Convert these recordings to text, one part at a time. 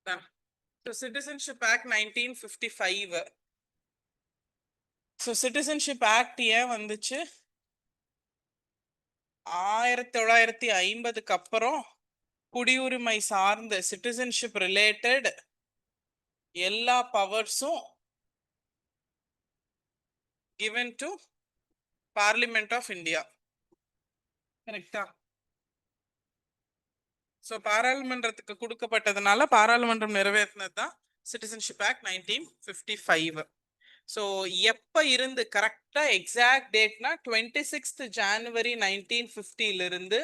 So Citizenship Act 1955. So Citizenship Act ஏன் வந்துச்சு? 1950க்கு அப்புறம் குடியுரிமை சார்ந்த சிட்டிசன்ஷிப் ரிலேட்டட் எல்லா பவர்ஸும் given to Parliament of India. கரெக்டா? ஸோ பாராளுமன்றத்துக்கு கொடுக்கப்பட்டதுனால பாராளுமன்றம் நிறைவேற்றினது தான் சிட்டிசன்ஷிப் ஆக்ட் 1955. ஸோ எப்போ இருந்து கரெக்டாக எக்ஸாக்ட் டேட்னா 26th January 1950 இருந்து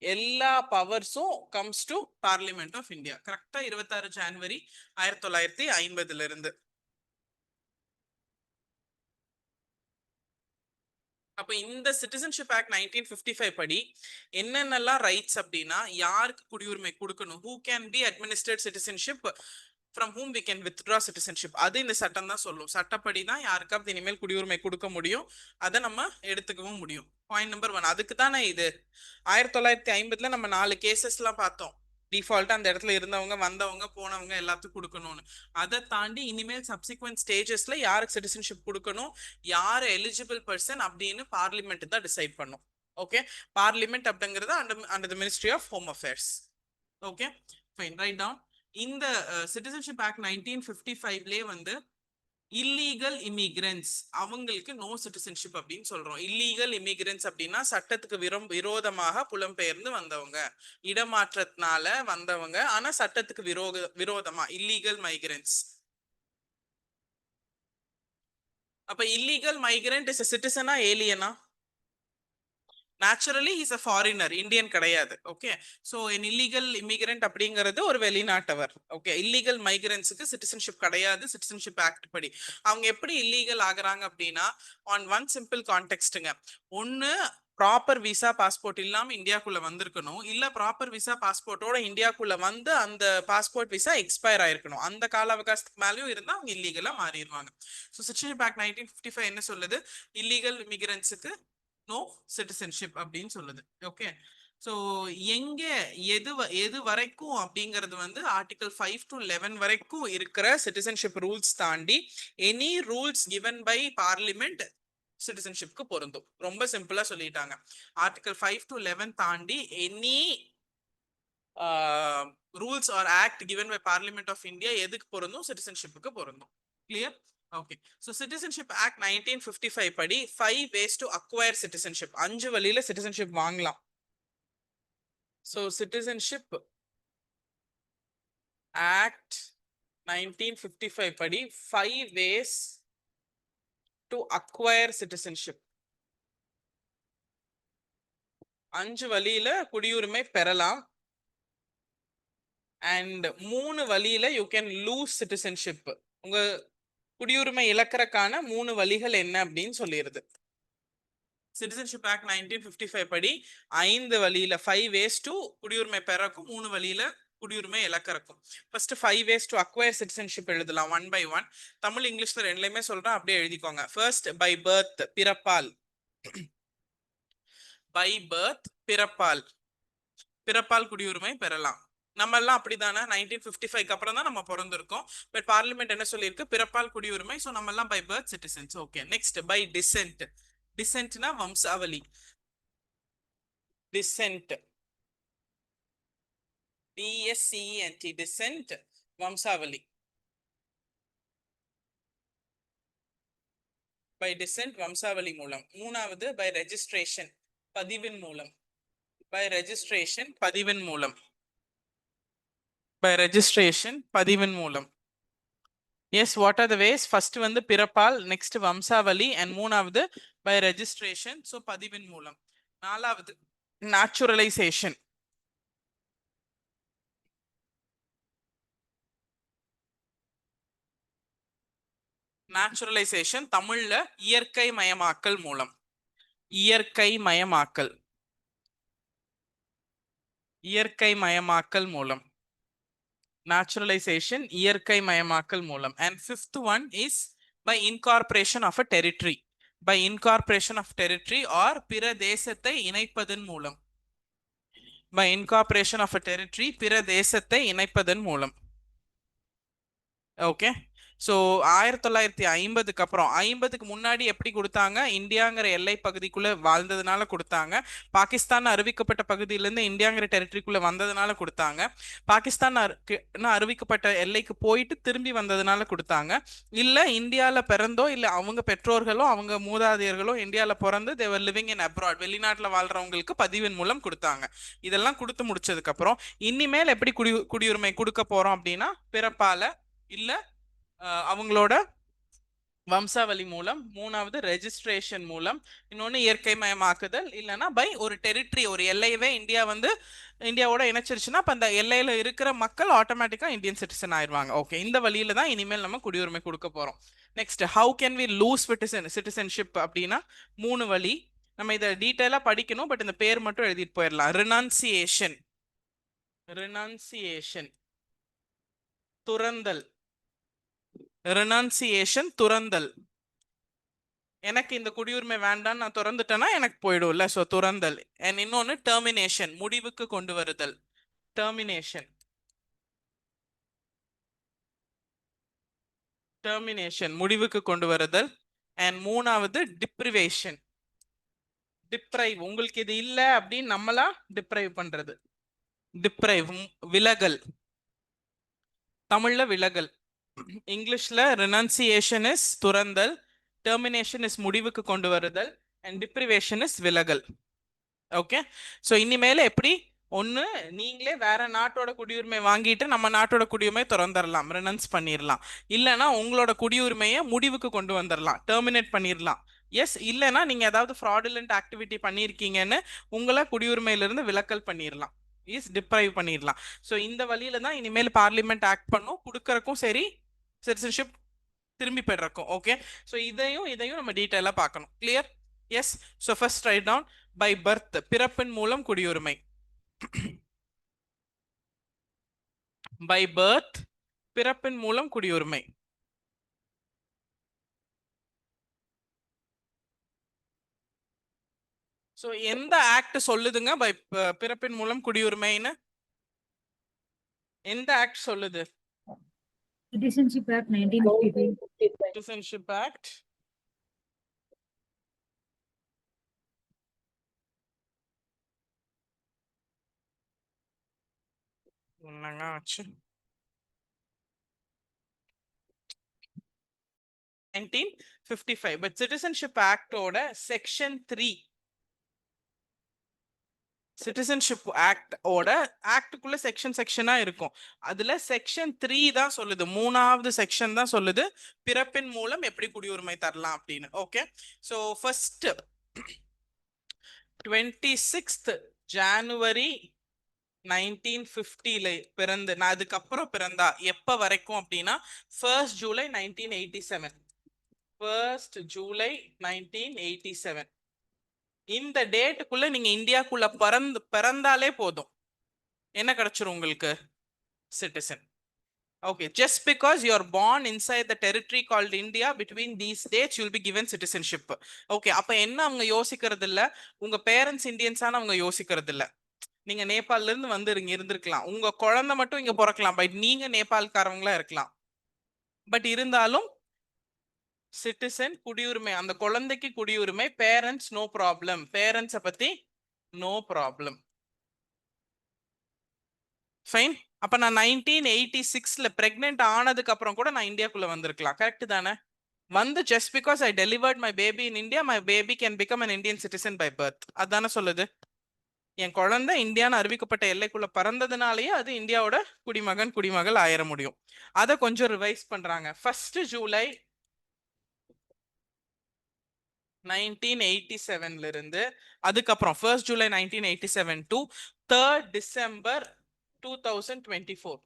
எல்லா பவர்ஸும் comes to parliament of India. கரெக்டா 26 January 1950 இருந்து. அப்ப இந்த சிட்டிசன்ஷிப் ஆக்ட் 1955 படி என்னென்னலாம் ரைட்ஸ் அப்படின்னா, யாருக்கு குடியுரிமை கொடுக்கணும், who can be administrate citizenship, from whom we can withdraw citizenship, அது இந்த சட்டம் தான் சொல்லும். சட்டப்படி தான் யாருக்காவது இனிமேல் குடியுரிமை கொடுக்க முடியும், அதை நம்ம எடுத்துக்கவும் முடியும். Point number 1. அதுக்கு தானே இது 1950 நம்ம 4 கேசஸ்லாம் பார்த்தோம். டிஃபால்ட்டா அந்த இடத்துல இருந்தவங்க, வந்தவங்க, போனவங்க எல்லாத்துக்கும் கொடுக்கணும்னு. அதை தாண்டி இனிமேல் சப்சிக்வெண்ட் ஸ்டேஜஸ்ல யாருக்கு சிட்டிசன்ஷிப் கொடுக்கணும், யார் எலிஜிபிள் பர்சன் அப்படின்னு பார்லிமெண்ட் தான் டிசைட் பண்ணும். ஓகே, பார்லிமெண்ட் அப்படிங்கிறது under the ministry of home affairs. Okay fine, right down. இந்த சிட்டிசன்ஷிப் ஆக்ட் 1955லே வந்து இல்லீகல் இமிகிரன்ஸ் அவங்களுக்கு நோ சிட்டிசன்ஷிப் அப்படின்னு சொல்றோம். இல்லீகல் இமிகிரன்ஸ் அப்படின்னா சட்டத்துக்கு விரோதமாக புலம்பெயர்ந்து வந்தவங்க, இடமாற்றத்தினால வந்தவங்க, ஆனா சட்டத்துக்கு விரோதமா இல்லீகல் மைக்ரன்ஸ். அப்ப இல்லீகல் மைக்ரண்ட் இஸ் a சிட்டிசனா ஏலியனா? Naturally is a foreigner, Indian கிடையாது. Okay, so an illegal immigrant அப்படிங்கிறது ஒரு வெளிநாட்டவர். ஓகே, இல்லீகல் மைக்ரன்ஸுக்கு சிட்டிசன்ஷிப் கிடையாது சிட்டிசன்ஷிப் ஆக்ட் படி. அவங்க எப்படி இல்லீகல் ஆகுறாங்க அப்படின்னா, ஆன் ஒன் சிம்பிள் கான்டெக்ஸ்ட்டுங்க. ஒன்று ப்ராப்பர் விசா பாஸ்போர்ட் இல்லாம இந்தியாக்குள்ள வந்திருக்கணும், இல்ல ப்ராப்பர் விசா பாஸ்போர்ட்டோட இந்தியாக்குள்ள வந்து அந்த பாஸ்போர்ட் விசா எக்ஸ்பயர் ஆயிருக்கணும். அந்த கால அவகாசத்துக்கு மேலேயும் இருந்தா அவங்க இல்லீகலா மாறிடுவாங்க. ஸோ சிட்டிசன்ஷிப் ஆக்ட் 1955 என்ன சொல்லுது? இல்லீகல் இமிகிரன்ஸுக்கு நோ சிட்டிசன்ஷிப் அப்படின்னு சொல்லுது. ஓகே, ஸோ எங்க எது வரைக்கும் அப்படிங்கிறது வந்து ஆர்டிகல் 5 to 11 வரைக்கும் இருக்கிற சிட்டிசன்ஷிப் ரூல்ஸ் தாண்டி any rules given by parliament சிட்டிசன்ஷிப்க்கு பொருந்தும். ரொம்ப சிம்பிளா சொல்லிட்டாங்க. ஆர்டிகல் 5 to 11 தாண்டி any rules or act given by parliament of India எதுக்கு பொருந்தும்? சிட்டிசன்ஷிப்புக்கு பொருந்தும். Clear? Okay, so citizenship act 1955 படி 5 ways to acquire citizenship, 5 வழியில சிட்டிசன்ஷிப் வாங்கலாம். ஸோ சிட்டிசன்ஷிப் ஆக்ட் 1955 படி 5 ways to acquire citizenship, 5 வழியில குடியுரிமை பெறலாம். அண்ட் 3 வழியில யூ கேன் லூஸ் சிட்டிசன்ஷிப். உங்க குடியுரிமை இழக்கிறதுக்கான 3 வழிகள் என்ன அப்படின்னு சொல்லிடுது. சிட்டிசன்ஷிப் ஆக்ட் 1955 படி 5 வழியில 5 ways to குடியுரிமை பெறக்கும், 3 வழியில குடியுரிமை இழக்கிறக்கும். First 5 ways to acquire citizenship எழுதலாம் ஒன் பை ஒன். தமிழ் இங்கிலீஷ்ல ரெண்டுலயுமே சொல்றேன், அப்படியே எழுதிக்கோங்க. ஃபர்ஸ்ட் பை பர்த், பிறப்பால். பை பர்த், பிறப்பால். பிறப்பால் குடியுரிமை பெறலாம். நம்ம எல்லாம் அப்படிதானே, 1955க்கு அப்புறம் தான் நம்ம பிறந்திருக்கோம். பட் பார்லிமெண்ட் என்ன சொல்லியிருக்கு? பிறப்பால் குடியுரிமை. ஸோ நம்ம எல்லாம் by birth citizens. Okay, next by descent. டிசென்ட்னா வம்சாவளி. டிசென்ட், டிஎஸ்சிஎன்டி, டிசென்ட் வம்சாவளி. பை டிசென்ட் வம்சாவளி மூலம். மூணாவது பை ரெஜிஸ்ட்ரேஷன், பதிவின் மூலம். பை ரெஜிஸ்ட்ரேஷன், பதிவின் மூலம். பை ரெஜிஸ்ட்ரேஷன், பதிவின் மூலம். Yes, what are the ways? First வந்து பிறப்பால், நெக்ஸ்ட் வம்சாவளி, அண்ட் மூணாவது பை ரெஜிஸ்ட்ரேஷன், ஸோ பதிவின் மூலம். நாலாவது நேச்சுரலைசேஷன். நேச்சுரலைசேஷன் தமிழ்ல இயற்கை மயமாக்கல் மூலம். இயற்கை மயமாக்கல், இயற்கை மயமாக்கல் மூலம். Naturalization, இயற்கை மயமாக்கல் மூலம். And fifth one is by incorporation of a territory. By incorporation of territory or பிற தேசத்தை இணைப்பதன் மூலம். By incorporation of a territory, பிற தேசத்தை இணைப்பதன் மூலம். ஓகே. ஸோ 1950க்கு அப்புறம் 50க்கு முன்னாடி எப்படி கொடுத்தாங்க? இந்தியாங்கிற எல்லை பகுதிக்குள்ள வாழ்ந்ததுனால கொடுத்தாங்க. பாகிஸ்தான் அறிவிக்கப்பட்ட பகுதியிலேருந்து இந்தியாங்கிற டெரிட்டரிக்குள்ள வந்ததுனால கொடுத்தாங்க. பாகிஸ்தான் அறிவிக்கப்பட்ட எல்லைக்கு போயிட்டு திரும்பி வந்ததுனால கொடுத்தாங்க. இல்ல இந்தியால பிறந்தோ இல்ல அவங்க பெற்றோர்களோ அவங்க மூதாதையர்களோ இந்தியால பிறந்து தேவர் லிவிங் இன் அப்ராட், வெளிநாட்டுல வாழ்றவங்களுக்கு பதிவின் மூலம் கொடுத்தாங்க. இதெல்லாம் கொடுத்து முடிச்சதுக்கு அப்புறம் இனிமேல் எப்படி குடியுரிமை கொடுக்க போறோம் அப்படின்னா, பிறப்பால இல்ல அவங்களோட வம்சாவளி மூலம், மூணாவது ரெஜிஸ்ட்ரேஷன் மூலம், இன்னொன்னு இயற்கை மயமாக்குதல், இல்லைன்னா பை ஒரு டெரிட்டரி, ஒரு எல்லையவே இந்தியா வந்து இந்தியாவோட இணைச்சிருச்சுன்னா அப்ப அந்த எல்லையில இருக்கிற மக்கள் ஆட்டோமேட்டிக்கா இந்தியன் சிட்டிசன் ஆயிடுவாங்க. ஓகே, இந்த வழியில தான் இனிமேல் நம்ம குடியுரிமை கொடுக்க போறோம். Next, how can we lose citizenship அப்படின்னா 3 வழி. நம்ம இதை டீட்டெயிலா படிக்கணும், பட் இந்த பேர் மட்டும் எழுதிட்டு போயிடலாம். ரினன்சியேஷன், ரினன்சியேஷன் துறந்தல், ரெனன்சியேஷன் துறந்தல். எனக்கு இந்த குடியுரிமை வேண்டாம் நான் துறந்துட்டேன்னா எனக்கு போயிடும்ல, ஸோ துறந்தல். அண்ட் இன்னொன்று டெர்மினேஷன், முடிவுக்கு கொண்டு வருதல். டெர்மினேஷன், டெர்மினேஷன் முடிவுக்கு கொண்டு வருதல். அண்ட் மூணாவது டிப்ரிவேஷன், டிப்ரைவ், உங்களுக்கு இது இல்லை அப்படின்னு நம்மளா டிப்ரைவ் பண்றது. டிப்ரைவ் விலகல், தமிழ்ல விலகல். இங்கிலீஷ்ல ரெனன்சியேஷன் இஸ் துறந்தல், டெர்மினேஷன் இஸ் முடிவுக்கு கொண்டு வருதல், அண்ட் டிப்ரிவேஷன் இஸ் விலகல். ஓகே, ஸோ இனிமேல எப்படி ஒன்று நீங்களே வேற நாட்டோட குடியுரிமை வாங்கிட்டு நம்ம நாட்டோட குடியுரிமை திறந்துடலாம், ரெனன்ஸ் பண்ணிடலாம். இல்லைன்னா உங்களோட குடியுரிமையை முடிவுக்கு கொண்டு வந்துடலாம், டெர்மினேட் பண்ணிடலாம். எஸ், இல்லைன்னா நீங்க ஏதாவது ஃப்ராடுலண்ட் ஆக்டிவிட்டி பண்ணியிருக்கீங்கன்னு உங்களை குடியுரிமையிலிருந்து விலக்கல் பண்ணிடலாம், இஸ் டிப்ரைவ் பண்ணிடலாம். ஸோ இந்த வழியில தான் இனிமேல் பார்லிமெண்ட் ஆக்ட் பண்ணும், கொடுக்கறக்கும் சரி சிட்டிசன்ஷிப் திரும்பி பெறக்கும். ஓகே, ஸோ இதையும் நம்ம டீட்டெயிலாக பார்க்கணும். Clear? Yes. So first right down by birth, பிறப்பின் மூலம் குடியுரிமை. பை பர்த், பிறப்பின் மூலம் குடியுரிமை. ஸோ எந்த ஆக்ட் சொல்லுதுங்க பை பிறப்பின் மூலம் குடியுரிமைன்னு? எந்த ஆக்ட் சொல்லுது? Citizenship Act 1955. Citizenship Act என்னங்க ஆச்சு? 1955. பட் சிட்டிசன்ஷிப் ஆக்டோட செக்ஷன் 3, சிட்டிசன்ஷிப் ஆக்டோட ஆக்டுக்குள்ள செக்ஷனா இருக்கும். அதுல செக்ஷன் 3 தான் சொல்லுது, மூணாவது செக்ஷன் தான் சொல்லுது பிறப்பின் மூலம் எப்படி குடியுரிமை தரலாம் அப்படின்னு. Okay, so first 26th January 1950ல பிறந்து, நான் அதுக்கப்புறம் பிறந்தா எப்ப வரைக்கும் அப்படின்னா 1st July 1987. 1st July 1987 இந்த டேட்டுக்குள்ள நீங்க இந்தியாக்குள்ள பிறந்தாலே போதும், என்ன கிடைச்சிரும் உங்களுக்கு? Citizen. Okay, just because you are born inside the territory called India, between these dates you will be given citizenship. Okay, அப்ப என்ன அவங்க யோசிக்கிறது இல்ல, உங்க பேரண்ட்ஸ் இந்தியன்ஸான அவங்க யோசிக்கிறது இல்ல. நீங்க நேபாள்ல இருந்து வந்து இங்க இருந்திருக்கலாம், உங்க குழந்தை மட்டும் இங்க பிறக்கலாம், பட் நீங்க நேபாள்காரங்களா இருக்கலாம். பட் இருந்தாலும் சிட்டிசன், குடியுரிமை, அந்த குழந்தைக்கு குடியுரிமை, பேரண்ட்ஸ் நோ ப்ராப்ளம், பேரண்ட்ஸை பத்தி நோ ப்ராப்ளம். ஃபைன். அப்ப நான் 1986ல பிரெக்னென்ட் ஆனதுக்கு அப்புறம் கூட நான் இந்தியாக்குள்ள வந்திருக்கலாம், கரெக்ட் தானே? வந்து just because I delivered my baby in India, my baby can become an Indian citizen by birth. அதானே சொல்லுது. என் குழந்தை இந்தியான்னு அறிவிக்கப்பட்ட எல்லைக்குள்ள பறந்ததுனாலேயே அது இந்தியாவோட குடிமகள் ஆயிர முடியும். அதை கொஞ்சம் ரிவைஸ் பண்றாங்க. 1st July 1987ல இருந்து அதுக்கப்புறம் 1st July 1987 to 3rd December 2024.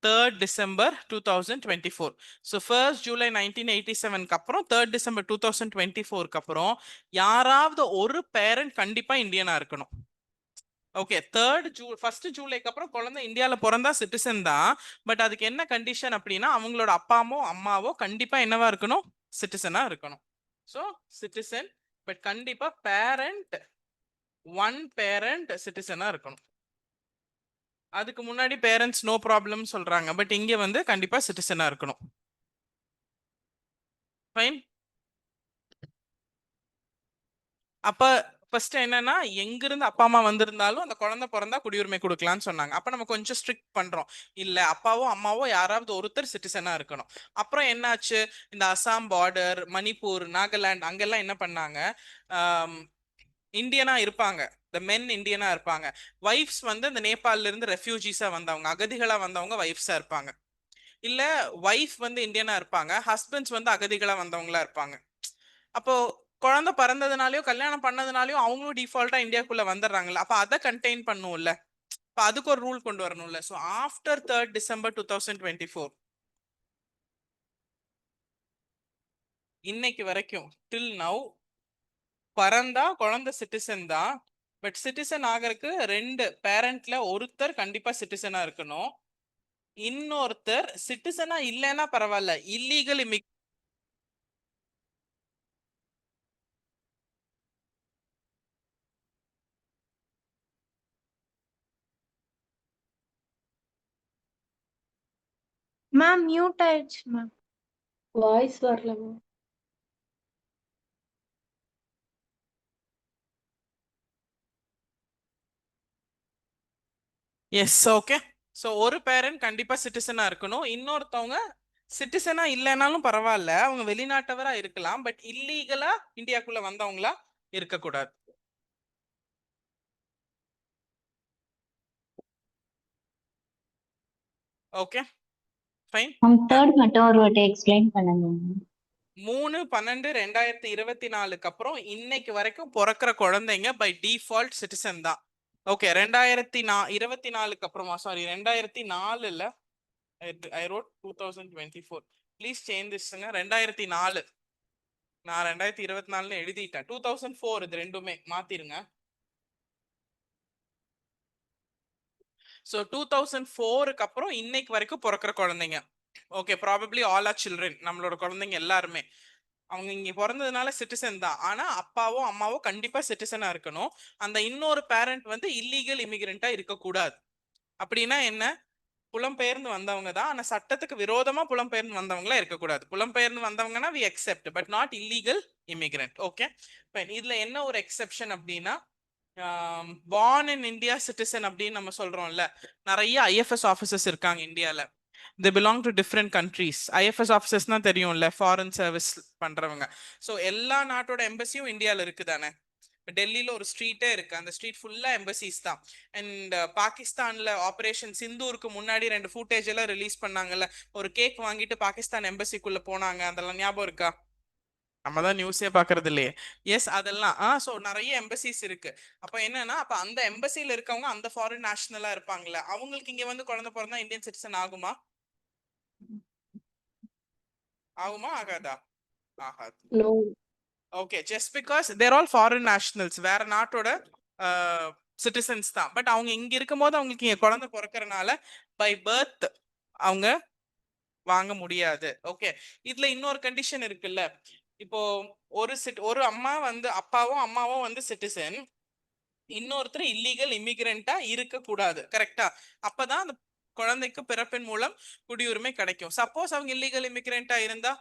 3rd December 2024. So 1st July 1987க்கு அப்புறம் 3rd December 2024க்கு அப்புறம் யாராவது ஒரு பேரண்ட் கண்டிப்பா இந்தியனா இருக்கணும். ஓகே, 1st ஜூலைக்கு அப்புறம் குழந்தை இந்தியாவில் பிறந்தா சிட்டிசன் தான். பட் அதுக்கு என்ன கண்டிஷன் அப்படின்னா அவங்களோட அப்பாவோ அம்மாவோ கண்டிப்பா என்னவா இருக்கணும்? சிட்டிசனா இருக்கணும். ஸோ சிட்டிசன், பட் கண்டிப்பா பேரண்ட், ஒன் பேரண்ட் சிட்டிசனா இருக்கணும். அதுக்கு முன்னாடி பேரண்ட்ஸ் நோ ப்ராப்ளம் சொல்றாங்க, பட் இங்க வந்து கண்டிப்பா சிட்டிசனா இருக்கணும். ஃபைன். அப்ப ஃபர்ஸ்ட் என்னன்னா, எங்கிருந்து அப்பா அம்மா வந்திருந்தாலும் அந்த குழந்தை பிறந்தா குடியுரிமை கொடுக்கலாம்னு சொன்னாங்க. அப்ப நம்ம கொஞ்சம் ஸ்ட்ரிக்ட் பண்றோம். இல்ல அப்பாவோ அம்மாவோ யாராவது ஒருத்தர் சிட்டிசனா இருக்கணும். அப்புறம் என்னாச்சு, இந்த அசாம் பார்டர், மணிப்பூர், நாகாலாந்து அங்கெல்லாம் என்ன பண்ணாங்க, இந்தியனா இருப்பாங்க, த மென் இந்தியனா இருப்பாங்க. வைஃப்ஸ் வந்து இந்த நேபாள்ல இருந்து ரெஃப்யூஜிஸா வந்தவங்க, அகதிகளா வந்தவங்க வைஃப்ஸா இருப்பாங்க. இல்ல வைஃப் வந்து இந்தியனா இருப்பாங்க, ஹஸ்பண்ட்ஸ் வந்து அகதிகளா வந்தவங்களா இருப்பாங்க. அப்போ குழந்தை பிறந்ததுனாலயோ கல்யாணம் பண்ணதுனாலயோ அவங்களும் டிஃபால்ட்டா இந்தியாக்குள்ள வந்துடுறாங்கல்ல, அப்ப அதை கண்டெயின் பண்ணும்ல. அப்ப அதுக்கு ஒரு ரூல் கொண்டு வரணும்ல. ஸோ ஆஃப்டர் 3rd December 2024 இன்னைக்கு வரைக்கும் டில் நவ் பிறந்தா குழந்தை சிட்டிசன் தான். பட் சிட்டிசன் ஆகிறதுக்கு 2 பேரண்ட்ல ஒருத்தர் கண்டிப்பா சிட்டிசனா இருக்கணும். இன்னொருத்தர் சிட்டிசனா இல்லைன்னா பரவாயில்ல, இல்லீகல் மேம் மியூட் ஆயிடுச்சு மேம். வாய்ஸ் வரல மேம். Yes, okay. ஸோ ஒரு பேரண்ட் கண்டிப்பா சிட்டிசனா இருக்கணும், இன்னொருத்தவங்க சிட்டிசனா இல்லைனாலும் பரவாயில்ல, அவங்க வெளிநாட்டவரா இருக்கலாம், பட் இல்லீகலா இந்தியாக்குள்ள வந்தவங்களா இருக்கக்கூடாது. Okay fine. தேர்ட் மட்டும் ஒரு வாட்டி எக்ஸ்பிளைன் பண்ணுங்க. 3/12/2024 அப்புறம் இன்னைக்கு வரைக்கும் பிறக்கிற குழந்தைங்க பை டிஃபால்ட் சிட்டிசன் தான். ஓகே 2024 அப்புறமா, sorry 2004 I wrote 2024, please change திஸ்ங்க. 2004, நான் 2024 எழுதிட்டேன். 2004 இது ரெண்டுமே மாத்திருங்க. ஸோ 2004க்கு அப்புறம் இன்னைக்கு வரைக்கும் பிறக்கிற குழந்தைங்க, okay probably all our children, நம்மளோட குழந்தைங்க எல்லாருமே அவங்க இங்க பிறந்ததுனால சிட்டிசன் தான். ஆனா அப்பாவோ அம்மாவோ கண்டிப்பா சிட்டிசனா இருக்கணும். அந்த இன்னொரு பேரண்ட் வந்து இல்லீகல் இமிகிரண்டா இருக்கக்கூடாது. அப்படின்னா என்ன, புலம்பெயர்ந்து வந்தவங்க தான், ஆனா சட்டத்துக்கு விரோதமா புலம்பெயர்ந்து வந்தவங்களா இருக்கக்கூடாது. புலம்பெயர்ந்து வந்தவங்கன்னா we accept, but not illegal immigrant. Okay இதுல என்ன ஒரு எக்ஸெப்ஷன் அப்படின்னா, பார்ன் இன் இந்தியா சிட்டிசன் அப்படின்னு நம்ம சொல்றோம்ல, நிறைய ஐஎஃப்எஸ் ஆஃபீஸர்ஸ் இருக்காங்க இந்தியால. they belong to different countries. IFS ஆஃபீஸர்ஸ்னா தெரியும்ல, ஃபாரின் சர்வீஸ் பண்றவங்க. ஸோ எல்லா நாட்டோட எம்பசியும் இந்தியாவில் இருக்குதானே. டெல்லியில ஒரு ஸ்ட்ரீட்டே இருக்கு, அந்த ஸ்ட்ரீட் ஃபுல்லா எம்பசிஸ் தான். அண்ட் பாகிஸ்தான்ல ஆபரேஷன் சிந்தூருக்கு முன்னாடி 2 ஃபுட்டேஜ் எல்லாம் ரிலீஸ் பண்ணாங்கல்ல, ஒரு கேக் வாங்கிட்டு பாகிஸ்தான் எம்பசிக்குள்ள போனாங்க, அதெல்லாம் ஞாபகம் இருக்கா? நம்ம தான் நியூஸே பாக்குறது இல்லையே. எஸ் அதெல்லாம் ஸோ நிறைய எம்பசிஸ் இருக்கு. அப்ப என்னன்னா, அப்ப அந்த எம்பசில இருக்கவங்க அந்த ஃபாரின் நேஷனலா இருப்பாங்கல்ல, அவங்களுக்கு இங்க வந்து குழந்தை பிறந்தா இந்தியன் சிட்டிசன் ஆகுமா? ஆகுமா ஆகாதா? ஆகாது. No. Okay just because they're all foreign nationals, வேற நாட்டோட சிட்டிசன்ஸ் தான், பட் அவங்க இங்க இருக்கும்போது அவங்களுக்கு இங்க குழந்தை பிறக்கறனால பை பர்த் அவங்க வாங்க முடியாது. ஓகே இதுல இன்னொரு கண்டிஷன் இருக்குல்ல, இப்போ ஒரு அம்மா வந்து அப்பாவும் அம்மாவும் வந்து சிட்டிசன், இன்னொருத்தர் இல்லீகல் இமிகிரண்டா இருக்க கூடாது, கரெக்டா? அப்பதான் அந்த குழந்தைக்கு பிறப்பின் மூலம் குடியுரிமை கிடைக்கும். சப்போஸ் அவங்க இல்லீகல் இமிகிரண்டா இருந்தா,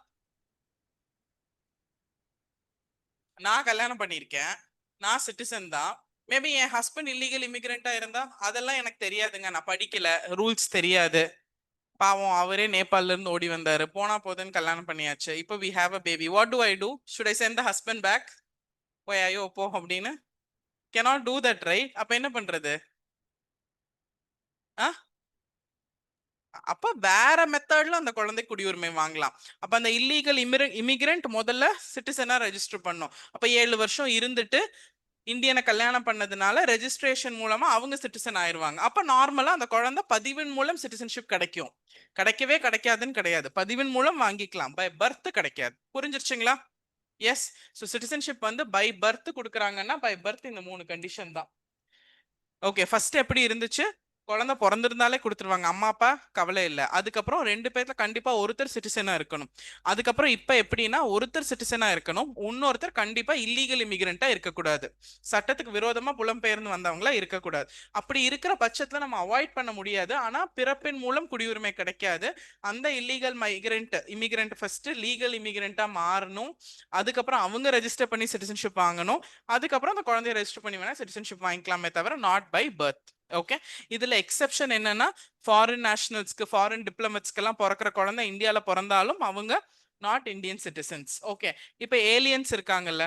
நான் கல்யாணம் பண்ணியிருக்கேன், நான் சிட்டிசன் தான், மேபி என் ஹஸ்பண்ட் இல்லீகல் இமிகிரண்டா இருந்தா, அதெல்லாம் எனக்கு தெரியாதுங்க, நான் படிக்கல, ரூல்ஸ் தெரியாது. பாவம் அவரே நேபாள்ல இருந்து ஓடி வந்தாரு, போனா போதுன்னு கல்யாணம் பண்ணியாச்சு, இப்போ we have a baby, what do I do? Should I send the husband back? போய் ஐயோ போ அப்படின்னு? cannot do that, right? அப்ப என்ன பண்றது? அப்ப வேற மெத்தட்ல அந்த குழந்தை குடியுரிமை வாங்கலாம். அப்ப அந்த இல்லீகல் இமிகிரண்ட் முதல்ல சிட்டிசனா ரெஜிஸ்டர் பண்ணும். அப்ப 7 வருஷம் இருந்துட்டு இந்தியனை கல்யாணம் பண்ணதுனால ரெஜிஸ்ட்ரேஷன் மூலமா அவங்க சிட்டிசன் ஆயிருவாங்க. அப்ப நார்மலா அந்த குழந்தை பதிவின் மூலம் சிட்டிசன்ஷிப் கிடைக்கும். கிடைக்கவே கிடைக்காதுன்னு கிடையாது, பதிவின் மூலம் வாங்கிக்கலாம், பை பர்த் கிடைக்காது. புரிஞ்சிருச்சுங்களா? எஸ். ஸோ சிட்டிசன்ஷிப் வந்து பை பர்த் கொடுக்குறாங்கன்னா பை பர்த் இந்த 3 கண்டிஷன் தான். ஓகே ஃபர்ஸ்ட் எப்படி இருந்துச்சு, குழந்தை பிறந்திருந்தாலே கொடுத்துருவாங்க, அம்மா அப்பா கவலை இல்லை. அதுக்கப்புறம் 2 பேர்ல கண்டிப்பா ஒருத்தர் சிட்டிசனா இருக்கணும். அதுக்கப்புறம் இப்ப எப்படின்னா ஒருத்தர் சிட்டிசனா இருக்கணும், இன்னொருத்தர் கண்டிப்பா இல்லீகல் இமிகிரண்டா இருக்கக்கூடாது, சட்டத்துக்கு விரோதமா புலம்பெயர்ந்து வந்தவங்களா இருக்கக்கூடாது. அப்படி இருக்கிற பட்சத்துல நம்ம அவாய்ட் பண்ண முடியாது. ஆனா பிறப்பின் மூலம் குடியுரிமை கிடைக்காது. அந்த இல்லீகல் இமிகிரண்ட் ஃபர்ஸ்ட் லீகல் இமிகிரண்டா மாறணும். அதுக்கப்புறம் அவங்க ரெஜிஸ்டர் பண்ணி சிட்டிசன்ஷிப் வாங்கணும். அதுக்கப்புறம் அந்த குழந்தைய ரெஜிஸ்டர் பண்ணி வேணா சிட்டிசன்ஷிப் வாங்கிக்கலாமே தவிர நாட் பை பர்த். ஓகே, இதுல எக்ஸெப்ஷன் என்னன்னா ஃபாரின் நேஷனல்ஸ்க்கு, ஃபாரின் டிப்ளமேட்ஸ்க்கு எல்லாம் பிறக்கிற குழந்தை இந்தியால பிறந்தாலும் அவங்க நாட் இந்தியன் சிட்டிசன்ஸ். ஓகே, இப்ப ஏலியன்ஸ் இருக்காங்கல்ல,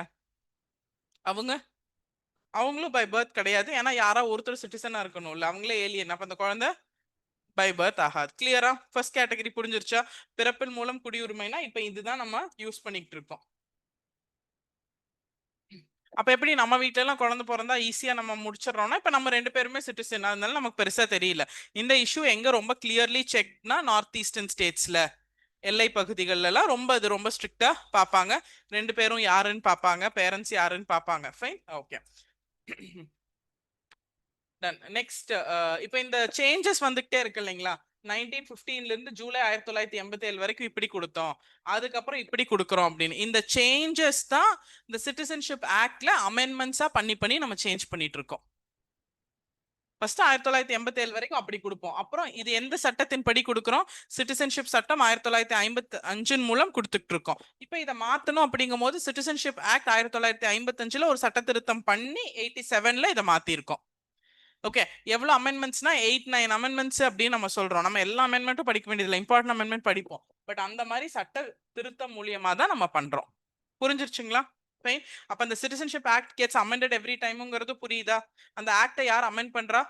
அவங்களும் பை பர்த் கிடையாது. ஏன்னா யாரா ஒருத்தர் சிட்டிசனா இருக்கணும்ல, அவங்களே ஏலியன். அப்ப அந்த குழந்தை பை பர்த் ஆகாது. கிளியரா? ஃபர்ஸ்ட் கேட்டகரி புரிஞ்சிருச்சா? பிறப்பின் மூலம் குடியுரிமைனா இப்ப இதுதான் நம்ம யூஸ் பண்ணிட்டு இருக்கோம். அப்ப எப்படி நம்ம வீட்டுல எல்லாம் குழந்தை பிறந்தா ஈஸியா நம்ம முடிச்சிடறோம்னா, இப்ப நம்ம 2 பேருமே சிட்டிசன், அதனால நமக்கு பெருசா தெரியல. இந்த இஷ்யூ எங்க ரொம்ப கிளியர்லி செக்னா நார்த் ஈஸ்டர்ன் ஸ்டேட்ஸ்ல, எல்லை பகுதிகள்ல எல்லாம் ரொம்ப ஸ்ட்ரிக்டா பாப்பாங்க. 2 பேரும் யாருன்னு பாப்பாங்க, பேரண்ட்ஸ் யாருன்னு பாப்பாங்க. Fine, okay, done. நெக்ஸ்ட், இப்போ இந்த சேஞ்சஸ் வந்துகிட்டே இருக்கு இல்லைங்களா? 1915ல இருந்து ஜூலை 1987 வரைக்கும் இப்படி கொடுத்தோம், அதுக்கப்புறம் இப்படி கொடுக்குறோம் அப்படின்னு. இந்த சேஞ்சஸ் தான் இந்த சிட்டிசன்ஷிப் ஆக்ட்ல அமெண்ட்மெண்ட்ஸா பண்ணி நம்ம சேஞ்ச் பண்ணிட்டு இருக்கோம். ஃபர்ஸ்ட் 1987 வரைக்கும் அப்படி கொடுப்போம். அப்புறம் இது எந்த சட்டத்தின் படி கொடுக்குறோம்? சிட்டிசன்ஷிப் சட்டம் 1955 மூலம் கொடுத்துட்டு இருக்கோம். இப்போ இதை மாத்தணும் அப்படிங்கும் போது சிட்டிசன்ஷிப் ஆக்ட் 1955ல ஒரு சட்ட திருத்தம் பண்ணி 87ல இதை மாத்திருக்கோம். ஓகே, எவ்வளவு அமெண்ட்மெண்ட்ஸ்னா 8-9 அமெண்ட்மெண்ட்ஸ் அப்படின்னு நம்ம சொல்றோம். நம்ம எல்லா அமெண்ட்மெண்ட்டும் படிக்க வேண்டியதில்லை, இம்பார்ட்டன்ட் அமெண்ட்மெண்ட் படிப்போம். பட் அந்த மாதிரி சட்ட திருத்தம் மூலியமா தான் நம்ம பண்றோம். புரிஞ்சிருச்சுங்களா? அப்ப அந்த citizenship act gets amended every டைம்ங்கிறது புரியுதா? அந்த ஆக்டை யார் அமெண்ட் பண்றா?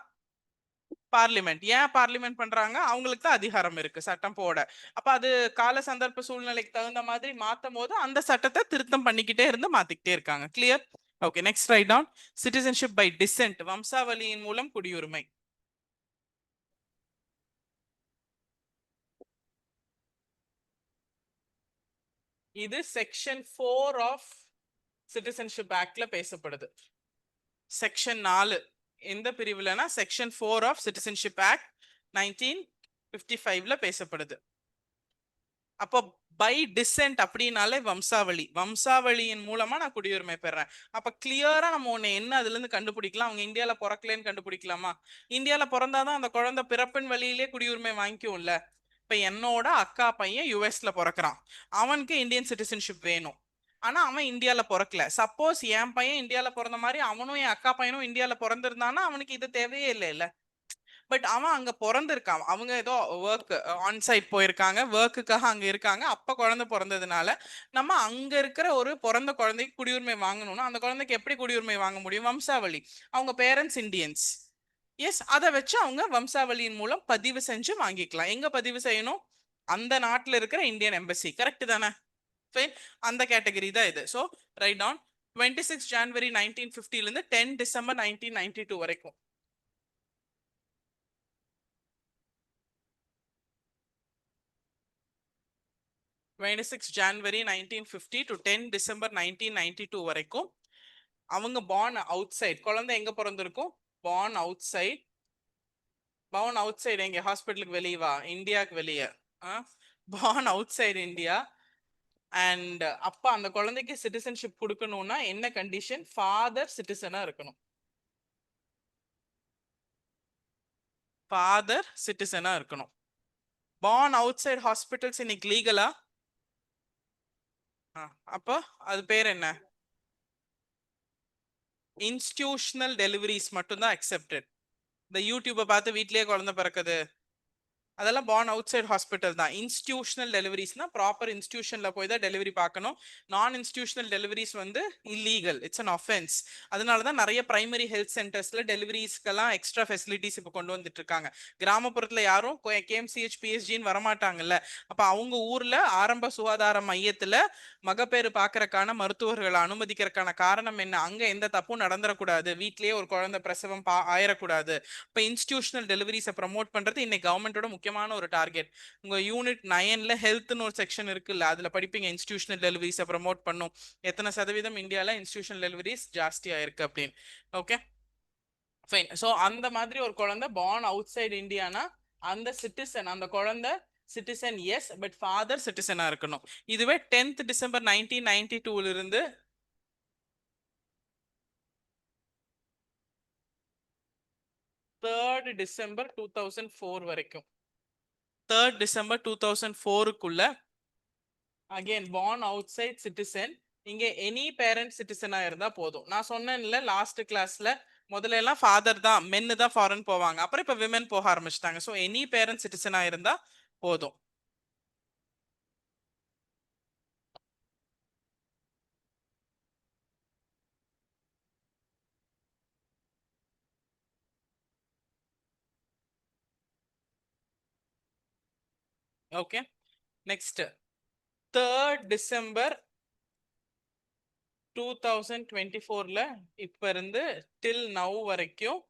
பார்லிமெண்ட். ஏன் பார்லிமெண்ட் பண்றாங்க? அவங்களுக்கு தான் அதிகாரம் இருக்கு சட்டம் போட. அப்ப அது கால சந்தர்ப்ப சூழ்நிலைக்கு தகுந்த மாதிரி மாத்தும் போது அந்த சட்டத்தை திருத்தம் பண்ணிக்கிட்டே இருந்து மாத்திக்கிட்டே இருக்காங்க. Clear? Okay, next right down. Citizenship by descent, வம்சாவளியின் மூலம் குடியுரிமை. இது செக்ஷன் 4 ஆஃப் சிட்டிசன்ஷிப் ஆக்ட்ல பேசப்படுது. செக்ஷன் 4 எந்த பிரிவுலனா செக்ஷன் 4 ஆஃப் சிட்டிசன்ஷிப் ஆக்ட் 1955ல பேசப்படுது. அப்போ பை டிசென்ட் அப்படின்னாலே வம்சாவளியின் மூலமா நான் குடியுரிமை பெறேன். அப்ப கிளியரா நம்ம ஒண்ணு என்ன அதுல இருந்து கண்டுபிடிக்கலாம்? அவங்க இந்தியால பிறக்கலன்னு கண்டுபிடிக்கலாமா? இந்தியால பிறந்தாதான் அந்த குழந்தை பிறப்பின் வழியிலே குடியுரிமை வாங்கிக்கும்ல. இப்ப என்னோட அக்கா பையன் யுஎஸ்ல பிறக்கிறான், அவனுக்கு இந்தியன் சிட்டிசன்ஷிப் வேணும். ஆனா அவன் இந்தியால பிறக்கல. சப்போஸ் என் பையன் இந்தியால பிறந்த மாதிரி அவனும் என் அக்கா பையனும் இந்தியால பிறந்திருந்தானா அவனுக்கு இது தேவையே இல்லை. பட் அவன் அங்க பிறந்திருக்கான், அவங்க ஏதோ ஒர்க் ஆன்சைட் போயிருக்காங்க, ஒர்க்குக்காக அங்க இருக்காங்க. அப்ப குழந்தை பிறந்ததுனால நம்ம அங்க இருக்கிற ஒரு பிறந்த குழந்தைக்கு குடியுரிமை வாங்கணும்னா அந்த குழந்தைக்கு எப்படி குடியுரிமை வாங்க முடியும்? வம்சாவளி. அவங்க பேரண்ட்ஸ் இந்தியன்ஸ். எஸ், அதை வச்சு அவங்க வம்சாவளியின் மூலம் பதிவு செஞ்சு வாங்கிக்கலாம். எங்க பதிவு செய்யணும்? அந்த நாட்டுல இருக்கிற இந்தியன் எம்பசி. கரெக்ட் தானே? அந்த கேட்டகரி தான் இது. So write down. 26 ஜனவரி 1950 இருந்து 10 டிசம்பர் 1992 வரைக்கும். January 1950 to 10 December 1992 வரைக்கும் அவங்க born outside. குழந்தை எங்க பிறந்திருக்கும்? born outside எங்க? ஹாஸ்பிட்டலுக்கு வெளியவா? இந்தியாவுக்கு வெளியே. born outside India. அண்ட் அப்ப அந்த குழந்தைக்கு சிட்டிசன்ஷிப் கொடுக்கணும்னா என்ன கண்டிஷன்? ஃபாதர் சிட்டிசனா இருக்கணும். ஃபாதர் சிட்டிசனா இருக்கணும். born outside ஹாஸ்பிட்டல்ஸ் இன்னைக்கு லீகலா? அப்போ அது பேர் என்ன? இன்ஸ்டிடியூஷனல் டெலிவரிஸ் மட்டும்தான் அக்செப்டட். இந்த யூடியூப்பை பார்த்து வீட்லயே குழந்தை பிறக்குது, அதெல்லாம் born outside hospital தான். இன்ஸ்டிடியூஷனல் டெலிவரிஸ்னா ப்ராப்பர் இன்ஸ்டிடியூஷன்ல போய் தான் டெலிவரி பார்க்கணும். நான் இன்ஸ்டிடியூஷனல் டெலிவரிஸ் வந்து இல்லீகல், இட்ஸ் அன் ஆஃபென்ஸ். அதனால தான் நிறைய பிரைமரி ஹெல்த் சென்டர்ஸ்ல டெலிவரிஸ்க்கெல்லாம் எக்ஸ்ட்ரா ஃபெசிலிட்டிஸ் இப்போ கொண்டு வந்துட்டு இருக்காங்க. கிராமப்புறத்துல யாரும் கேஎம்சிஹெச் பிஎஸ்ஜின்னு வரமாட்டாங்கல்ல. அப்ப அவங்க ஊர்ல ஆரம்ப சுகாதார மையத்துல மகப்பேறு பார்க்கறக்கான மருத்துவர்களை அனுமதிக்கிறதுக்கான காரணம் என்ன? அங்க எந்த தப்பும் நடந்துடக்கூடாது, வீட்லயே ஒரு குழந்தை பிரசவம் ஆயிடக்கூடாது. இப்போ இன்ஸ்டிடியூஷனல் டெலிவரிஸை ப்ரமோட் பண்றது இன்னைக்கு கவர்மெண்டோட முக்கியமான ஒரு டார்கெட். உங்க யூனிட் 9ல ஹெல்த்னு ஒரு செக்ஷன் இருக்குல்ல, அதுல படிப்பீங்க இன்ஸ்டிடியூஷனல் டெலிவரிஸை ப்ரமோட் பண்ணும், எத்தனை சதவீதம் இந்தியால இன்ஸ்டிடியூஷனல் டெலிவரிஸ் ஜாஸ்தியா இருக்கு அப்படின்னு. Okay fine. ஸோ அந்த மாதிரி ஒரு குழந்தை born outside இந்தியானா அந்த சிட்டிசன், அந்த குழந்தை சிட்டிசன் எஸ், பட் ஃபாதர் சிட்டிசனா இருக்கணும். இதுவே 10th December 1992 இருந்து 3rd December 2004 வரைக்கும், 3rd December 2004க்குள்ள அகைன் born outside citizen, இங்க எனி பேரண்ட் சிட்டிசனா இருந்தா போதும். நான் சொன்னேன்ல லாஸ்ட் கிளாஸ்ல, முதல்ல எல்லாம் ஃபாதர் தான், மென்னு தான் ஃபாரின் போவாங்க, அப்புறம் இப்ப விமன் போக ஆரம்பிச்சிட்டாங்க. ஸோ எனி பேரண்ட் சிட்டிசனா இருந்தா போதும். ஓகே, நெக்ஸ்ட் 3rd December 2024ல இப்ப இருந்து டில் நவ் வரைக்கும்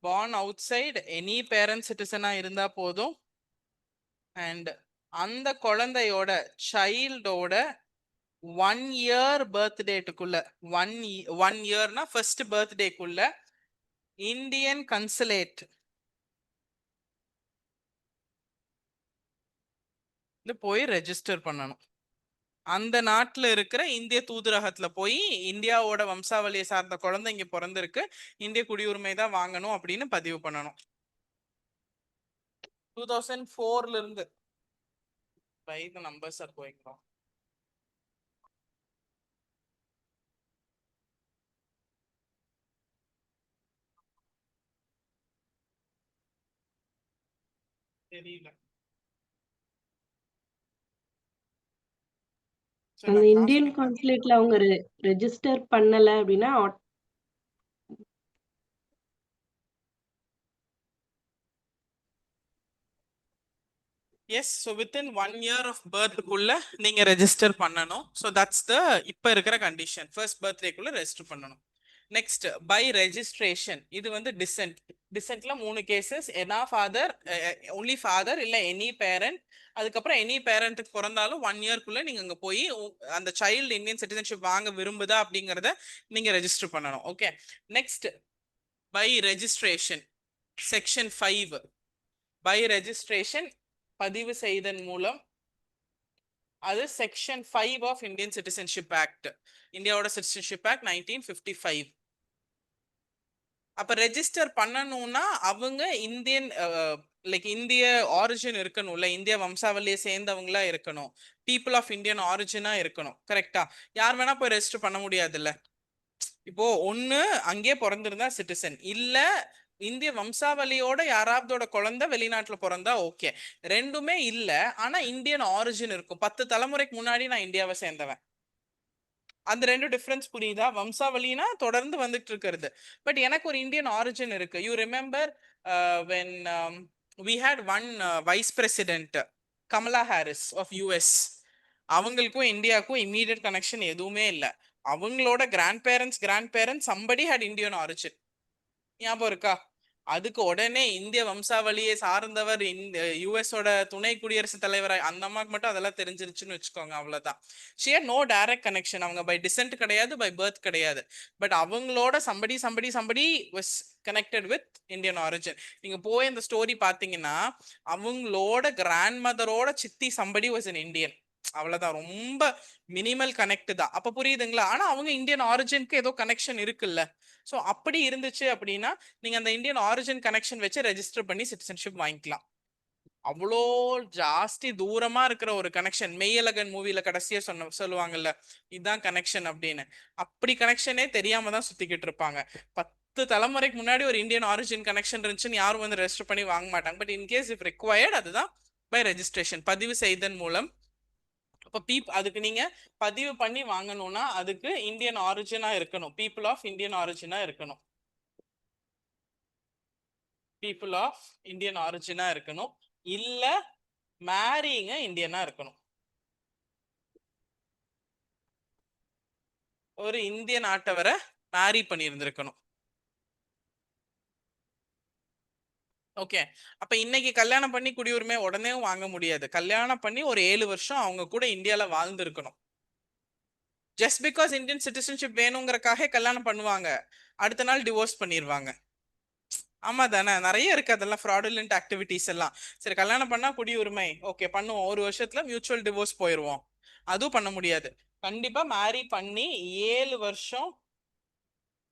born outside எனி பேரண்ட் சிட்டிசனா இருந்தா போதும். அண்ட் அந்த குழந்தையோட சைல்டோட 1 year பர்த்டேட்டுக்குள்ள, 1 yearனா ஃபர்ஸ்ட் பர்த்டேக்குள்ள இந்தியன் கன்சுலேட் போய் ரெஜிஸ்டர் பண்ணணும். அந்த நாட்டுல இருக்கிற இந்திய தூதரகத்துல போய் இந்தியாவோட வம்சாவளியை சார்ந்த குழந்தை இங்க பிறந்திருக்கு, இந்திய குடியுரிமை தான் வாங்கணும் அப்படின்னு பதிவு பண்ணணும். 2004ல இருந்து by the numbers are going wrong. தெரியல. சரி, அந்த நான் cross இந்தியன் check கான்சுலேட்ல அவங்க ரெஜிஸ்டர் பண்ணல அப்படின்னா yes. So within 1 year of பர்த்க்குள்ள நீங்க ரெஜிஸ்டர் பண்ணணும். ஸோ தட்ஸ் த இப்ப இருக்கிற கண்டிஷன், ஃபர்ஸ்ட் பர்த்டேக்குள்ள ரெஜிஸ்டர் பண்ணணும். நெக்ஸ்ட் பை ரெஜிஸ்ட்ரேஷன், இது வந்து டிசென்ட். டிசென்ட்ல 3 கேசஸ், எனா ஃபாதர், ஒன்லி ஃபாதர் இல்ல எனி பேரண்ட். அதுக்கப்புறம் எனி பேரண்ட்டுக்கு பிறந்தாலும் 1 yearக்குள்ள நீங்க அங்க போய் அந்த சைல்டு இந்தியன் சிட்டிசன்ஷிப் வாங்க விரும்புதா அப்படிங்கறத நீங்க ரெஜிஸ்டர் பண்ணணும். Okay, next by registration section 5. By registration பதிவு செய்தன் மூலம், அது section 5 of Indian citizenship act, இந்தியாவோட சிட்டிசன்ஷிப் ஆக்ட் 1955. அப்ப ரெஜிஸ்டர் பண்ணணும்னா அவங்க இந்தியன் லைக் இந்திய ஆரிஜின் இருக்கணும்ல, இந்திய வம்சாவளியை சேர்ந்தவங்களா இருக்கணும், பீப்புள் ஆஃப் இந்தியன் ஆரிஜினா இருக்கணும். கரெக்டா? யார் வேணா போய் ரெஜிஸ்டர் பண்ண முடியாதுல்ல. இப்போ ஒண்ணு அங்கே பிறந்திருந்தா சிட்டிசன், இல்ல இந்திய வம்சாவளியோட யாராவதோட குழந்தை வெளிநாட்டுல பிறந்தா ஓகே. ரெண்டுமே இல்ல, ஆனா இந்தியன் ஆரிஜின் இருக்கும், 10 தலைமுறைக்கு முன்னாடி நான் இந்தியாவை சேர்ந்தவன். அந்த ரெண்டு டிஃபரன்ஸ் புரியுதா? வம்சாவளினா தொடர்ந்து வந்துட்டு இருக்கிறது, பட் எனக்கு ஒரு இந்தியன் ஆரிஜின் இருக்கு. You remember when we had one vice president, Kamala Harris of US. அவங்களுக்கும் இந்தியாவுக்கும் இம்மீடியட் கனெக்ஷன் எதுவுமே இல்லை. அவங்களோட grand parents somebody had Indian origin. ஞாபகம் இருக்கா? அதுக்கு உடனே இந்திய வம்சாவளியை சார்ந்தவர் யூஎஸோட துணை குடியரசுத் தலைவராய், அந்த அம்மாக்கு மட்டும் அதெல்லாம் தெரிஞ்சிருச்சுன்னு வச்சுக்கோங்க, அவ்வளவுதான். She had no direct connection. அவங்க பை டிசென்ட் கிடையாது, பை பர்த் கிடையாது, பட் அவங்களோட somebody was connected with Indian origin. நீங்க போய் அந்த ஸ்டோரி பாத்தீங்கன்னா அவங்களோட கிராண்ட் மதரோட சித்தி somebody was an இந்தியன். அவ்வளவுதான், ரொம்ப மினிமல் கனெக்ட் தான். அப்ப புரியுதுங்களா? ஆனா அவங்க இந்தியன் ஆரிஜினுக்கு ஏதோ கனெக்ஷன் இருக்குல்ல. ஸோ அப்படி இருந்துச்சு அப்படின்னா நீங்க அந்த இந்தியன் ஆரிஜின் கனெக்ஷன் வச்சு ரெஜிஸ்டர் பண்ணி சிட்டிசன்ஷிப் வாங்கிக்கலாம். அவ்வளோ ஜாஸ்தி தூரமா இருக்கிற ஒரு கனெக்ஷன், மெய்யழகன் மூவில கடைசியா சொல்லுவாங்கல்ல இதுதான் கனெக்ஷன் அப்படின்னு, அப்படி கனெக்ஷனே தெரியாம தான் சுத்திக்கிட்டு இருப்பாங்க. 10 தலைமுறைக்கு முன்னாடி ஒரு இந்தியன் ஆரிஜின் கனெக்ஷன் இருந்துச்சுன்னு யாரும் வந்து ரெஜிஸ்டர் பண்ணி வாங்க மாட்டாங்க. பட் இன்கேஸ் இஃப் ரிக்வயர்ட், அதுதான் பை ரெஜிஸ்ட்ரேஷன், பதிவு செய்தன் மூலம். அப்ப அதுக்கு நீங்க பதிவு பண்ணி வாங்கணும்னா அதுக்கு இந்தியன் ஆரிஜினா இருக்கணும், பீப்புள் ஆஃப் இந்தியன் ஆரிஜினா இருக்கணும், பீப்புள் ஆஃப் இந்தியன் ஆரிஜினா இருக்கணும், இல்ல மேரிங்க இந்தியனா இருக்கணும். ஒரு இந்திய நாட்டவரை மேரி பண்ணி இருந்திருக்கணும். ஓகே, அப்ப இன்னைக்கு கல்யாணம் பண்ணி குடியுரிமை உடனே வாங்க முடியாது. கல்யாணம் பண்ணி ஒரு 7 வருஷம் அவங்க கூட இந்தியால வாழ்ந்து இருக்கணும். ஜஸ்ட் பிகாஸ் இந்தியன் சிட்டிசன்ஷிப் வேணுங்கிறக்காக கல்யாணம் பண்ணுவாங்க, அடுத்த நாள் டிவோர்ஸ் பண்ணிடுவாங்க. ஆமா தானே, நிறைய இருக்கு அதெல்லாம் fraudulent ஆக்டிவிட்டிஸ் எல்லாம். சரி கல்யாணம் பண்ணா குடியுரிமை ஓகே பண்ணுவோம், ஒரு வருஷத்துல மியூச்சுவல் டிவோர்ஸ் போயிருவோம், அதுவும் பண்ண முடியாது. கண்டிப்பா மேரி பண்ணி 7 வருஷம்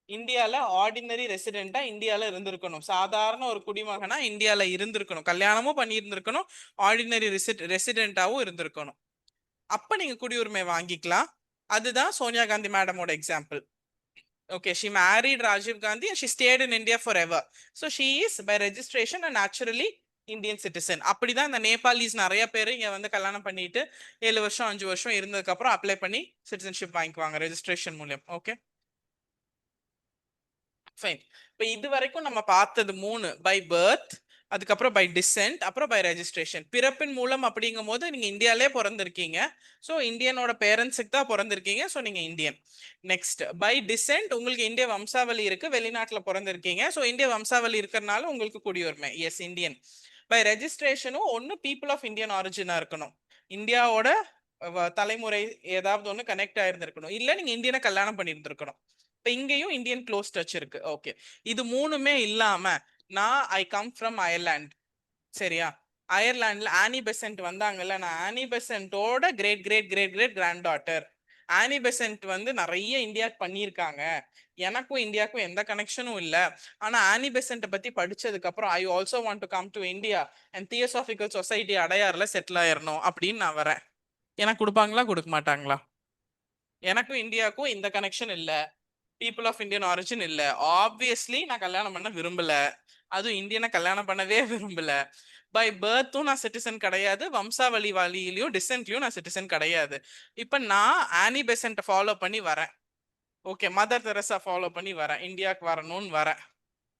இந்தியால ஆர்டினரி ரெசிடென்ட்டா இந்தியால இருந்திருக்கணும். சாதாரண ஒரு குடிமகனா இந்தியால இருந்திருக்கணும், கல்யாணமும் பண்ணி இருந்திருக்கணும், ஆர்டினரி ரெசிடென்ட்டாவும் இருந்திருக்கணும். அப்ப நீங்க குடியுரிமை வாங்கிக்கலாம். அதுதான் சோனியா காந்தி மேடமோட example. Okay, she married Rajiv Gandhi and she stayed in India forever. So she is by registration a naturally Indian citizen. அப்படிதான் இந்த நேபாளிஸ் நிறைய பேர் இங்க வந்து கல்யாணம் பண்ணிட்டு 7 வருஷம் 5 வருஷம் இருந்ததுக்கு அப்புறம் அப்ளை பண்ணி சிட்டிசன்ஷிப் வாங்கிக்குவாங்க ரெஜிஸ்ட்ரேஷன் மூலம். Okay fine. இப்போ இது வரைக்கும் நம்ம பார்த்தது 3 பை பர்த், அதுக்கப்புறம் பை டிசென்ட், அப்புறம் பை ரெஜிஸ்ட்ரேஷன். பிறப்பின் மூலம் அப்படிங்கும் போது நீங்க இந்தியாலே பிறந்திருக்கீங்க, ஸோ இந்தியனோட பேரண்ட்ஸுக்கு தான் பிறந்திருக்கீங்க, ஸோ நீங்க இந்தியன். நெக்ஸ்ட் பை டிசென்ட், உங்களுக்கு இந்திய வம்சாவளி இருக்கு, வெளிநாட்டுல பிறந்திருக்கீங்க, ஸோ இந்திய வம்சாவளி இருக்கிறதுனால உங்களுக்கு குடியுரிமை, எஸ் இந்தியன். பை ரெஜிஸ்ட்ரேஷனும் ஒன்னு பீப்புள் ஆஃப் இந்தியன் ஆரிஜினா இருக்கணும், இந்தியாவோட தலைமுறை ஏதாவது ஒன்று கனெக்ட் ஆயிருந்திருக்கணும், இல்ல நீங்க இந்தியனை கல்யாணம் பண்ணியிருந்திருக்கணும். இப்போ இங்கேயும் இந்தியன் க்ளோஸ் டச் இருக்கு. ஓகே, இது மூணுமே இல்லாம நான் ஐ கம் ஃப்ரம் அயர்லாண்ட், சரியா? அயர்லாண்ட்ல ஆனி பெசன்ட் வந்தாங்கல்ல, நான் ஆனி பெசன்ட்டோட great great great great granddaughter. Annie Besant வந்து நிறைய இந்தியாவுக்கு பண்ணியிருக்காங்க, எனக்கும் இந்தியாவுக்கும் எந்த கனெக்ஷனும் இல்லை. ஆனா ஆனி பெசன்ட்டை பத்தி படிச்சதுக்கு அப்புறம் I also want to come to India and theosophical society அடையாறுல செட்டில் ஆயிரணும் அப்படின்னு நான் வரேன். எனக்கு கொடுப்பாங்களா கொடுக்க மாட்டாங்களா? எனக்கும் இந்தியாவுக்கும் இந்த கனெக்ஷன் இல்லை, பீப்புள் ஆஃப் இந்தியன் ஆரிஜின் இல்ல, ஆப்வியஸ்லி நான் கல்யாணம் பண்ண விரும்பல, அதுவும் இந்தியனை கல்யாணம் பண்ணவே விரும்பல. பை பர்த்தும் நான் சிட்டிசன் கிடையாது, வம்சாவளி வழியிலையும் டிசென்ட்லயும் நான் சிட்டிசன் கிடையாது. இப்ப நான் ஆனி பெசன்ட்டை ஃபாலோ பண்ணி வரேன், ஓகே, மதர் தெரசா ஃபாலோ பண்ணி வரேன், இந்தியாவுக்கு வரணும்னு வரேன்.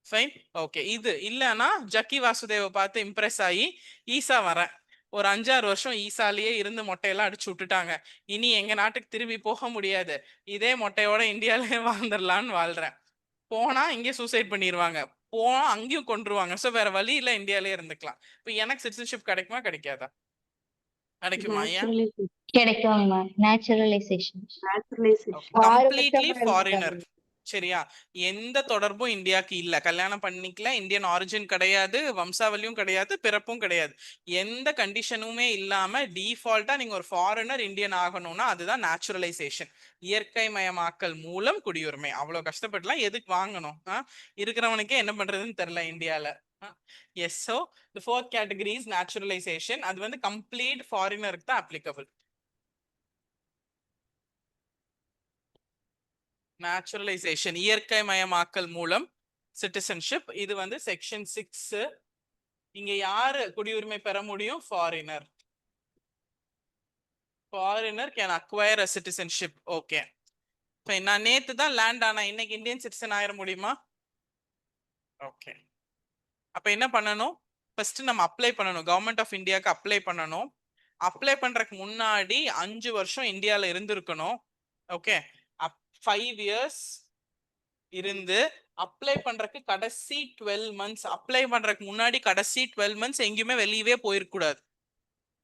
ஃபைன். ஓகே, இது இல்லைன்னா ஜக்கி வாசுதேவை பார்த்து இம்ப்ரெஸ் ஆகி ஈசா வரேன், ஒரு 5-6 வருஷம் ஈசாலேயே இருந்து மொட்டையெல்லாம் அடிச்சு விட்டுட்டாங்க, இனி எங்க நாட்டுக்கு திரும்பி போக முடியாது, இதே மொட்டையோட இந்தியாலே வாழ்ந்துடலான்னு வாழ்றேன். போனா இங்கே சூசைட் பண்ணிடுவாங்க, போனா அங்கேயும் கொன்றுவாங்க, ஸோ வேற வழி இல்லை இந்தியாலே இருந்துக்கலாம். இப்போ எனக்கு சிட்டிசன்ஷிப் கிடைக்குமா கிடைக்காதா? கிடைக்குமா? ஏன் கிடைக்கும் மேம். நேச்சுரலைசேஷன். கம்ப்ளீட்லி ஃபாரினர், சரியா? எந்த தொடர்பும் இந்தியாவுக்கு இல்ல, கல்யாணம் பண்ணிக்கல, இந்தியன் ஆரிஜின் கிடையாது, வம்சாவளியும் கிடையாது, பிறப்பும் கிடையாது, எந்த கண்டிஷனுமே இல்லாம டிஃபால்ட்டா நீங்க ஒரு ஃபாரினர் இந்தியன் ஆகணும்னா அதுதான் நேச்சுரலைசேஷன், இயற்கை மயமாக்கல் மூலம் குடியுரிமை. அவ்வளவு கஷ்டப்பட்டுலாம் எதுக்கு வாங்கணும்? இருக்கிறவனுக்கே என்ன பண்றதுன்னு தெரியல இந்தியால. Yes, so the fourth category is naturalization. அது வந்து கம்ப்ளீட் ஃபாரினருக்கு தான் அப்ளிகபிள். நேச்சுரலைசேஷன் இயற்கை மயமாக்கல் மூலம் சிட்டிசன்ஷிப், இது வந்து செக்ஷன் 6. இங்க யாரு குடியுரிமை பெற முடியும்? Foreigner. Foreigner can acquire a citizenship. Okay, நான் நேத்து தான் லேண்ட் ஆனா இன்னைக்கு இந்தியன் சிட்டிசன் ஆயிட முடியுமா? ஓகே, அப்ப என்ன பண்ணணும்? ஃபர்ஸ்ட் நம்ம அப்ளை பண்ணணும், கவர்மெண்ட் ஆஃப் இந்தியாவுக்கு அப்ளை பண்ணணும். அப்ளை பண்றதுக்கு முன்னாடி 5 வருஷம் இந்தியால இருந்திருக்கணும். ஓகே, 5 இயர்ஸ் இருந்து அப்ளை பண்றதுக்கு கடைசி 12 மந்த்ஸ், அப்ளை பண்றதுக்கு முன்னாடி கடைசி 12 மந்த்ஸ் எங்கேயுமே வெளியவே போயிருக்க கூடாது,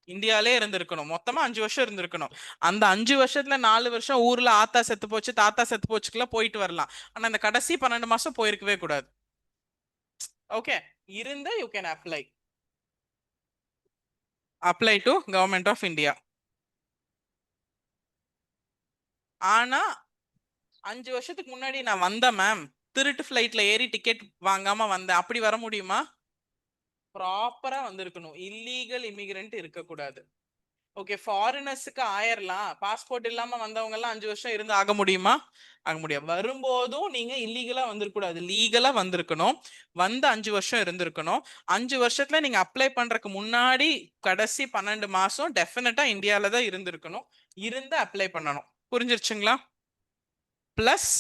இந்தியாலே இருந்திருக்கணும். மொத்தமா 5 வருஷம் இருந்திருக்கணும். அந்த 5 வருஷத்துல 4 வருஷம் ஊர்ல ஆத்தா செத்து போச்சு தாத்தா செத்து போச்சுக்கெல்லாம் போயிட்டு வரலாம், ஆனா அந்த கடைசி 12 மாசம் போயிருக்கவே கூடாது. ஓகே, இருந்து you can apply to government of India. ஆனா 5 வருஷத்துக்கு முன்னாடி நான் வந்தேன் மேம், திருட்டு ஃபிளைட்ல ஏறி டிக்கெட் வாங்காம வந்தேன், அப்படி வர முடியுமா? ப்ராப்பரா வந்திருக்கணும், இல்லீகல் இமிகிரண்ட் இருக்கக்கூடாது. ஓகே, ஃபாரினர்ஸுக்கு ஆயிரலாம், பாஸ்போர்ட் இல்லாம வந்தவங்க எல்லாம் 5 வருஷம் இருந்து ஆக முடியுமா? ஆக முடியாது. வரும்போதும் நீங்க இல்லீகலா வந்திருக்கூடாது, லீகலா வந்திருக்கணும், வந்து 5 வருஷம் இருந்திருக்கணும். 5 வருஷத்துல நீங்க அப்ளை பண்றதுக்கு முன்னாடி கடைசி 12 மாசம் டெஃபினட்டா இந்தியால தான் இருந்திருக்கணும், இருந்து அப்ளை பண்ணணும். புரிஞ்சிருச்சுங்களா? பிளஸ்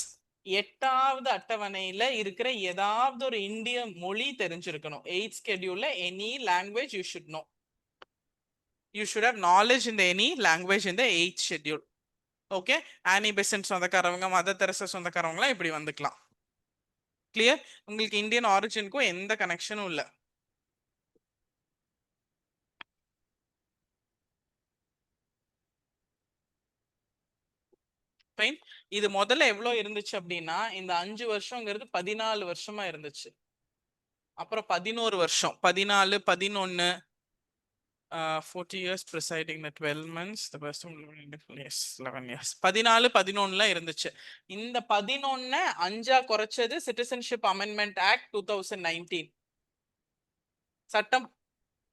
8வது அட்டவணையில இருக்கிற ஏதாவது ஒரு இந்திய மொழி தெரிஞ்சிருக்கணும். 8th schedule any language you should know, you should have knowledge in the any language in the 8th schedule. Okay, Annie Besant சொந்தக்காரவங்க, மதர் தெரசா சொந்தக்காரவங்களாம் இப்படி வந்துக்கலாம். கிளியர்? உங்களுக்கு இந்தியன் ஆரிஜினுக்கும் எந்த கனெக்ஷனும் இல்லை. ஃபைன். இது முதல்ல எவ்வளவு இருந்துச்சு அப்படின்னா, இந்த 5 வருஷங்கிறது 14 வருஷமா இருந்துச்சு. அப்புறம் 11 வருஷம் 14 11 40 years presiding the 12 months the best yes 11 years 14 11ல இருந்துச்சு. இந்த 11 5ஆ குறைச்சது சிட்டிசன்ஷிப் அமெண்ட்மெண்ட் ஆக்ட் 2019. சட்டம்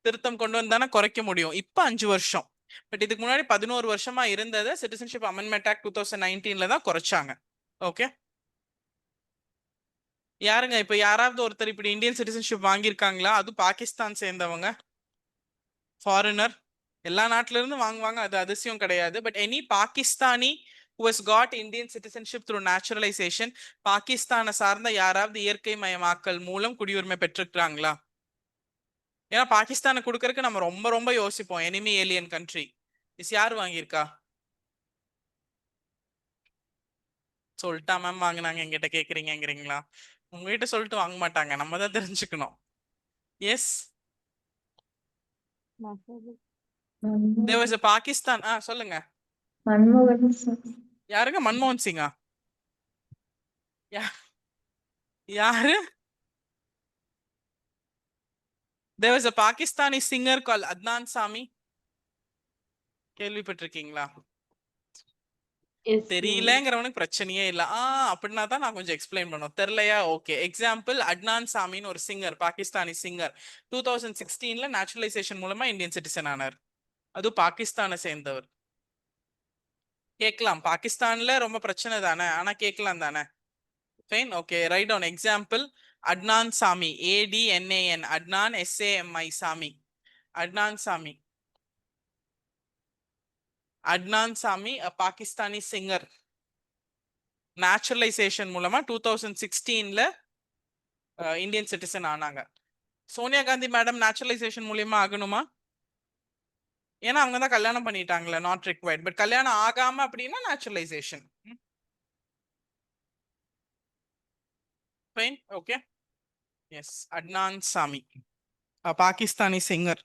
திருத்தம் கொண்டு வந்தானே குறைக்க முடியும். இப்ப 5 வருஷம். பட் இதுக்கு முன்னாடி 11 வருஷமா இருந்ததை சிட்டிசன்ஷிப் அமெண்ட்மெண்ட் ஆக்ட் 2019ல தான் குறைச்சாங்க. ஓகே, யாருங்க இப்ப யாராவது ஒருத்தர் இப்படி இந்தியன் சிட்டிசன்ஷிப் வாங்கியிருக்காங்களா? அது பாகிஸ்தான் சேர்ந்தவங்க, ஃபாரினர். எல்லா நாட்டில இருந்து வாங்குவாங்க, அது அதிசயம் கிடையாது. But any Pakistani who has got Indian citizenship through naturalization, பாகிஸ்தானை சார்ந்த யாராவது இயற்கை மயமாக்கல் மூலம் குடியுரிமை பெற்றிருக்காங்களா? ஏன்னா பாகிஸ்தானை கொடுக்கறதுக்கு நம்ம ரொம்ப ரொம்ப யோசிப்போம். Enemy alien country. இஸ் யார் வாங்கியிருக்கா? சொல்லிட்டா மேம் வாங்கினாங்க, எங்கிட்ட கேக்குறீங்கிறீங்களா? உங்ககிட்ட சொல்லிட்டு வாங்க மாட்டாங்க, நம்ம தான் தெரிஞ்சுக்கணும். Yes, there was a Pakistan. சொல்லுங்க. மன்மோகன் சிங். யாருங்க? மன்மோகன் சிங்கா? யாரு? there was a Pakistani singer called Adnan Sami. கேள்விப்பட்டிருக்கீங்களா? Yes, ma'am. தெரியலங்கிறவனுக்கு பிரச்சனையே இல்ல. அப்படின்னா தான் நான் கொஞ்சம் எக்ஸ்பிளைன் பண்ணும். தெரியலையா? ஓகே. எக்ஸாம்பிள், அட்னான் சாமின்னு ஒரு சிங்கர், பாகிஸ்தானி சிங்கர், 2016ல நேச்சுரலைசேஷன் மூலமா இந்தியன் சிட்டிசன் ஆனார். அது பாகிஸ்தானை சேர்ந்தவர். கேட்கலாம், பாகிஸ்தான்ல ரொம்ப பிரச்சனை தானே, ஆனா கேட்கலாம் தானே. Fine, okay. Right down example, Adnan Sami, ADNAN, Adnan SAMI சாமி, அட்னான் சாமி. அட்னான் சாமி a பாகிஸ்தானி சிங்கர், நேச்சுரலைசேஷன் மூலமா 2016ல இந்தியன் சிட்டிசன் ஆனாங்க. சோனியா காந்தி மேடம் நேச்சுரலைசேஷன் மூலியமா ஆகணுமா? ஏன்னா அவங்க தான் கல்யாணம் பண்ணிட்டாங்களே, நாட் ரிக்வயர்ட். பட் கல்யாணம் ஆகாம அப்படின்னா naturalisation. Fine, okay. Yes, Adnan Sami Pakistani singer.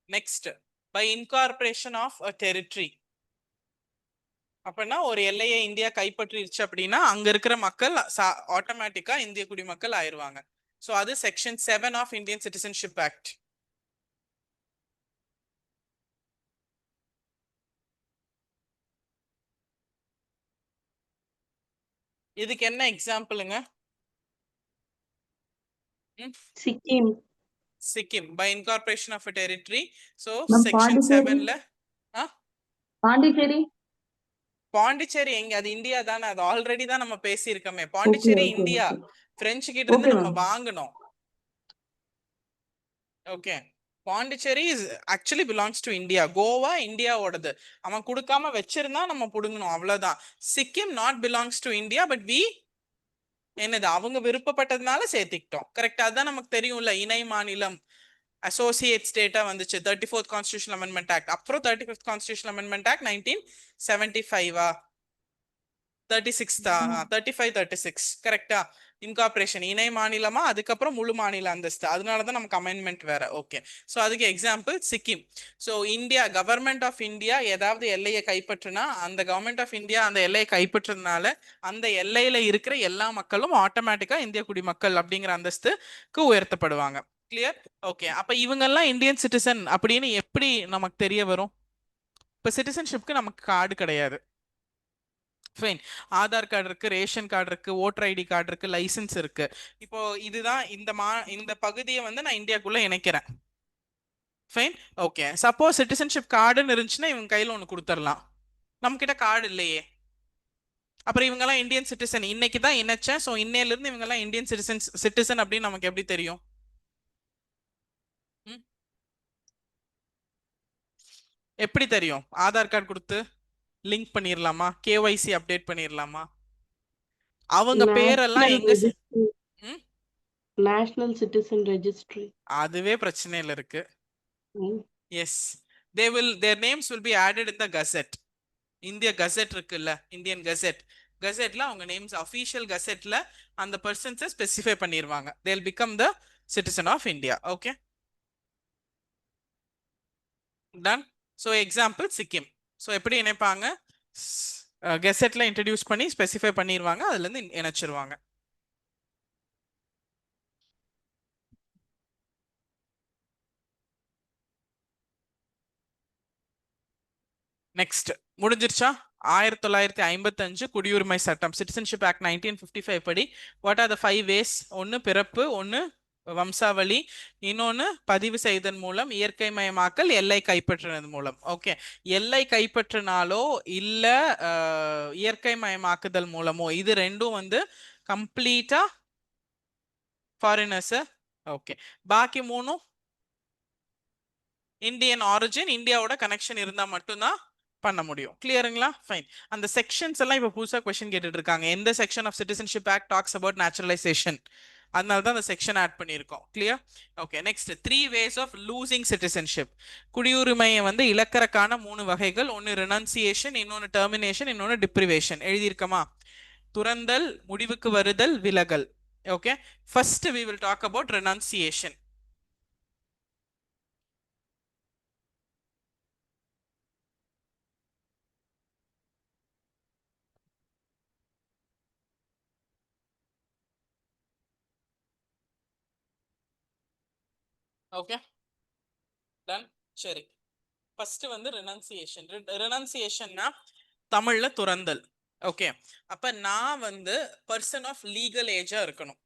Next, by incorporation of a territory. அப்படின்னா ஒரு எல்லையை இந்தியா கைப்பற்றிருச்சு அப்படின்னா அங்க இருக்கிற மக்கள் ஆட்டோமேட்டிக்கா இந்திய குடிமக்கள் ஆயிருவாங்க. ஸோ அது section 7 of Indian citizenship act. இதுக்கு என்ன எக்ஸாம்பிளுங்க? Sikkim. Sikkim by incorporation of a territory. So Ma'am, section Pondicherry. 7ல பாண்டிச்சேரி. பாண்டிச்சேரி எங்க? அது இந்தியா தானே, அது ஆல்ரெடி தான் நம்ம பேசியிருக்கோமே. Pondicherry okay, India, okay. French கிட்ட இருந்து Okay, நம்ம ma'am. வாங்கணும். Okay, Pondicherry is actually belongs to India. Goa இந்தியாவோடது, அவன் கொடுக்காம வச்சிருந்தா நம்ம புடுங்கணும், அவ்வளவுதான். Sikkim not belongs to India, but we என்னது அவங்க விருப்பப்பட்டதுனால சேர்த்துக்கிட்டோம். கரெக்டா? அதுதான் நமக்கு தெரியும்ல, இணை மாநிலம், அசோசியேட் ஸ்டேட்டா வந்துச்சு 34th கான்ஸ்டிடியூஷனல் அமெண்ட்மெண்ட் ஆக்ட். அப்புறம் 35th கான்ஸ்டிடியூஷனல் அமெண்ட்மெண்ட் ஆக்ட் 1975 36 35 36 கரெக்டா? இன்கார்பரேஷன் இணை மாநிலமா, அதுக்கப்புறம் முழு மாநில அந்தஸ்து. அதனாலதான் நமக்கு அமெண்ட்மெண்ட் வேற. ஓகே, ஸோ அதுக்கு example Sikkim. So India, government of India ஏதாவது எல்லையை கைப்பற்றினா அந்த கவர்மெண்ட் ஆஃப் இந்தியா அந்த எல்லையை கைப்பற்றதுனால அந்த எல்லையில இருக்கிற எல்லா மக்களும் ஆட்டோமேட்டிக்கா இந்திய குடிமக்கள் அப்படிங்கிற அந்தஸ்துக்கு உயர்த்தப்படுவாங்க. கிளியர்? ஓகே, அப்ப இவங்கெல்லாம் இந்தியன் சிட்டிசன் அப்படின்னு எப்படி நமக்கு தெரிய வரும்? இப்ப சிட்டிசன்ஷிப்க்கு நமக்கு கார்டு கிடையாது. ஃபைன், ஆதார் கார்டு இருக்கு, ரேஷன் கார்டு இருக்கு, ஓட்டர் ஐடி கார்டு இருக்கு, லைசன்ஸ் இருக்கு. இப்போ இதுதான் இந்த பகுதியை வந்து நான் இந்தியாக்குள்ள இணைக்கிறேன். Fine, okay. சப்போஸ் சிட்டிசன்ஷிப் கார்டுன்னு இருந்துச்சுன்னா இவங்க கையில ஒன்று கொடுத்துடலாம். நம்ம கிட்ட கார்டு இல்லையே, அப்புறம் இவங்கெல்லாம் இந்தியன் சிட்டிசன். இன்னைக்கு தான் இணைச்சேன், ஸோ இன்னையில இருந்து இவங்கெல்லாம் இந்தியன் சிட்டிசன் அப்படின்னு நமக்கு எப்படி தெரியும்? எப்படி தெரியும்? ஆதார் கார்டு கொடுத்து லிங்க் பண்ணிரலாமா? KYC அப்டேட் பண்ணிரலாமா? அவங்க பேரெல்லாம் எங்க? National citizen registry. அதுவே பிரச்சனையில இருக்கு. Yes, their names will be added in the gazette. இந்திய கசெட் இருக்குல்ல, இந்தியன் கசெட்ல அவங்க நேம்ஸ் அஃபீஷியல் கசெட்ல அந்த பர்சன்ஸை ஸ்பெசிஃபை பண்ணிடுவாங்க. they'll become the citizen of India. Okay, done. So example Sikkim. So எப்படி இணைப்பாங்க? கெசெட்ல இன்ட்ரடியூஸ் பண்ணி ஸ்பெசிஃபை பண்ணிடுவாங்க, அதுல இருந்து இணைச்சிருவாங்க. நெக்ஸ்ட் முடிஞ்சிருச்சா? 1955 குடியுரிமை சட்டம் சிட்டிசன்ஷிப் ஆக்ட் 1955 படி வாட் ஆர் த 5 வேஸ்? ஒன்னு பிறப்பு, ஒன்னு வம்சாவளி, இன்னொன்னு பதிவு செய்தன் மூலம், இயற்கை மயமாக்கல், எல்லை கைப்பற்றினது மூலம். ஓகே, எல்லை கைப்பற்றினாலோ இல்ல இயற்கை மயமாக்குதல் மூலமோ, இது ரெண்டும் வந்து கம்ப்ளீட்டா ஃபாரினர்ஸ். ஓகே, பாக்கி மூணும் இந்தியன் ஆரிஜின், இந்தியாவோட கனெக்ஷன் இருந்தா மட்டும்தான் பண்ண முடியும். கிளியருங்களா? ஃபைன். அந்த செக்ஷன்ஸ் எல்லாம் இப்ப புதுசா கொஸ்டின் கேட்டுட்டு இருக்காங்க. எந்த section of citizenship act talks about naturalization? அதனால தான் அந்த செக்ஷன் ஆட் பண்ணியிருக்கோம். Clear? Okay, next 3 ways of losing citizenship. குடியுரிமையை வந்து இழக்கறக்கான 3 வகைகள். ஒன்னு ரினன்சியேஷன், இன்னொன்னு டெர்மினேஷன், இன்னொன்னு டிப்ரிவேஷன். எழுதியிருக்கமா? துறந்தல், முடிவுக்கு வருதல், விலகல். Okay, first we will talk about renunciation. Okay, done. சரி, ஃபர்ஸ்ட் வந்து ரெனன்சியேஷன். ரெனன்சியேஷன்னா தமிழ்ல துறந்தல். ஓகே, அப்ப நான் வந்து பர்சன் ஆஃப் லீகல் ஏஜா இருக்கணும்.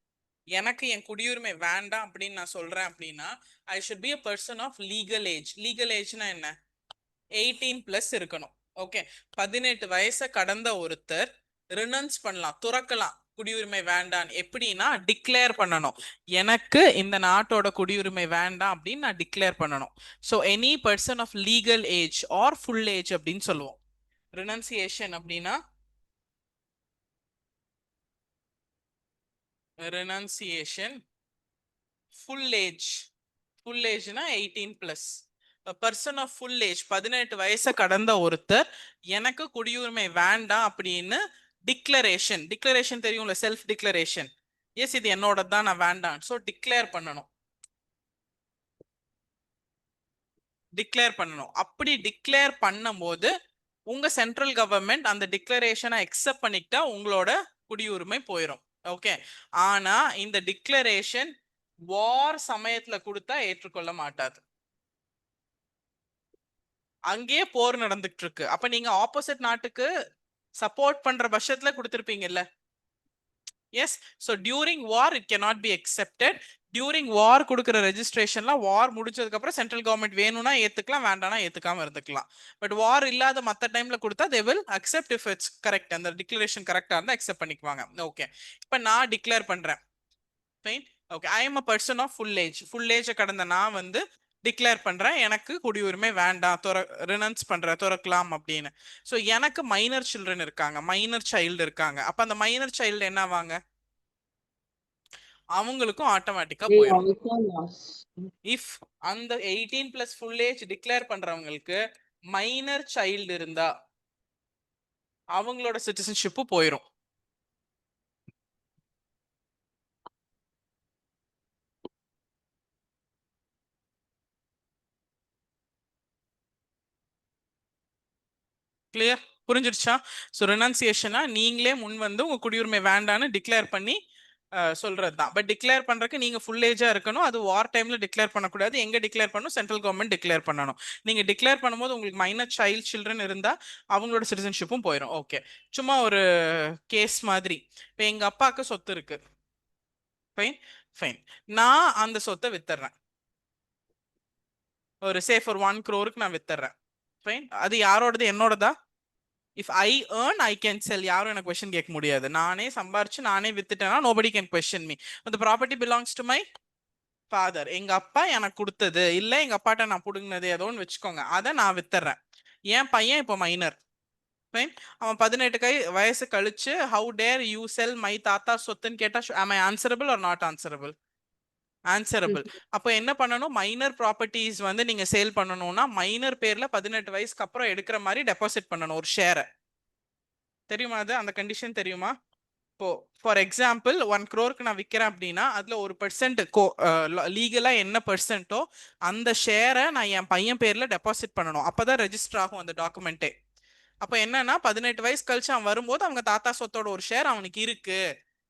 எனக்கு என் குடியுரிமை வேண்டாம் அப்படின்னு நான் சொல்றேன் அப்படின்னா I should be a person of legal age. Legal ஏஜ்னா என்ன? 18+ இருக்கணும். ஓகே, 18 வயசை கடந்த ஒருத்தர் ரினன்ஸ் பண்ணலாம், துறக்கலாம் குடியுரிமை வேண்டாம். எப்படின்னா டிக்ளேர் பண்ணணும், எனக்கு இந்த நாட்டோட குடியுரிமை வேண்டாம் அப்படின்னு நான் டிக்ளேர் பண்ணணும். So any person of legal age or full age அப்படின்னு சொல்லுவோம். ரினன்சியேஷன் அப்படின்னா ரெனன்சியேஷன் ஃபுல் ஏஜ். ஃபுல் ஏஜ்னா 18+. பர்சன் ஆஃப் ஃபுல் ஏஜ், 18 வயசை கடந்த ஒருத்தர் எனக்கு குடியுரிமை வேண்டாம் அப்படின்னு டிக்ளரேஷன். டிக்ளரேஷன் தெரியும்ல, செல்ஃப் டிக்ளரேஷன். எஸ், இது என்னோட தான், நான் வேண்டாம். ஸோ டிக்ளேர் பண்ணணும். டிக்ளேர் பண்ணணும். அப்படி டிக்ளேர் பண்ணும்போது உங்க சென்ட்ரல் கவர்மெண்ட் அந்த டிக்ளரேஷனை அக்செப்ட் பண்ணிக்கிட்டா உங்களோட குடியுரிமை போயிடும். ஓகே, ஆனா இந்த டிக்ளரேஷன் வார் சமயத்துல கொடுத்தா ஏற்றுக்கொள்ள மாட்டாது. அங்கேயே போர் நடந்துட்டு இருக்கு. அப்ப நீங்க ஆப்போசிட் நாட்டுக்கு சப்போர்ட் பண்ற பட்சத்துல கொடுத்திருப்பீங்கல்ல. Yes, so during war it cannot be accepted. During war கொடுக்குற ரெஜிஸ்ட்ரேஷன்லாம் வார் முடிச்சதுக்கு அப்புறம் சென்ட்ரல் கவர்மெண்ட் வேணும்னா ஏத்துக்கலாம், வேண்டாம்னா ஏத்துக்காம இருந்துக்கலாம். பட் வார் இல்லாத மற்ற டைம்ல கொடுத்தா they will accept if it's correct. அந்த டிக்ளரேஷன் கரெக்டா இருந்தா அக்செப்ட் பண்ணிக்குவாங்க. ஓகே, இப்போ நான் டிக்ளேர் பண்றேன். Fine. Okay, I am a person of full age. Full ஏஜை கடந்த நான் வந்து டிக்ளேர் பண்றேன் எனக்கு குடியுரிமை வேண்டாம், ரினன்ஸ் பண்றேன், துறக்கலாம் அப்படின்னு. ஸோ எனக்கு மைனர் சில்ட்ரன் இருக்காங்க, மைனர் சைல்டு இருக்காங்க. அப்ப அந்த மைனர் சைல்டு என்ன ஆவாங்க? அவங்களுக்கும் ஆட்டோமேட்டிக்கா போயிடும். இஃப் அந்த 18+ ஃபுல் ஏஜ் டிக்ளேர் பண்றவங்களுக்கு மைனர் சைல்டு இருந்தா அவங்களோட சிட்டிசன்ஷிப்பு போயிடும். கிளியர்? புரிஞ்சிருச்சா? ஸோ ரெனன்சியேஷனா நீங்களே முன் வந்து உங்க குடியுரிமை வேண்டான்னு டிக்ளேர் பண்ணி சொல்றது தான். பட் டிக்ளேர் பண்றதுக்கு நீங்க ஃபுல் ஏஜா இருக்கணும். அது வார் டைம்ல டிக்ளேர் பண்ணக்கூடாது. எங்க டிக்ளேர் பண்ணணும்? சென்ட்ரல் கவர்மெண்ட் டிக்ளேர் பண்ணணும். நீங்க டிக்ளேர் பண்ணும்போது உங்களுக்கு மைனர் சைல்ட் சில்ட்ரன் இருந்தா அவங்களோட சிட்டிசன்ஷிப்பும் போயிடும். ஓகே, சும்மா ஒரு கேஸ் மாதிரி. இப்போ எங்க அப்பாவுக்கு சொத்து இருக்கு. Fine fine. நான் அந்த சொத்தை வித்துறேன். ஒரு சே ஃபார் 1 crore நான் வித்துறேன். ஃபைன். அது யாரோடது? என்னோடதா? If I earn I can sell. யாரும் எனக்கு கொஸ்டின் கேட்க முடியாது. நானே சம்பாரிச்சு நானே வித்துட்டேன்னா nobody can question me. the property belongs to my father. எங்க அப்பா எனக்கு கொடுத்தது, இல்ல எங்க அப்பாட்ட நான் புடுங்கினது ஏதோன்னு வச்சுக்கோங்க, அதை நான் வித்துறேன். என் பையன் இப்போ மைனர். ஃபைன். அவன் 18 வயசு கழிச்சு how dare you sell my தாத்தா சொத்துன்னு கேட்டா am I answerable or not answerable? Answerable. அப்போ என்ன பண்ணணும்? மைனர் ப்ராப்பர்ட்டிஸ் வந்து நீங்க சேல் பண்ணணும்னா மைனர் பேர்ல 18 வயசுக்கு அப்புறம் எடுக்கிற மாதிரி டெபாசிட் பண்ணணும் ஒரு ஷேரை. தெரியுமா? அது அந்த கண்டிஷன் தெரியுமா? இப்போ ஃபார் எக்ஸாம்பிள் 1 crore நான் விற்கிறேன் அப்படின்னா அதுல 1% லீகலா என்ன பெர்சென்ட்டோ அந்த ஷேரை நான் என் பையன் பேர்ல டெபாசிட் பண்ணணும். அப்பதான் ரெஜிஸ்டர் ஆகும் அந்த டாக்குமெண்ட்டே. அப்ப என்னன்னா 18 வயசு கழிச்சு அவன் வரும்போது அவங்க தாத்தா சொத்தோட ஒரு ஷேர் அவனுக்கு இருக்கு.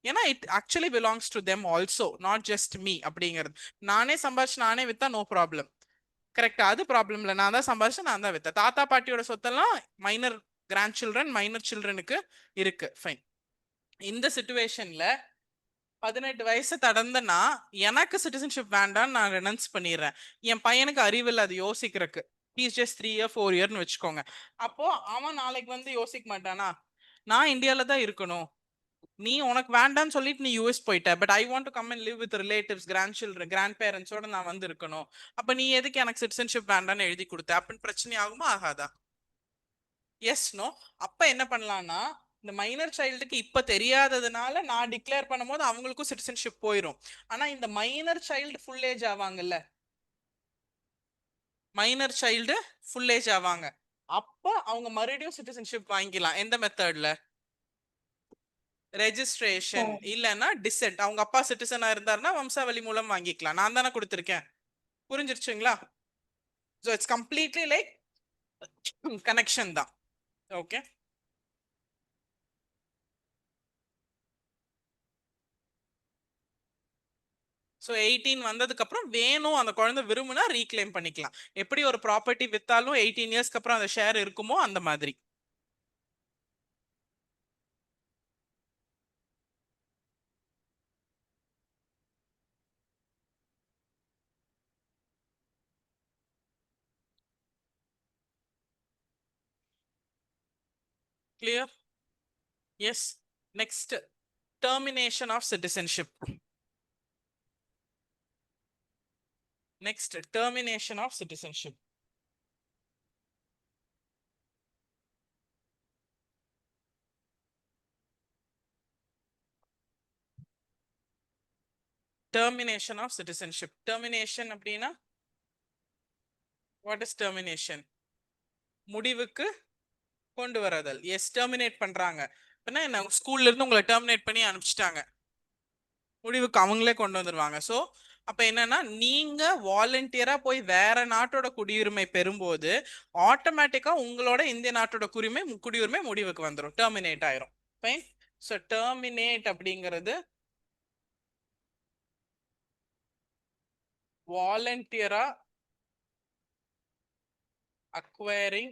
ஏன்னா it actually belongs to them also, not just me அப்படிங்கிறது. நானே சம்பாதிச்சு நானே வித்தா நோ ப்ராப்ளம், கரெக்டா? அது ப்ராப்ளம் இல்லை. நான் தான் சம்பாதிச்சு நான் தான் வித்தேன். தாத்தா பாட்டியோட சொத்தெல்லாம் மைனர் கிராண்ட் சில்ட்ரன் மைனர் சில்ட்ரனுக்கு இருக்கு. ஃபைன். இந்த சிச்சுவேஷன்ல 18 வயசு கடந்தனா எனக்கு சிட்டிசன்ஷிப் வேண்டான்னு நான் ரெனன்ஸ் பண்ணிடுறேன். என் பையனுக்கு அறிவு இல்லை அது யோசிக்கிறதுக்கு. ஹீஸ் ஜஸ்ட் 3 இயர் 4 இயர்னு வச்சுக்கோங்க. அப்போ அவன் நாளைக்கு வந்து யோசிக்க மாட்டானா, நான் இந்தியால தான் இருக்கணும், நீ உனக்கு வேண்டாம்னு சொல்லிட்டு நீ யூஎஸ் போயிட்ட, but I want to come and live with relatives grand children grand பேரண்ட்ஸோட நான் வந்து இருக்கணும், அப்ப நீ எதுக்கு எனக்கு சிட்டிசன்ஷிப் வேண்டாம்னு எழுதி கொடுத்த அப்படின்னு பிரச்சனை ஆகுமா ஆகாதா? Yes no. அப்ப என்ன பண்ணலாம்னா, இந்த மைனர் சைல்டுக்கு இப்ப தெரியாததுனால நான் டிக்ளேர் பண்ணும்போது அவங்களுக்கும் சிட்டிசன்ஷிப் போயிடும். ஆனா இந்த மைனர் சைல்டு ஃபுல் ஏஜ் ஆவாங்கல்ல, மைனர் சைல்டு ஃபுல் ஏஜ் ஆவாங்க, அப்ப அவங்க மறுபடியும் சிட்டிசன்ஷிப் வாங்கிக்கலாம். எந்த மெத்தட்ல? ரெஜிஸ்ட்ரேஷன் இல்லைன்னா டிசென்ட். அவங்க அப்பா சிட்டிசனா இருந்தாருன்னா வம்சாவளி மூலம் வாங்கிக்கலாம். நான் தானே கொடுத்துருக்கேன். புரிஞ்சிருச்சுங்களா? So it's completely like connection தான். ஓகே. ஸோ 18 வந்ததுக்கு அப்புறம் வேணும் அந்த குழந்தை விரும்புனா ரீக்ளைம் பண்ணிக்கலாம். எப்படி ஒரு ப்ராப்பர்ட்டி வித்தாலும் 18 இயர்ஸ்க்கு அப்புறம் அந்த ஷேர் இருக்குமோ அந்த மாதிரி. Clear? Yes. Next, termination of citizenship. Next, termination of citizenship. Termination of citizenship. Termination அப்படின்னா what is termination? முடிவுக்கு கொண்டு வரதல். எஸ், டெர்மினேட் பண்றாங்க. என்ன, ஸ்கூல்ல இருந்து உங்களை டெர்மினேட் பண்ணி அனுப்பிச்சிட்டாங்க, முடிவுக்கு அவங்களே கொண்டு வந்துருவாங்க. ஸோ அப்ப என்னன்னா, நீங்க வாலண்டியரா போய் வேற நாட்டோட குடியுரிமை பெறும்போது ஆட்டோமேட்டிக்கா உங்களோட இந்திய நாட்டோட குடியுரிமை முடிவுக்கு வந்துடும், டெர்மினேட் ஆயிரும். ஃபைன். ஸோ டெர்மினேட் அப்படிங்கிறது வாலண்டியரா acquiring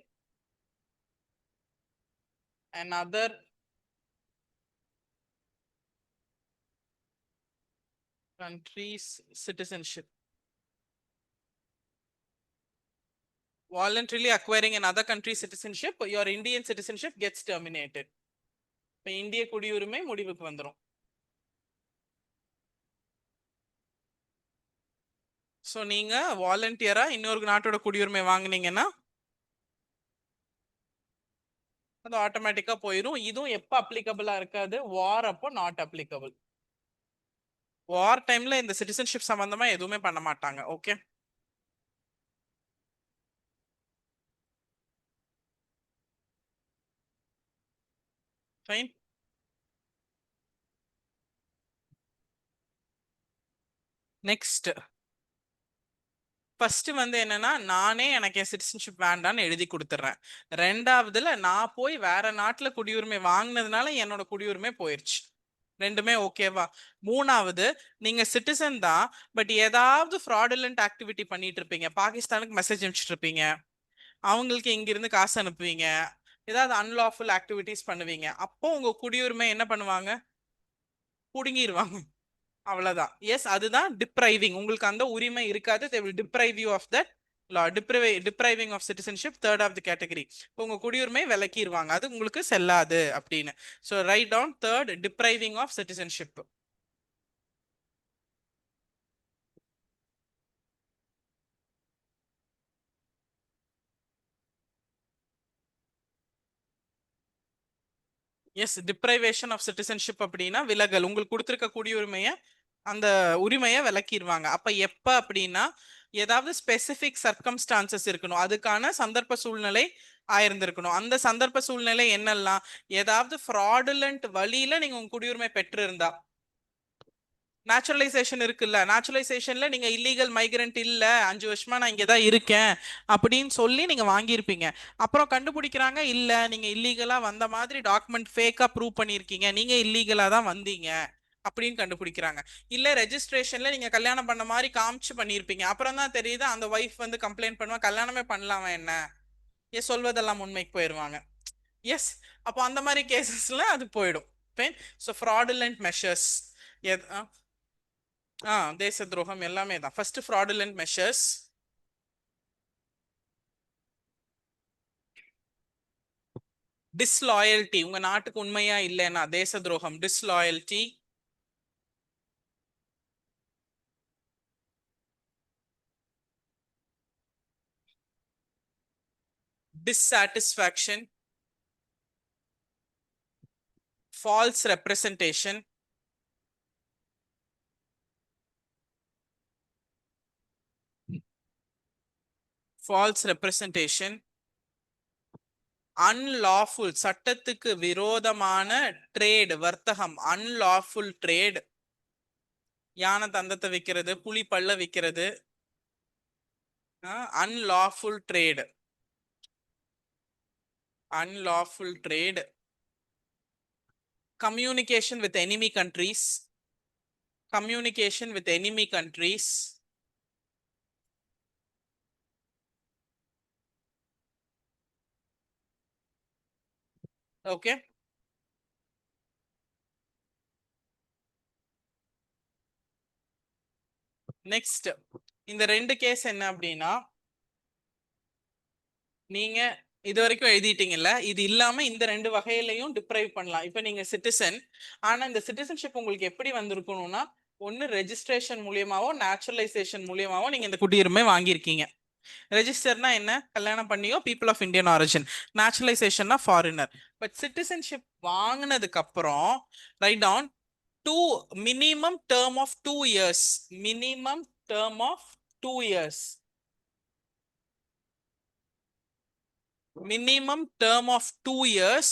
another country's citizenship. Voluntarily acquiring another country's citizenship, your Indian citizenship gets terminated. இப்போ இந்திய குடியுரிமை முடிவுக்கு வந்துடும். ஸோ நீங்க வாலண்டியரா இன்னொரு நாட்டோட குடியுரிமை வாங்கினீங்கன்னா அது ஆட்டோமேட்டிக்கா போயிடும். இதுவும் எப்ப அப்ளிகபிளா இருக்காது? வார் அப்போ நாட் அப்ளிகபிள். வார் டைம்ல இந்த சிட்டிசன்ஷிப் சம்பந்தமா எதுவுமே பண்ண மாட்டாங்க. ஓகே. ஃபைன். நெக்ஸ்ட், ஃபர்ஸ்ட் வந்து என்னன்னா, நானே எனக்கு என் சிட்டிசன்ஷிப் வேண்டான்னு எழுதி கொடுத்துட்றேன். ரெண்டாவதுல நான் போய் வேற நாட்டுல குடியுரிமை வாங்கினதுனால என்னோட குடியுரிமை போயிருச்சு. ரெண்டுமே ஓகேவா? மூணாவது, நீங்க சிட்டிசன் தான், பட் ஏதாவது ஃப்ராடுலண்ட் ஆக்டிவிட்டி பண்ணிட்டு இருப்பீங்க, பாகிஸ்தானுக்கு மெசேஜ் அனுப்பிச்சிட்டு இருப்பீங்க, அவங்களுக்கு இங்கிருந்து காசு அனுப்புவீங்க, ஏதாவது அன்லாஃபுல் ஆக்டிவிட்டிஸ் பண்ணுவீங்க, அப்போ உங்க குடியுரிமை என்ன பண்ணுவாங்க? புடுங்கிடுவாங்க. அவ்வளவுதான். எஸ், அதுதான் டிப்ரைவிங். உங்களுக்கு அந்த உரிமை இருக்காது. they will deprive you of that law. depriving of citizenship, third of the category. உங்க குடியுரிமை விலக்கிடுவாங்க, அது உங்களுக்கு செல்லாது அப்படின்னு. So write down third, depriving of citizenship. Yes, deprivation of citizenship அப்படின்னா விலகல். உங்களுக்கு கொடுத்துருக்க குடியுரிமையை அந்த உரிமையை விலக்கிடுவாங்க. அப்ப எப்ப அப்படின்னா, ஏதாவது ஸ்பெசிபிக் சர்க்கம்ஸ்டான்சஸ் இருக்கணும், அதுக்கான சந்தர்ப்ப சூழ்நிலை ஆயிருந்திருக்கணும். அந்த சந்தர்ப்ப சூழ்நிலை என்னெல்லாம்? ஏதாவது ஃப்ராடுலண்ட் வழியில நீங்க உங்க குடியுரிமை பெற்று இருந்தா, நேச்சுரலைசேஷன் இருக்குல்ல, நேச்சுரலைசேஷன்ல நீங்க இல்லீகல் மைக்ரண்ட் இல்ல, 5 வருஷமா நான் இங்க தான் இருக்கேன் அப்படின்னு சொல்லி நீங்க வாங்கியிருப்பீங்க. அப்புறம் கண்டுபிடிக்கிறாங்க இல்ல நீங்க இல்லீகலா வந்த மாதிரி டாக்குமெண்ட் ஃபேக்கா ப்ரூவ் பண்ணியிருக்கீங்க, நீங்க இல்லீகலா தான் வந்தீங்க அப்படின்னு கண்டுபிடிக்கிறாங்க. இல்ல ரெஜிஸ்ட்ரேஷன்ல நீங்க கல்யாணம் பண்ண மாதிரி காமிச்சு பண்ணியிருப்பீங்க, அப்புறம் தான் தெரியுது அந்த ஒய்ஃப் வந்து கம்ப்ளைண்ட் பண்ணுவா கல்யாணமே பண்ணலாமா என்ன, ஏன் சொல்வதெல்லாம் உண்மைக்கு போயிடுவாங்க. எஸ், அப்போ அந்த மாதிரி கேசஸ்ல அது போயிடும். ஸோ ஃப்ராடுலண்ட் மெஷர்ஸ் தேச துரோகம் எல்லாமே தான். ஃபர்ஸ்ட் ஃப்ராடுலண்ட் மெஷர்ஸ், டிஸ்லாயல்டி, உங்க நாட்டுக்கு உண்மையா இல்லைன்னா தேச துரோகம், டிஸ்லாயல்டி. dissatisfaction, false representation, false representation, unlawful, சட்டத்துக்கு விரோதமான ட்ரேட், வர்த்தகம், unlawful trade, யானை தந்தத்தை விற்கிறது, புலி பல்ல விற்கிறது, unlawful trade, unlawful trade, communication with enemy countries, communication with enemy countries, okay. Next இந்த 2 கேஸ் என்ன அப்படின்னா, நீங்க இது வரைக்கும் எழுதிட்டீங்கல்ல, இது இல்லாம இந்த 2 வகையிலையும் டிப்ரைவ் பண்ணலாம். இப்ப நீங்க சிட்டிசன், ஆனா இந்த சிட்டிசன்ஷிப் உங்களுக்கு எப்படி வந்திருக்கணும்னா, ஒன்னு ரெஜிஸ்ட்ரேஷன் மூலியமாவோ நேச்சுரலைசேஷன் மூலியமாவோ நீங்க இந்த குடியுரிமை வாங்கியிருக்கீங்க. ரெஜிஸ்டர்னா என்ன, கல்யாணம் பண்ணியோ பீப்புள் ஆஃப் இந்தியன் ஆரிஜின், நேச்சுரலைசேஷன்னா ஃபாரினர். பட் சிட்டிசன்ஷிப் வாங்கினதுக்கு அப்புறம் write down minimum term of 2 years, minimum term of 2 years, minimum term of 2 years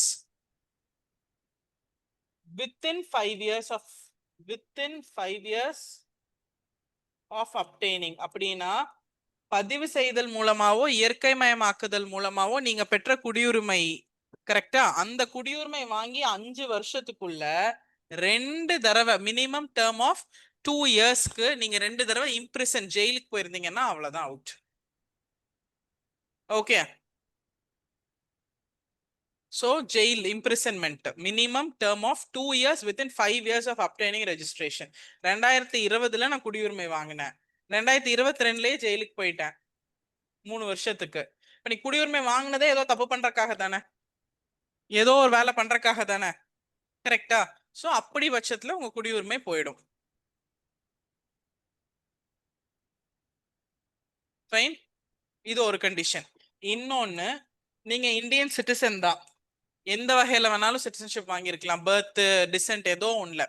within 5 years of obtaining. அப்படின்னா பதிவு செய்தல் மூலமாவோ இயற்கை மயமாக்குதல் மூலமாவோ நீங்க பெற்ற குடியுரிமை, கரெக்டா, அந்த குடியுரிமை வாங்கி 5 வருஷத்துக்குள்ள 2 தடவை மினிமம் டேர்ம் ஆஃப் 2 இயர்ஸ்க்கு நீங்க 2 தடவை இம்ப்ரிசன், ஜெயிலுக்கு போயிருந்தீங்கன்னா அவ்வளவுதான் out. Okay, so jail imprisonment, minimum term of 2 years within 5 years of obtaining registration. 2020ல நான் குடியுரிமை வாங்கினேன், 2022லயே ஜெயிலுக்கு போயிட்டேன் 3 வருஷத்துக்கு. இப்ப நீ குடியுரிமை வாங்கினதே ஏதோ தப்பு பண்றதுக்காக தானே, ஏதோ ஒரு வேலை பண்றதுக்காக தானே, கரெக்டா? சோ அப்படி பட்சத்துல உங்க குடியுரிமை போயிடும். ஃபைன், இது ஒரு கண்டிஷன். இன்னொன்னு, நீங்க இந்தியன் சிட்டிசன் தான், எந்த வகையில வேணாலும் சிட்டிசன்ஷிப் வாங்கியிருக்கலாம், பர்த் டிசென்ட் ஏதோ ஒண்ணுல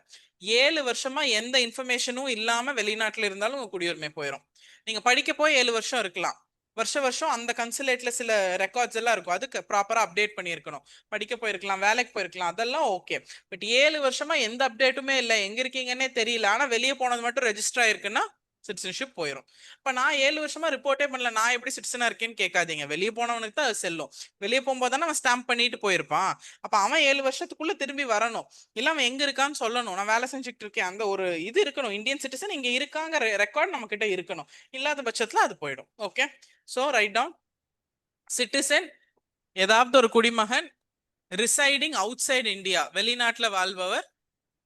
7 வருஷமா எந்த இன்ஃபர்மேஷனும் இல்லாம வெளிநாட்டுல இருந்தாலும் உங்க குடியுரிமை போயிடும். நீங்க படிக்க போய் 7 வருஷம் இருக்கலாம், வருஷம் அந்த கன்சுலேட்ல சில ரெக்கார்ட்ஸ் எல்லாம் இருக்கும், அதுக்கு ப்ராப்பரா அப்டேட் பண்ணியிருக்கணும். படிக்க போயிருக்கலாம், வேலைக்கு போயிருக்கலாம், அதெல்லாம் ஓகே. பட் 7 வருஷமா எந்த அப்டேட்டுமே இல்லை, எங்க இருக்கீங்கன்னே தெரியல, ஆனா வெளியே போனது மட்டும் ரெஜிஸ்டர் ஆயிருக்குன்னா சிட்டிசன்ஷிப் போயிடும். இப்ப நான் 7 வருஷமா ரிப்போர்ட்டே பண்ணல, நான் எப்படி சிட்டிசனா இருக்கேன்னு கேட்காதீங்க, வெளியே போனவனுக்கு தான் அது செல்லும். வெளியே போகும்போது தானே அவன் ஸ்டாம்ப் பண்ணிட்டு போயிருப்பான், அப்ப அவன் 7 வருஷத்துக்குள்ள திரும்பி வரணும், இல்ல அவன் எங்க இருக்கான்னு சொல்லணும், நான் வேலை செஞ்சுட்டு இருக்கேன், அந்த ஒரு இது இருக்கணும், இந்தியன் சிட்டிசன் இங்க இருக்காங்க ரெக்கார்ட் நம்ம கிட்ட இருக்கணும், இல்லாத பட்சத்துல அது போயிடும். Okay, so write down citizen, ஏதாவது ஒரு குடிமகன் ரிசைடிங் அவுட் சைட் இந்தியா, வெளிநாட்டுல வாழ்பவர்,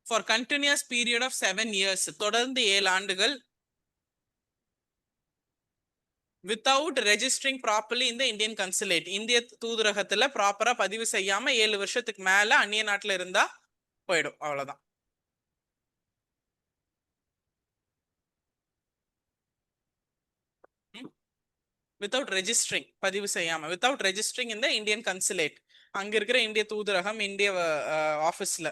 for continuous period of 7 years, தொடர்ந்து 7 ஆண்டுகள், வித்தவுட் ரெஜிஸ்டரிங் ப்ராப்பர்லி இந்த இந்தியன் கன்சுலேட், இந்திய தூதரகத்துல ப்ராப்பரா பதிவு செய்யாம 7 வருஷத்துக்கு மேல அந்நிய நாட்டுல இருந்தா போயிடும், அவ்வளவுதான். வித்தவுட் ரெஜிஸ்டரிங், பதிவு செய்யாம, வித்தவுட் ரெஜிஸ்டரிங் இந்த இந்தியன் கன்சுலேட், அங்க இருக்கிற இந்திய தூதரகம், இந்திய ஆபீஸ்ல.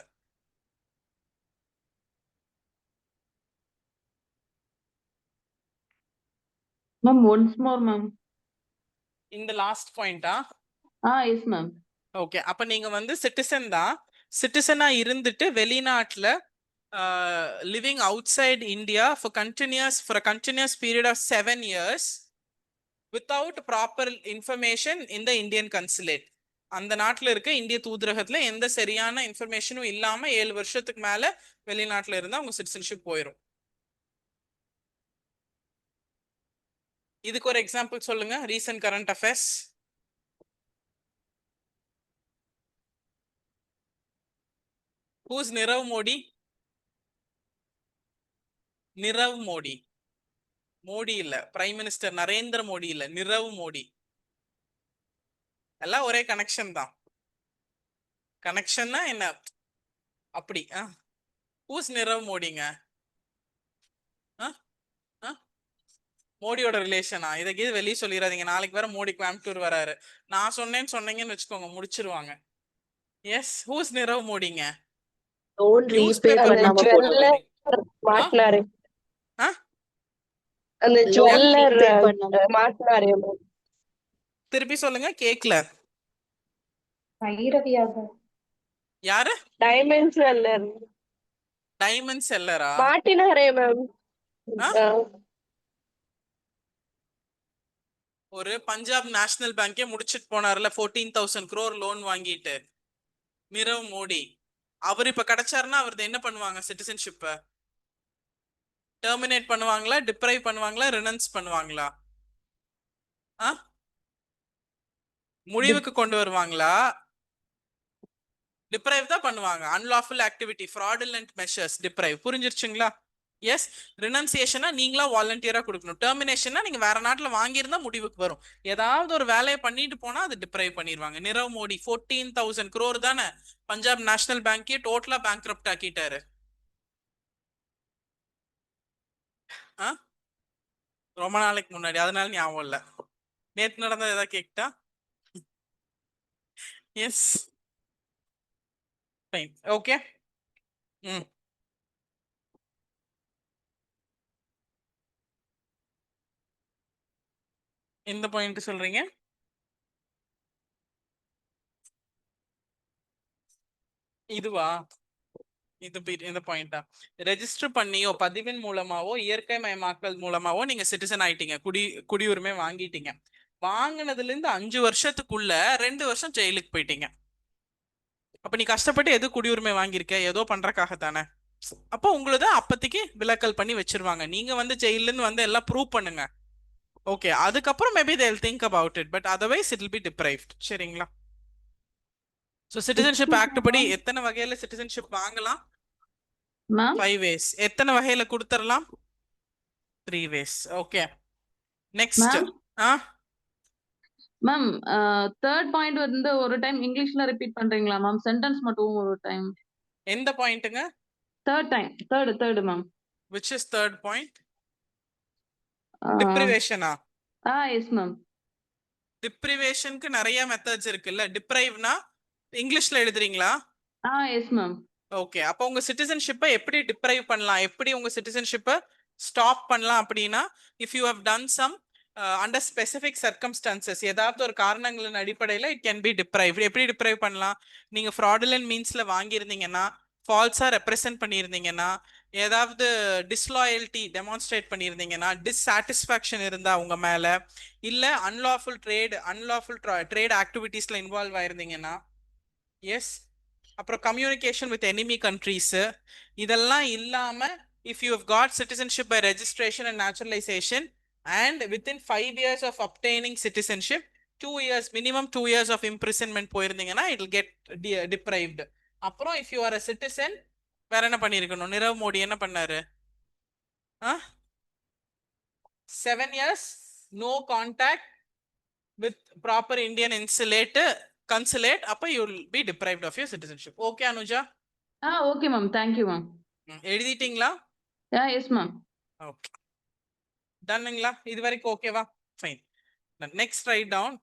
Ma'am, once more, ma'am. இந்த லாஸ்ட் பாயிண்டா? Yes, ma'am. ஓகே, அப்ப நீங்க வந்து சிட்டிசன் தான், சிட்டிசனா இருந்துட்டு வெளிநாட்டுல living outside India for a continuous period of 7 years without proper information in the Indian consulate. அந்த நாட்டுல இருக்க இந்திய தூதரகத்துல எந்த சரியான இன்ஃபர்மேஷனும் இல்லாம 7 வருஷத்துக்கு மேல வெளிநாட்டுல இருந்தா உங்க சிட்டிசன்ஷிப் போயிடும். இதுக்கு ஒரு எக்ஸாம்பிள் சொல்லுங்க. Recent current affairs. Who's Nirav Modi? Nirav Modi. Modi இல்ல, பிரைம் மினிஸ்டர் நரேந்திர மோடி இல்ல, நிரவ் மோடி. எல்லாம் ஒரே கனெக்ஷன் தான். கனெக்ஷன்னா என்ன அப்படி? ஹூஸ் நிரவ் மோடிங்க? மோடியோட ரிலேஷனா? இதுக்கு இது வெளியே சொல்லிடாதீங்க. நாளைக்கு வேற மோடி கோயம்புத்தூர் வராரு. நான் சொன்னேன்னு சொன்னீங்கன்னு வச்சுக்கோங்க, முடிச்சிருவாங்க. எஸ், ஹூஸ் நிரவ் மோடிங்க? மாட்டினாரு. ஆ? அந்த ஜுவல்லர் மாட்டினாரு. திருப்பி சொல்லுங்க, கேக்கல. யாரு? டைமண்ட் ஜுவல்லர் டைமண்ட் செல்லரா? மாட்டினாரே மேம். ஒரு பஞ்சாப் நேஷனல் பேங்கே முடிச்சிட்டு போனார்ல 14,000 crore லோன் வாங்கிட்டு, நிரவ் மோடி. அவர் இப்ப கிடைச்சாருன்னா அவரது என்ன பண்ணுவாங்க? சிட்டிசன்ஷிப்ப டெர்மினேட் பண்ணுவாங்களா, டிப்ரைவ் பண்ணுவாங்களா, ரினன்ஸ் பண்ணுவாங்களா? முடிவுக்கு கொண்டு வருவாங்களா? டிப்ரைவ் தான் பண்ணுவாங்க. Unlawful activity, fraudulent measures, deprive. புரிஞ்சிருச்சுங்களா? எஸ். ரினன்சியேஷனா நீங்களா வாலண்டியரா கொடுக்கணும். டெர்மினேஷனா நீங்க வேற நாட்டுல வாங்கியிருந்தா முடிவுக்கு வரும். ஏதாவது ஒரு வேலையை பண்ணிட்டு போனா அது டிப்ரைவ் பண்ணிடுவாங்க. நிரவ் மோடி 14,000 crore தானே பஞ்சாப் நேஷனல் பேங்கே டோட்டலா பேங்க்ரப்ட் ஆக்கிட்டாரு. ரொம்ப நாளைக்கு முன்னாடி, அதனால ஞாபகம் இல்ல. நேத்து நடந்தது ஏதாவது கேட்டா? Yes, fine, okay. எந்த பாயிண்ட் சொல்றீங்க? இதுவா? இந்த பாயிண்டா? ரெஜிஸ்டர் பண்ணியோ பதிவின் மூலமாவோ இயற்கை மயமாக்கல் மூலமாவோ நீங்க சிட்டிசன் ஆயிட்டீங்க, குடியுரிமை வாங்கிட்டீங்க. வாங்கினதுல இருந்து 5 வருஷத்துக்குள்ள 2 வருஷம் ஜெயிலுக்கு போயிட்டீங்க. அப்ப நீ கஷ்டப்பட்டு எது குடியுரிமை வாங்கியிருக்க? ஏதோ பண்றக்காக தானே. அப்போ உங்களது அப்பத்திக்கு விலக்கல் பண்ணி வச்சிருவாங்க. நீங்க வந்து ஜெயில இருந்து வந்து எல்லாம் ப்ரூவ் பண்ணுங்க. ஓகே, அதுக்கப்புறம் maybe they will think about it, but otherwise it will be deprived. சரிங்களா? சோ சிட்டிசன்ஷிப் ஆக்ட் படி எத்தனை வகையில சிட்டிசன்ஷிப் வாங்கலாம்? 5 ways. எத்தனை வகையில கொடுத்துறலாம்? 3 ways. Okay, next. Ma'am third point வந்து ஒரு டைம் இங்கிலீஷ்ல ரிப்பீட் பண்றீங்களா மேம்? சென்டென்ஸ் மட்டும் ஒரு டைம். எந்த பாயிண்ட்ங்க? Third ma'am. which is third point? டிப்ரிவேஷனா? Yes ma'am. டிப்ரிவேஷனுக்கு நிறைய மெத்தட்ஸ் இருக்குல்ல. டிப்ரைவ்னா இங்கிலீஷ்ல எழுதுறீங்களா? S ma'am. ஓகே, அப்போ உங்க சிட்டிசன்ஷிப்பை எப்படி டிப்ரைவ் பண்ணலாம், எப்படி உங்க சிட்டிசன்ஷிப்பை ஸ்டாப் பண்ணலாம் அப்படின்னா, if you have done some under specific circumstances, ஏதாவது ஒரு காரணங்களின் அடிப்படையில் இட் கேன் பி டிப்ரைவ். எப்படி டிப்ரைவ் பண்ணலாம்? நீங்க ஃப்ராடுலன்ட் மீன்ஸ்ல வாங்கியிருந்தீங்கன்னா, ஃபால்ஸா ரெப்ரசென்ட் பண்ணியிருந்தீங்கன்னா, ஏதாவது டிஸ்லாயல்ட்டி டெமான்ஸ்ட்ரேட் பண்ணியிருந்தீங்கன்னா, டிஸ்சாட்டிஸ்ஃபேக்ஷன் இருந்தா உங்க மேல, இல்ல அன்லாஃபுல் ட்ரேட் ஆக்டிவிட்டீஸ்ல இன்வால்வ் ஆயிருந்தீங்கன்னா, எஸ். அப்புறம் கம்யூனிகேஷன் வித் எனிமி கண்ட்ரீஸ், இதெல்லாம் இல்லாம if you have got citizenship by registration and naturalization and within 5 years of obtaining citizenship, 2 years minimum 2 years of imprisonment போயிருந்தீங்கன்னா it will get deprived. அப்புறம் if you are a citizen வேற என்ன பண்ணிருக்கணும்? நிரவ் மோடி என்ன பண்ணாரு? 7 years no contact with proper Indian consulate, அப்ப you will be deprived of your citizenship. Okay Anuja? Okay ma'am, thank you ma'am. எழுதிட்டீங்களா? Yes ma'am. Okay, டன்னுங்களா? இது வரைக்கும் ஓகேவா? ஃபைன். Next right down.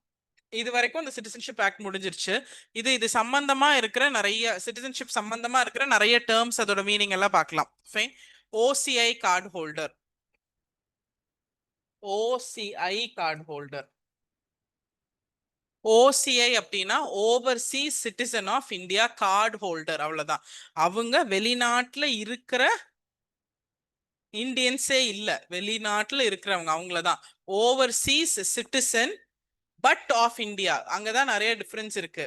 இது வரைக்கும் இந்த சிட்டிசன்ஷிப் ஆக்ட் முடிஞ்சிருச்சு. இது சம்பந்தமா இருக்கிற நிறைய சிட்டிசன்ஷிப் சம்பந்தமா இருக்கிற நிறைய டேர்ம்ஸ், அதோட மீனிங் எல்லாம் பார்க்கலாம். Fine. OCI card holder. OCI card holder OCI அப்படின்னா overseas citizen of India card holder, அவ்வளவுதான். அவங்க வெளிநாட்டுல இருக்கிற இந்தியன்ஸே இல்ல, வெளிநாட்டுல இருக்கிறவங்க அவங்களதான் overseas citizen but of India. அங்கதான் நிறைய டிஃபரன்ஸ் இருக்கு.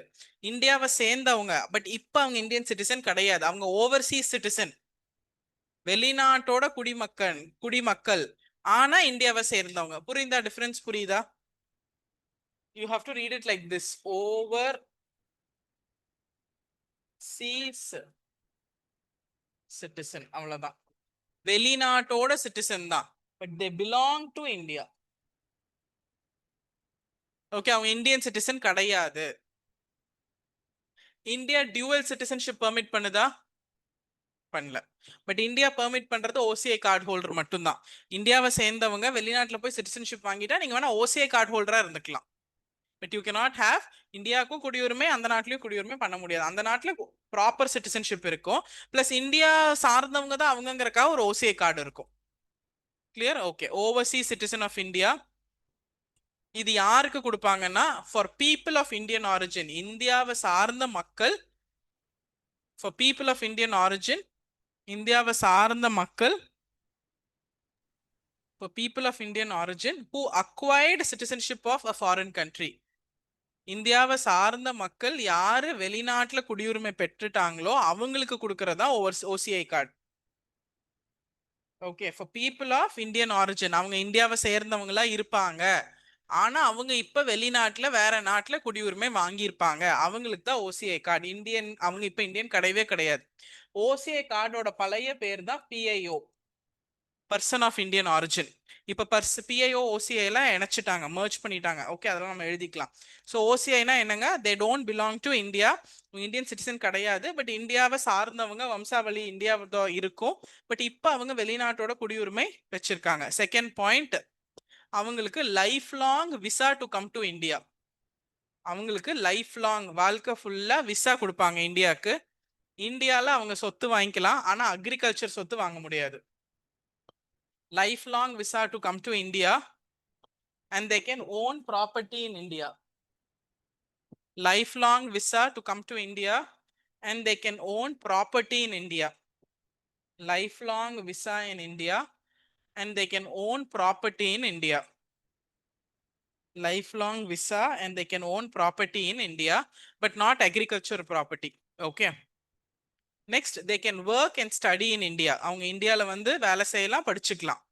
இந்தியாவை சேர்ந்தவங்க பட் இப்ப அவங்க இந்தியன் சிட்டிசன் கிடையாது, அவங்க ஓவர்சீஸ் சிட்டிசன், வெளிநாட்டோட குடிமக்கள் ஆனா இந்தியாவை சேர்ந்தவங்க. புரியுதா டிஃபரன்ஸ்? புரியுதா? You have to read it like this, Overseas citizen, அவ்வளவுதான். வெளிநாட்டோட சிட்டிசன் தான் but they belong to India. Okay, அவங்க இந்தியன் சிட்டிசன் கிடையாது. இந்தியா டியூவல் சிட்டிசன்ஷிப் பெர்மிட் பண்ணுதா? பண்ணல. பட் இந்தியா பெர்மிட் பண்றது ஓசிஐ கார்டு ஹோல்டர் மட்டும்தான். இந்தியாவை சேர்ந்தவங்க வெளிநாட்டுல போய் சிட்டிசன்ஷிப் வாங்கிட்டா நீங்க வேணா ஓசிஐ கார்டு ஹோல்டரா இருந்துக்கலாம். பட் யூ கேனாட் ஹேவ் இந்தியாவுக்கும் குடியுரிமை அந்த நாட்டிலயும் குடியுரிமை பண்ண முடியாது. அந்த நாட்டுல ப்ராப்பர் சிட்டிசன்ஷிப் இருக்கும், பிளஸ் இந்தியா சார்ந்தவங்க தான் அவங்கங்கறக்காக ஒரு ஓசிஐ கார்டு இருக்கும். Clear? Okay. Overseas citizen of India இது யாருக்கு கொடுப்பாங்கன்னா for people of Indian origin, இந்தியாவை சார்ந்த மக்கள். For people of Indian origin, இந்தியாவை சார்ந்த மக்கள். For people of Indian origin who acquired citizenship of a foreign country. இந்தியாவை சார்ந்த மக்கள் யாரு வெளிநாட்டுல குடியுரிமை பெற்றுட்டாங்களோ அவங்களுக்கு கொடுக்கறதா OCI card. Okay, for people of Indian origin, அவங்க இந்தியாவை சேர்ந்தவங்களா இருப்பாங்க ஆனா அவங்க இப்ப வெளிநாட்டுல வேற நாட்டுல குடியுரிமை வாங்கியிருப்பாங்க, அவங்களுக்கு தான் ஓசிஐ கார்டு. இந்தியன் அவங்க இப்ப இந்தியன் கிடையவே கிடையாது. ஓசிஐ கார்டோட பழைய பேர் தான் PIO, person of Indian origin. இப்ப பிஐஓ ஓசிஐ எல்லாம் இணைச்சிட்டாங்க, மர்ஜ் பண்ணிட்டாங்க. ஓகே, அதெல்லாம் நம்ம எழுதிக்கலாம். ஸோ ஓசிஐனா என்னங்க? They don't belong to India, Indian citizen கிடையாது, பட் இந்தியாவை சார்ந்தவங்க, வம்சாவளி இந்தியாவை இருக்கும், பட் இப்ப அவங்க வெளிநாட்டோட குடியுரிமை வச்சிருக்காங்க. செகண்ட் பாயிண்ட், அவங்களுக்கு life long visa to come to India. அவங்களுக்கு லைஃப் லாங், வாழ்க்கை ஃபுல்லா விசா கொடுப்பாங்க இந்தியாவுக்கு. இந்தியால அவங்க சொத்து வாங்கிக்கலாம் ஆனா அக்ரிகல்ச்சர் சொத்து வாங்க முடியாது. Lifelong visa to come to India and they can own property in India. Lifelong visa to come to India and they can own property in India. Lifelong visa in India and they can own property in India. Lifelong visa and they can own property in India but not agriculture property. Okay. Next, they can work and study in India. அவங்க இந்தியால வந்து வேலை செய்யலாம், படிச்சுக்கலாம்.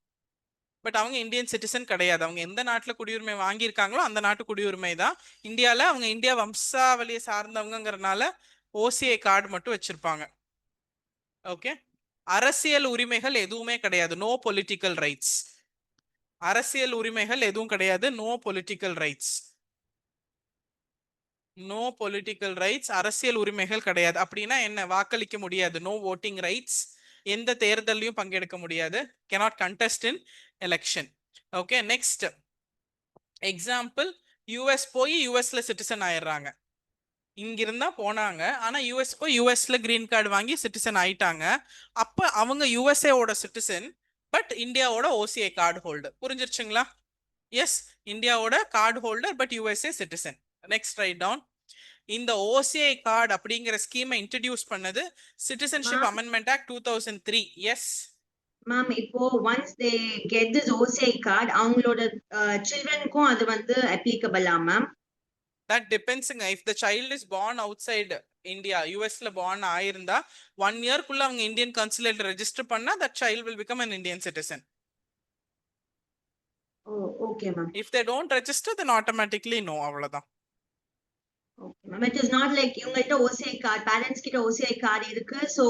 But அவங்க Indian citizen கிடையாது. அவங்க எந்த நாட்டில் குடியுரிமை வாங்கியிருக்காங்களோ அந்த நாட்டு குடியுரிமை தான். இந்தியாவில் அவங்க இந்தியா வம்சாவளியை சார்ந்தவங்கிறனால ஓசிஐ கார்டு மட்டும் வச்சிருப்பாங்க. ஓகே, அரசியல் உரிமைகள் எதுவுமே கிடையாது, நோ பொலிட்டிக்கல் ரைட்ஸ். அரசியல் உரிமைகள் எதுவும் கிடையாது, no political rights. No political rights, அரசியல் உரிமைகள் கிடையாது. அப்படின்னா என்ன? வாக்களிக்க முடியாது, நோ voting ரைட்ஸ். எந்த தேர்தலையும் பங்கெடுக்க முடியாது, cannot contest in election. Okay, next example, US போய் யூஎஸ்ல சிட்டிசன் ஆயிடுறாங்க. இங்கிருந்தா போனாங்க ஆனா யூஎஸ் போய் யூஎஸ்ல கிரீன் கார்டு வாங்கி சிட்டிசன் ஆயிட்டாங்க. அப்ப அவங்க யூஎஸ்ஏவோட சிட்டிசன் பட் இந்தியாவோட ஓசிஐ கார்டு ஹோல்டர். புரிஞ்சிருச்சுங்களா? எஸ், இந்தியாவோட card holder but USA citizen. Next right down. இந்த ஓசிஐ கார்டு அப்படிங்கிற ஸ்கீமை இன்ட்ரடியூஸ் பண்ணது Citizenship amendment act 2003. Yes ma'am, இப்போ once they get this OCI card அவங்களோட சில்ட்ரனுக்கும் அது வந்து அப்ளிகபிளா ma'am? that depends. If the child is born outside India, USல born ஆயிருந்தா 1 year குள்ள அவங்க இந்தியன் கன்சுலேட் ரெஜிஸ்டர் பண்ணா that child will become an Indian citizen. Oh, okay ma'am. If they don't register then automatically no, அவ்வளவுதான். Okay ma'am, it is not like இவங்கள்ட்ட OCI card, parents கிட்ட OCI card இருக்கு, so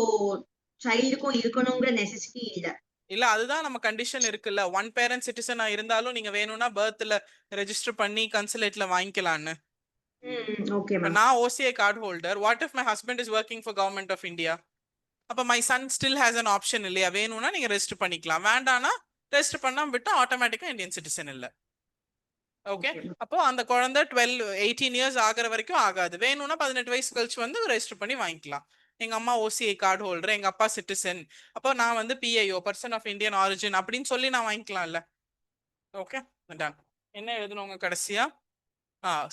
childக்கும் இருக்கணும்ங்கற necessity இல்ல. இல்ல, அதுதான் நம்ம condition இருக்குல்ல. One parent சிட்டிசனா இருந்தாலும் நீங்க வேணும்னா பர்த்ல ரெஜிஸ்டர் பண்ணி கன்சுலேட்ல வாங்கிக்கலாம்னு. Okay ma'am. நான் OCI card holder. What if my husband is working for government of India? அப்ப my son still has an option இல்லையா? வேணும்னா நீங்க ரெஜிஸ்டர் பண்ணிக்கலாம், வேண்டானா ரெஜிஸ்டர் பண்ணாம விட்டா ஆட்டோமேட்டிக்கா இந்தியன் சிட்டிசன் இல்ல. ஓகே, அப்போ அந்த குழந்தை 18 இயர்ஸ் ஆகிற வரைக்கும் ஆகாது. வேணும்னா 18 வயசு கழிச்சு வந்து ரெஜிஸ்டர் பண்ணி வாங்கிக்கலாம். எங்க அம்மா OCI கார்டு ஹோல்டர், எங்க அப்பா சிட்டிசன், அப்போ நான் வந்து PIO, person of Indian origin அப்படின்னு சொல்லி நான் வாங்கிக்கலாம்ல. Okay, done. என்ன எழுதணுங்க கடைசியா?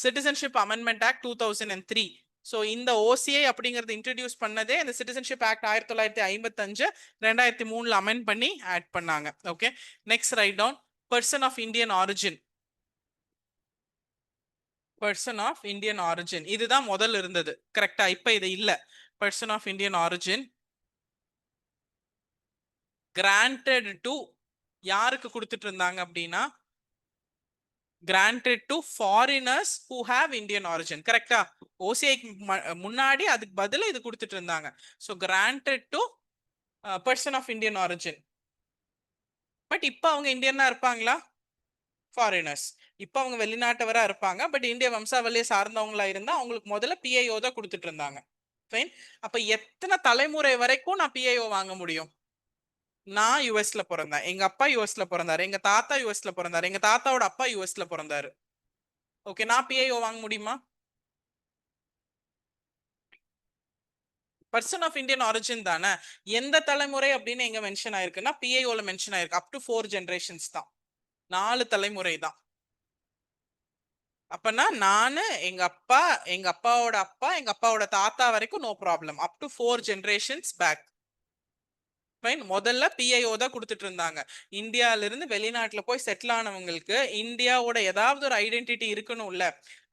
Citizenship amendment act 2003. ஸோ இந்த ஓசிஐ அப்படிங்கறது இன்ட்ரடியூஸ் பண்ணதே இந்த சிட்டிசன்ஷிப் ஆக்ட் 1955 2003 அமெண்ட் பண்ணி ஆட் பண்ணாங்க. Okay, next right down person of Indian origin. Person of Indian origin இதுதான் முதல்ல இருந்தது, கரெக்டா? இப்ப இது இல்ல. Person of Indian origin granted to யாருக்கு கொடுத்துட்டு இருந்தாங்க அப்படின்னா granted to foreigners who have Indian origin. கரெக்டா? OCI முன்னாடி அதுக்கு பதிலா இது கொடுத்துட்டு இருந்தாங்க. So granted to person of Indian origin. But இப்ப அவங்க இந்தியனா இருப்பாங்களா? ஃபாரினர்ஸ். இப்ப அவங்க வெளிநாட்டவரா இருப்பாங்க, பட் இந்திய வம்சாவளியை சார்ந்தவங்களா இருந்தா அவங்களுக்கு முதல்ல PIO தான் கொடுத்துட்டு இருந்தாங்க. ஃபைன். அப்ப எத்தனை தலைமுறை வரைக்கும் நான் PIO வாங்க முடியும்? நான் யுஎஸ்ல பிறந்தேன், எங்க அப்பா யுஎஸ்ல பிறந்தாரு, எங்க தாத்தா யுஎஸ்ல பிறந்தாரு, எங்க தாத்தாவோட அப்பா யுஎஸ்ல பிறந்தாரு. ஓகே, நான் PIO வாங்க முடியுமா? பர்சன் ஆஃப் இந்தியன் ஆரிஜின் தானே. எந்த தலைமுறை அப்படின்னு எங்க மென்ஷன் ஆயிருக்குன்னா PIOல மென்ஷன் ஆயிருக்கு. அப் டு 4 ஜெனரேஷன்ஸ் தான், 4 தலைமுறை தான். அப்பனா நானு, எங்க அப்பா, எங்க அப்பாவோட அப்பா, எங்க அப்பாவோட தாத்தா வரைக்கும் no problem. Up to 4 generations back. முதல்ல PIO தான் கொடுத்துட்டு இருந்தாங்க. இந்தியால இருந்து வெளிநாட்டுல போய் செட்டில் ஆனவங்களுக்கு இந்தியாவோட ஏதாவது ஒரு ஐடென்டிட்டி இருக்கணும்ல.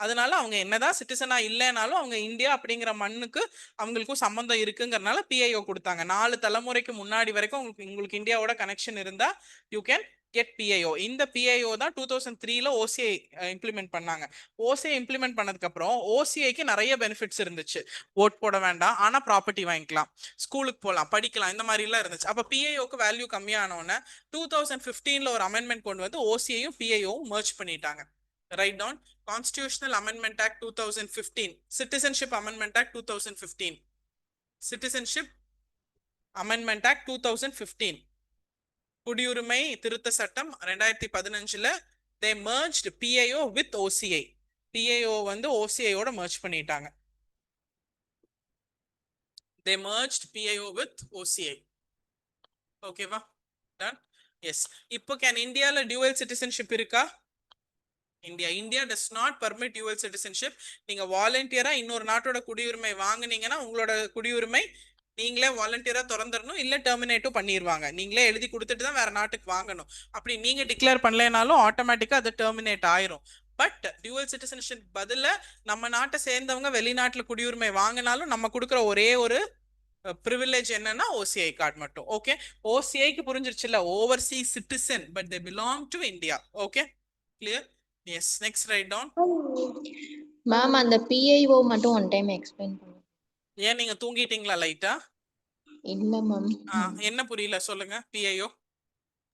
அதனால அவங்க என்னதான் சிட்டிசனா இல்லைனாலும் அவங்க இந்தியா அப்படிங்கிற மண்ணுக்கு அவங்களுக்கும் சம்பந்தம் இருக்குங்கிறதுனால PIO கொடுத்தாங்க. 4 தலைமுறைக்கு முன்னாடி வரைக்கும் உங்களுக்கு இந்தியாவோட கனெக்ஷன் இருந்தா யூ கேன் கெட் PIO. இந்த PIO தான் 2003ல OCI இம்ப்ளிமெண்ட் பண்ணாங்க. OCI இம்ப்ளிமெண்ட் பண்ணதுக்கு அப்புறம் OCIக்கு நிறைய பெனிஃபிட்ஸ் இருந்துச்சு. ஓட் போட வேண்டாம், ஆனா ப்ராப்பர்ட்டி வாங்கிக்கலாம், ஸ்கூலுக்கு போகலாம், படிக்கலாம், இந்த மாதிரி எல்லாம் இருந்துச்சு. அப்ப PIOக்கு வேல்யூ கம்மியானோன்னு 2015ல ஒரு அமெண்ட்மெண்ட் கொண்டு வந்து OCIயும் PIOவும் மர்ஜ் பண்ணிட்டாங்க. Right down Constitutional Amendment Act 2015, Citizenship Amendment Act 2015, Citizenship Amendment Act 2015, குடியுரிமை திருத்த சட்டம் 2015ல they merged PIO with OCI. PIO வந்து OCI ஓட merge பண்ணிட்டாங்க. They merged PIO with OCI. ஓகேவா? டன். எஸ். இப்போ கேன் இந்தியால dual citizenship இருக்கா? India does not permit dual citizenship. நீங்க வாலண்டியரா இன்னொரு நாட்டோட குடியுரிமை வாங்குனீங்கன்னா உங்களோட குடியுரிமை நீங்களே வாலண்டியரா திறந்துடணும், இல்ல டெர்மினேட்டும் பண்ணிடுவாங்க. நீங்களே எழுதி கொடுத்துட்டு தான் வேற நாட்டுக்கு வாங்கணும். அப்படி நீங்க டிக்ளேர் பண்ணலைனாலும் ஆட்டோமேட்டிக்கா அது டெர்மினேட் ஆயிரும். பட் டியூவல் சிட்டிசன்ஷிப் பதில நம்ம நாட்டை சேர்ந்தவங்க வெளிநாட்டுல குடியுரிமை வாங்கினாலும் நம்ம கொடுக்குற ஒரே ஒரு ப்ரிவிலேஜ் என்னன்னா OCI கார்டு மட்டும். ஓகே, OCIக்கு புரிஞ்சிருச்சுல்ல, overseas citizen but they belong to India. Okay, clear? Yes. Next right down. Ma'am அந்த PIO மட்டும் ஒன் டைம் எக்ஸ்பிளைன் பண்ணுங்க. ஏன் நீங்க தூங்கிட்டீங்களா லைட்டா? இல்ல மேம். என்ன புரியல சொல்லுங்க. PIO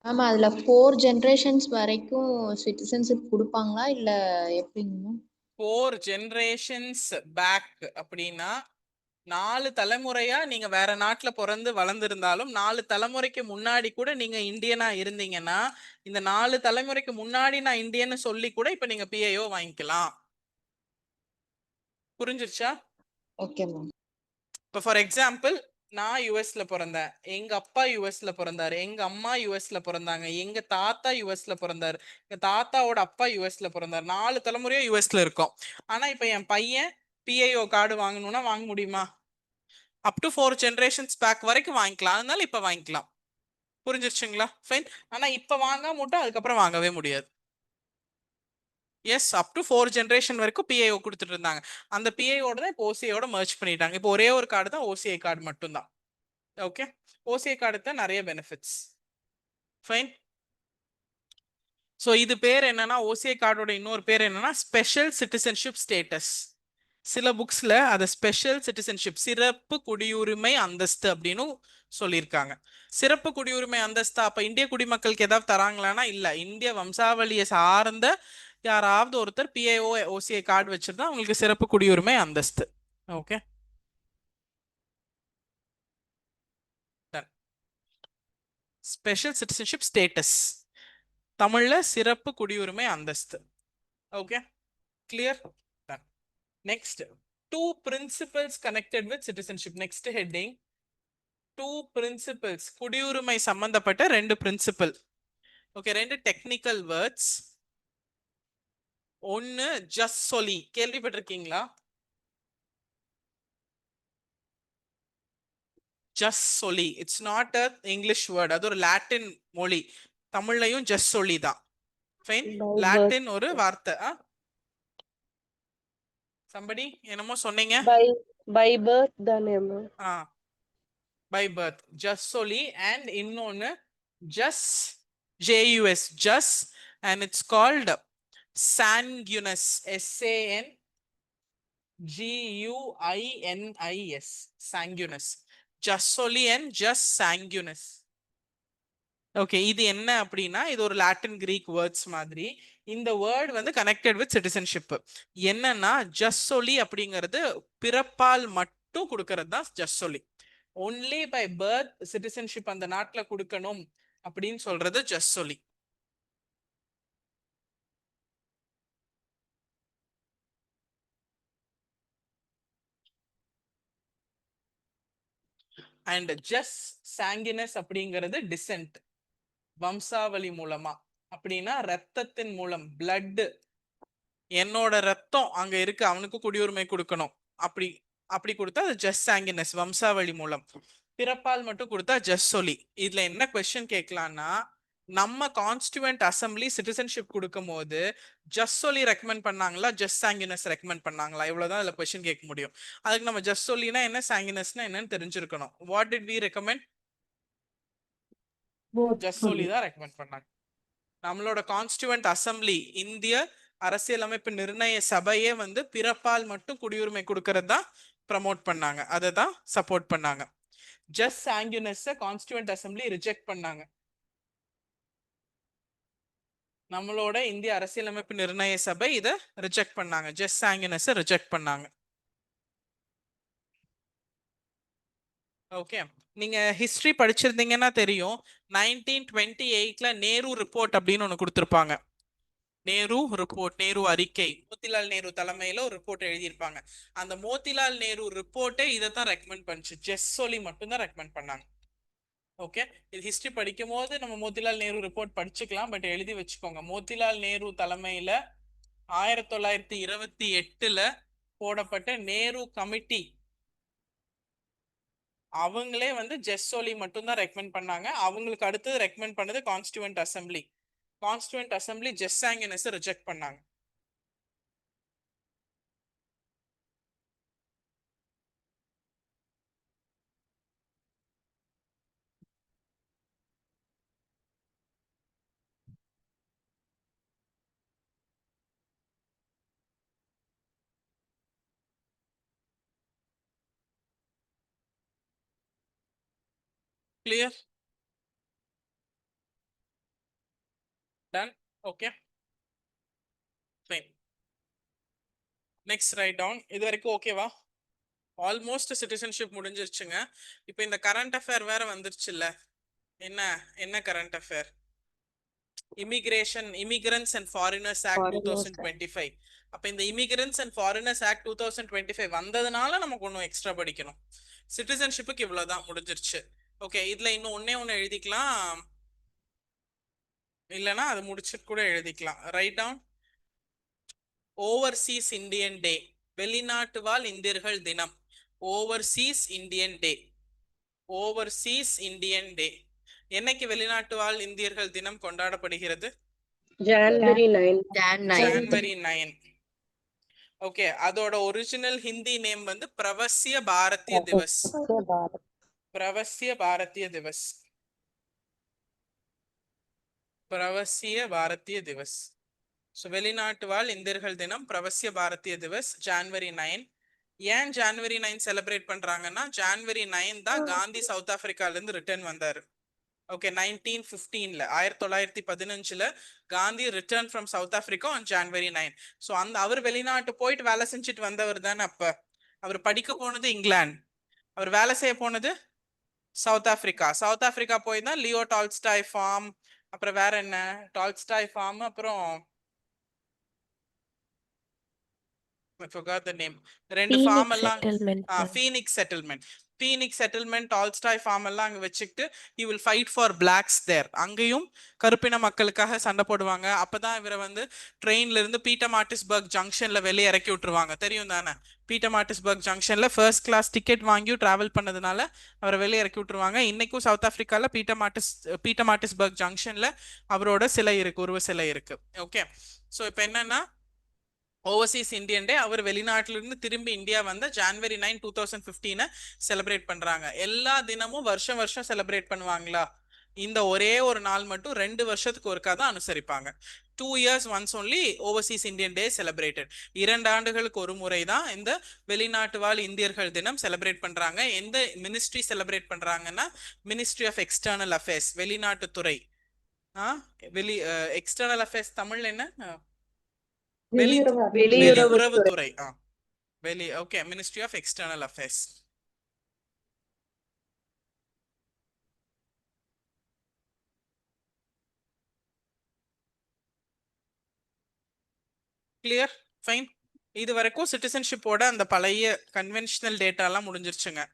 மேம் அதுல 4 ஜெனரேஷன்ஸ் வரைக்கும் சிட்டிசன்ஷிப் கொடுப்பாங்களா இல்ல எப்படிங்க மேம்? 4 ஜெனரேஷன்ஸ் பேக் அப்படின்னா 4 தலைமுறையா நீங்க வேற நாட்டுல பிறந்து வளர்ந்திருந்தாலும் 4 தலைமுறைக்கு முன்னாடி கூட நீங்க இந்தியனா இருந்தீங்கன்னா இந்த 4 தலைமுறைக்கு முன்னாடி நான் இந்தியன்னு சொல்லி கூட இப்ப நீங்க PIO வாங்கிக்கலாம். புரிஞ்சிருச்சா? Okay ma'am. இப்போ ஃபார் எக்ஸாம்பிள் நான் யுஎஸ்ல பிறந்தேன், எங்க அப்பா யுஎஸ்ல பிறந்தாரு, எங்க அம்மா யுஎஸ்ல பிறந்தாங்க, எங்க தாத்தா யுஎஸ்ல பிறந்தாரு, எங்க தாத்தாவோட அப்பா யுஎஸ்ல பிறந்தாரு, 4 தலைமுறையா யுஎஸ்ல இருக்கோம். ஆனா இப்ப என் பையன் PIO கார்டு வாங்கணும்னா வாங்க முடியுமா? அப் டு 4 ஜெனரேஷன்ஸ் பேக் வரைக்கும் வாங்கிக்கலாம். அதனால இப்ப வாங்கிக்கலாம். புரிஞ்சிருச்சுங்களா? ஃபைன். ஆனா இப்ப வாங்க மட்டும் அதுக்கப்புறம் வாங்கவே முடியாது. எஸ், அப் டு 4 ஜெனரேஷன் வரைக்கும் PIO கொடுத்துட்டு இருந்தாங்க. அந்த PIOட தான் இப்போ OCIயோட மர்ஜ் பண்ணிட்டாங்க. இப்போ ஒரே ஒரு கார்டு தான் OCI கார்டு மட்டும்தான். ஓகே, OCI கார்டு தான் நிறைய பெனிஃபிட்ஸ். ஃபைன். ஸோ இது பேர் என்னன்னா OCI கார்டோட இன்னொரு பேர் என்னன்னா ஸ்பெஷல் சிட்டிசன்ஷிப் ஸ்டேட்டஸ். சில புக்ஸ்ல அதை ஸ்பெஷல் சிட்டிசன்ஷிப் சிறப்பு குடியுரிமை அந்தஸ்து அப்படின்னு சொல்லியிருக்காங்க. சிறப்பு குடியுரிமை அந்தஸ்து அப்ப இந்திய குடிமக்களுக்கு ஏதாவது தராங்களான்னா இல்ல. இந்திய வம்சாவளியை சார்ந்த யாராவது ஒருத்தர் PIO OCI கார்டு வச்சிருந்தா அவங்களுக்கு சிறப்பு குடியுரிமை அந்தஸ்து. ஓகே, ஸ்பெஷல் சிட்டிசன்ஷிப் ஸ்டேட்டஸ், தமிழ்ல சிறப்பு குடியுரிமை அந்தஸ்து. Okay, clear? Next 2 principles connected with citizenship. Next heading 2 principles, குடியுரிமை சம்பந்தப்பட்ட 2 பிரின்சிபல். Okay, 2 technical words. ஒன்னு ஜஸ்ட் சொல்லி, கேள்விப்பட்டிருக்கீங்களா? ஜஸ்ட் சொல்லி, it's not a English word, அது ஒரு லாட்டின் மொழி. தமிழ்லையும் ஜஸ்ட் சொல்லி தான். Fine, By birth. லாட்டின் ஒரு வார்த்தை. சம்படி என்னமோ சொன்னீங்க? By birth தானே மேம்? பை பர்த், ஜஸ்ட் சொல்லி. அண்ட் இன்னொன்னு just, JUS, just, and it's called sanguineous, SANGUINIS, sanguineous. just சொல்லி and just sanguineous. ஓகே, இது என்ன அப்படின்னா இது ஒரு லாட்டின் கிரீக் வேர்ட்ஸ் மாதிரி. இந்த வேர்ட் வந்து கனெக்டட் வித் சிட்டிசன்ஷிப். என்னன்னா ஜஸ்ட் சொல்லி அப்படிங்கிறது பிறப்பால் மட்டும் கொடுக்கறது தான் ஜஸ்ட் சொல்லி. ஒன்லி பை பர்த் சிட்டிசன்ஷிப் அந்த நாட்டுல கொடுக்கணும் அப்படின்னு சொல்றது ஜஸ்ட் சொல்லி. அண்ட் ஜஸ்ட் சாங்கினஸ் அப்படிங்கிறது டிசென்ட், வம்சாவளி மூலமா. அப்படின்னா ரத்தத்தின் மூலம், பிளட், என்னோட ரத்தம் அங்க இருக்கு அவனுக்கு குடியுரிமை கொடுக்கணும், அப்படி அப்படி கொடுத்தா அது ஜஸ்ட் சாங்கினஸ், வம்சாவளி மூலம். பிறப்பால் மட்டும் கொடுத்தா ஜஸ்ட் சொல்லி. இதுல என்ன கொஸ்டின் கேட்கலாம்னா, நம்ம கான்ஸ்டியூவன்ட் அசம்பிளி சிட்டிசன்ஷிப் கொடுக்கும் போது ஜஸ்ட் சொல்லி ரெக்கமெண்ட் பண்ணாங்களா, ஜஸ்ட் சாங்கினஸ் ரெக்கமெண்ட் பண்ணாங்களா, இவ்வளவுதான் அதுல கொஸ்டின் கேட்க முடியும். அதுக்கு நம்ம ஜஸ்ட் சொல்லினா என்ன, சாங்கினஸ்னா என்னன்னு தெரிஞ்சிருக்கணும். What did we recommend? Just சொல்லி தான் ரெக்கமெண்ட் பண்ணாங்க. நம்மளோட கான்ஸ்டியூவன்ட் அசம்பிளி, இந்திய அரசியலமைப்பு நிர்ணய சபையே வந்து பிறப்பால் மட்டும் குடியுரிமை கொடுக்கறது தான் ப்ரமோட் பண்ணாங்க, அதை தான் சப்போர்ட் பண்ணாங்க. ஜஸ்ட் சாங்கினஸ் கான்ஸ்டியூவன்ட் அசம்பிளி ரிஜெக்ட் பண்ணாங்க. நம்மளோட இந்திய அரசியலமைப்பு நிர்ணய சபை இதை ரிஜெக்ட் பண்ணாங்க, ஜஸ்ட் சாங்கினஸ் ரிஜெக்ட் பண்ணாங்க. ஓகே, நீங்க ஹிஸ்டரி படிச்சிருந்தீங்கன்னா தெரியும், 1928ல நேரு ரிப்போர்ட் அப்படின்னு ஒண்ணு கொடுத்திருப்பாங்க. நேரு ரிப்போர்ட், நேரு அறிக்கை, மோதிலால் நேரு தலைமையில ஒரு ரிப்போர்ட் எழுதியிருப்பாங்க. அந்த மோதிலால் நேரு ரிப்போர்ட்டே இதை தான் ரெக்கமெண்ட் பண்ணுச்சு, ஜஸ்ட் சொல்லி மட்டும் தான் ரெக்கமெண்ட் பண்ணாங்க. ஓகே, இது ஹிஸ்டரி படிக்கும் போது நம்ம மோதிலால் நேரு ரிப்போர்ட் படிச்சுக்கலாம், பட் எழுதி வச்சுக்கோங்க. மோதிலால் நேரு தலைமையில 1928ல போடப்பட்ட நேரு கமிட்டி அவங்களே வந்து ஜஸ்ட் சொல்லி மட்டும் தான் ரெக்கமெண்ட் பண்ணாங்க. அவங்களுக்கு அடுத்தது ரெக்கமெண்ட் பண்ணது constituent assembly. Constituent assembly jus sanguinis reject பண்ணாங்க. Clear? Done? Okay. Fine. Next write down. இது வரைக்கும் ஓகேவா? ஆல்மோஸ்ட் சிட்டிசன்ஷிப் முடிஞ்சிருச்சுங்க. இப்போ இந்த கரண்ட் அஃபேர் வேற வந்துருச்சுல்ல, என்ன என்ன current affair? Immigration and foreigners act 2025. அப்ப இந்த இமிகிரன்ஸ் அண்ட் ஃபாரினர்ஸ் ஆக்ட் 2025 வந்ததுனால நமக்கு ஒன்றும் எக்ஸ்ட்ரா படிக்கணும். சிட்டிசன்ஷிப்புக்கு இவ்வளவுதான், முடிஞ்சிருச்சு. ஓகே, இதுல இன்னும் ஒண்ணு எழுதிக்கலாம், இல்லைன்னா அது முடிச்சுட்டு கூட எழுதிக்கலாம். Right down. Overseas Indian day, வெளிநாட்டு வாழ் இந்தியர்கள் தினம். Overseas Indian day, overseas Indian day. என்னைக்கு வெளிநாட்டு வாழ் இந்தியர்கள் தினம் கொண்டாடப்படுகிறது? January 9. January 9. ஓகே, அதோட ஒரிஜினல் ஹிந்தி நேம் வந்து பிரவசிய பாரதிய திவஸ். பிரவசிய பாரதிய திவஸ், பிரவசிய பாரதிய திவஸ். ஸோ வெளிநாட்டு வாழ் இந்தியர்கள் தினம் பிரவசிய பாரதிய திவஸ் January 9. ஏன் January 9 செலிப்ரேட் பண்றாங்கன்னா, January 9 தான் காந்தி சவுத் ஆப்பிரிக்கால இருந்து ரிட்டர்ன் வந்தாரு. ஓகே, 1915ல 1915ல Gandhi return from South Africa on January 9. So அவர் வெளிநாட்டு போயிட்டு வேலை செஞ்சுட்டு வந்தவர் தானே. அப்ப அவர் படிக்க போனது இங்கிலாந்து, அவர் வேலை செய்ய போனது சவுத் ஆப்பிரிக்கா. சவுத் ஆப்பிரிக்கா போய் தான் லியோ டால்ஸ்டாய் ஃபார்ம், அப்புறம் வேற என்ன, டால்ஸ்டாய் ஃபார்ம், அப்புறம் I forgot the name. ரெண்டு ஃபார்ம் எல்லாம், Phoenix Settlement. Phoenix Settlement, Tolstoy Farm எல்லாம் அங்க வச்சுக்கிட்டு he will fight for blacks there. அங்கேயும் கருப்பின மக்களுக்காக சண்டை போடுவாங்க. அப்பதான் இவரை வந்து ட்ரெயின்ல இருந்து பீட்டர் மார்டிஸ்பர்க் ஜங்ஷன்ல வெளியே இறக்கி விட்டுருவாங்க. தெரியும் தானே? பீட்டர் மார்டிஸ்பர்க் ஜங்ஷன்ல ஃபர்ஸ்ட் கிளாஸ் டிக்கெட் வாங்கி டிராவல் பண்ணதுனால அவரை வெளியே இறக்கி விட்டுருவாங்க. இன்னைக்கும் சவுத் ஆப்பிரிக்கால பீட்டர் மார்டிஸ்பர்க் ஜங்ஷன்ல அவரோட சிலை இருக்கு, உருவ சிலை இருக்கு. ஓகே, ஸோ இப்போ என்னன்னா ஓவர்சீஸ் இந்தியன் டே, அவர் வெளிநாட்டில இருந்து திரும்பி இந்தியா வந்த January 9, 2015 செலிப்ரேட் பண்றாங்க. எல்லா தினமும் வருஷம் வருஷம் செலிப்ரேட் பண்ணுவாங்களா? இந்த ஒரே ஒரு நாள் மட்டும் 2 வருஷத்துக்கு ஒருக்கா தான் அனுசரிப்பாங்க. 2 years once only Overseas Indian டே செலிப்ரேட்டட். 2 ஆண்டுகளுக்கு ஒரு முறை தான் இந்த வெளிநாட்டு வாழ் இந்தியர்கள் தினம் செலிப்ரேட் பண்றாங்க. எந்த மினிஸ்ட்ரி செலிப்ரேட் பண்றாங்கன்னா மினிஸ்ட்ரி ஆஃப் எக்ஸ்டர்னல் அஃபேர்ஸ், வெளிநாட்டுத்துறை. எக்ஸ்டர்னல் அஃபேர்ஸ் தமிழ்ல என்ன? வெளியுறவுத்துறை. Okay, Ministry of External Affairs. Clear? Fine. இது வரைக்கும் சிட்டிசன்ஷிப்போட அந்த பழைய கன்வென்ஷனல் டேட்டாலாம் முடிஞ்சிருச்சுங்க.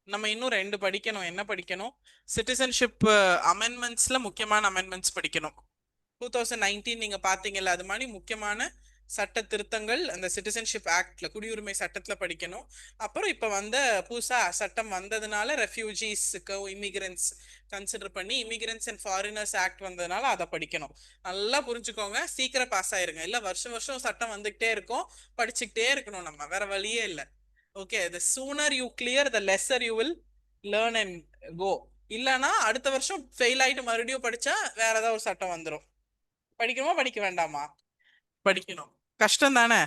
நம்ம இன்னும் 2 படிக்கணும். என்ன படிக்கணும்? சிட்டிசன்ஷிப் அமெண்ட்மெண்ட்ஸ்ல முக்கியமான அமெண்ட்மெண்ட்ஸ் படிக்கணும். 2019 நீங்க பாத்தீங்கல்ல, அது மாதிரி முக்கியமான சட்ட திருத்தங்கள் அந்த சிட்டிசன்ஷிப் ஆக்ட்ல, குடியுரிமை சட்டத்துல படிக்கணும். அப்புறம் இப்ப வந்த புதுசா சட்டம் வந்ததுனால ரெஃப்யூஜிஸ்க்கு இமிகிரன்ட்ஸ் கன்சிடர் பண்ணி இமிகிரன்ட்ஸ் அண்ட் ஃபாரினர்ஸ் ஆக்ட் வந்ததுனால அதை படிக்கணும். நல்லா புரிஞ்சுக்கோங்க, சீக்கிரம் பாஸ் ஆயிருங்க. இல்ல வருஷம் வருஷம் சட்டம் வந்துகிட்டே இருக்கும், படிச்சுக்கிட்டே இருக்கணும், நம்ம வேற வழியே இல்லை. Okay, the sooner you clear the lesser you will learn and go. இல்லனா அடுத்த வருஷம் ஃபெயில் ஆயிட்டு மறுபடியும் படிச்சா வேற ஏதாவது ஒரு சட்டம் வந்துடும். படிக்கணுமா படிக்க வேண்டாமா? படிக்கணும். கஷ்டம் தானே?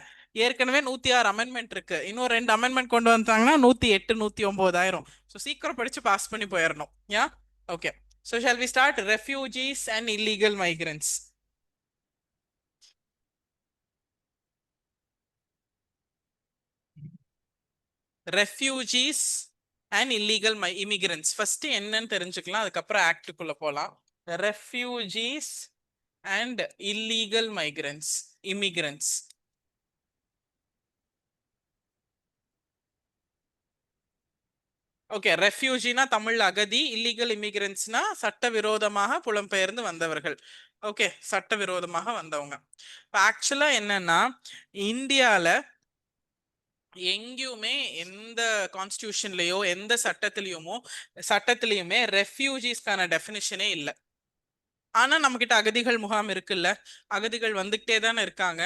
ஏற்கனவே 106 அமெண்ட்மெண்ட் இருக்கு. இன்னும் 2 அமெண்ட்மெண்ட் கொண்டு வந்தாங்கன்னா 108, 109 ஆயிரும். ஸோ சீக்கிரம் படிச்சு பாஸ் பண்ணி போயிடணும். Yeah, okay. So shall we start? Refugees and illegal migrants. Refugees and illegal immigrants first என்னன்னு தெரிஞ்சுக்கலாம், அதுக்கப்புறம் ஆக்டுக்குள்ள போலாம். Refugees and illegal migrants, immigrants. Okay, ரெஃப்யூஜினா தமிழ் அகதி, இல்லீகல் இமிகிரன்ட்ஸ்னா சட்டவிரோதமாக புலம்பெயர்ந்து வந்தவர்கள். ஓகே, சட்டவிரோதமாக வந்தவங்க. இப்போ ஆக்சுவலா என்னன்னா இந்தியால எங்கேயுமே எந்த கான்ஸ்டிடியூஷன்லயோ எந்த சட்டத்திலயுமே ரெஃப்யூஜிஸ்க்கான டெஃபினிஷனே இல்லை. ஆனா நம்ம கிட்ட அகதிகள் முகாம் இருக்குல்ல, அகதிகள் வந்துகிட்டே தானே இருக்காங்க.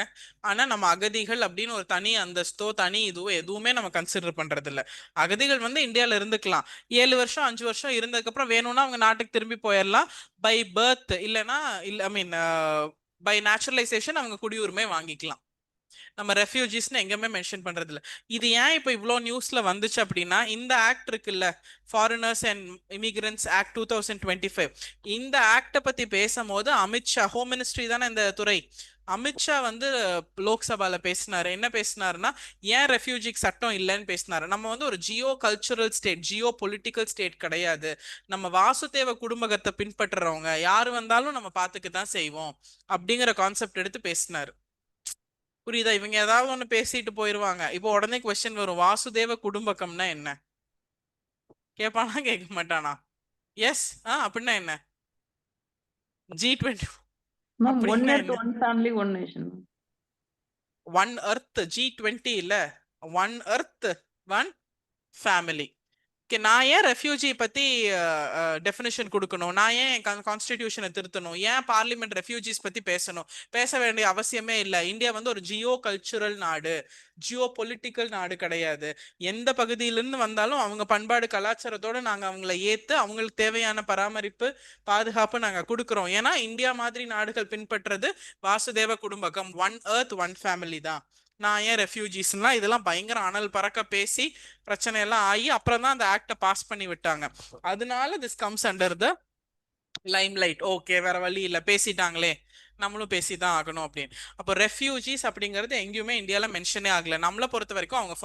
ஆனா நம்ம அகதிகள் அப்படின்னு ஒரு தனி அந்தஸ்தோ தனி இதுவோ எதுவுமே நம்ம கன்சிடர் பண்றது இல்ல. அகதிகள் வந்து இந்தியால இருந்துக்கலாம், 7 வருஷம் 5 வருஷம் இருந்ததுக்கு அப்புறம் வேணும்னா அவங்க நாட்டுக்கு திரும்பி போயிடலாம். பை பர்த் இல்லைன்னா ஐ மீன் பை நேச்சுரலைசேஷன் அவங்க குடியுரிமை வாங்கிக்கலாம். நம்ம ரெஃப்யூஜிஸ்னு எங்கேயுமே மென்ஷன் பண்றது இல்லை. இது ஏன் இப்போ இவ்வளோ நியூஸ்ல வந்துச்சு அப்படின்னா, இந்த ஆக்ட் இருக்குல்ல, ஃபாரினர்ஸ் அண்ட் இமிகிரன்ட்ஸ் ஆக்ட் 2025, இந்த ஆக்டை பத்தி பேசும்போது அமித்ஷா, ஹோம் மினிஸ்ட்ரி தானே இந்த துறை, அமித்ஷா வந்து லோக்சபால பேசினாரு. என்ன பேசினாருன்னா, ஏன் ரெஃப்யூஜிக்கு சட்டம் இல்லைன்னு பேசினாரு. நம்ம வந்து ஒரு Jio cultural state, Jio political state கிடையாது. நம்ம வாசுதேவ குடும்பத்தை பின்பற்றுறவங்க யாரு வந்தாலும் நம்ம பார்த்துக்கு தான் செய்வோம் அப்படிங்கிற கான்செப்ட் எடுத்து பேசினாரு. புரியுதா? இவங்க ஏதாவது ஒண்ணு பேசிட்டு போயிருவாங்க. இப்போ உடனே கொஸ்டின் வரும், வாசுதேவ குடும்பக்கம்னா என்ன கேட்பானா கேட்க மாட்டானா? எஸ், அப்படின்னா என்ன? G20 One earth, one family, one nation. One earth, G20 இல்ல, one earth, one family. நான் ஏன் ரெஃப்யூஜி பத்தி டெஃபினிஷன் கொடுக்கணும்? நான் ஏன் கான்ஸ்டிடியூஷனை திருத்தணும்? ஏன் பார்லிமெண்ட் ரெஃப்யூஜிஸ் பத்தி பேச வேண்டிய அவசியமே இல்லை. இந்தியா வந்து ஒரு ஜியோ கல்ச்சுரல் நாடு, ஜியோ பொலிட்டிக்கல் நாடு கிடையாது. எந்த பகுதியிலிருந்து வந்தாலும் அவங்க பண்பாடு கலாச்சாரத்தோட நாங்க அவங்கள ஏத்து அவங்களுக்கு தேவையான பராமரிப்பு பாதுகாப்பு நாங்க கொடுக்குறோம். ஏன்னா இந்தியா மாதிரி நாடுகள் பின்பற்றது Vasudhaiva Kutumbakam, one earth one family தான். நான் ஏன் ரெஃப்யூஜிஸ்லாம் இதெல்லாம் பயங்கர அனல் பறக்க பேசி பிரச்சனை எல்லாம் ஆகி அப்புறம் தான் அந்த ஆக்டை பாஸ் பண்ணி விட்டாங்க. அதனால this comes under the Lime light. Okay, வேற வழி இல்லை, பேசிட்டாங்களே நம்மளும் பேசிதான் ஆகணும் அப்படின்னு. அப்போ ரெஃப்யூஜிஸ் அப்படிங்கிறது எங்கேயுமே இந்தியால மென்ஷனே ஆகல. நம்மளை பொறுத்த வரைக்கும் அவங்க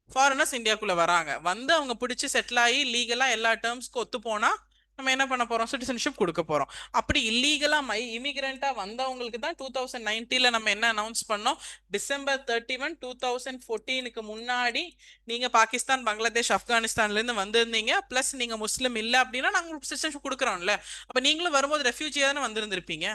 ஃபாரினர்ஸ் இந்தியாக்குள்ள வராங்க, வந்து அவங்க பிடிச்சி செட்டில் ஆகி லீகலா எல்லா டேர்ம்ஸ்க்கு ஒத்து போனா நம்ம என்ன பண்ண போறோம், சிட்டிசன்ஷிப் கொடுக்க போறோம். அப்படி இல்லீகலா இமிகிரண்டா வந்தவங்களுக்கு தான் 2019ல நம்ம என்ன அனௌன்ஸ் பண்ணோம், December 31, 2014க்கு முன்னாடி நீங்க பாகிஸ்தான், பங்களாதேஷ், ஆப்கானிஸ்தான்ல இருந்து வந்திருந்தீங்க, பிளஸ் நீங்க முஸ்லிம் இல்ல அப்படின்னா நாங்க உங்களுக்கு சிட்டிசன்ஷிப் கொடுக்குறோம்ல. அப்ப நீங்களும் வரும்போது ரெஃப்யூஜியா தானே வந்திருந்திருப்பீங்க.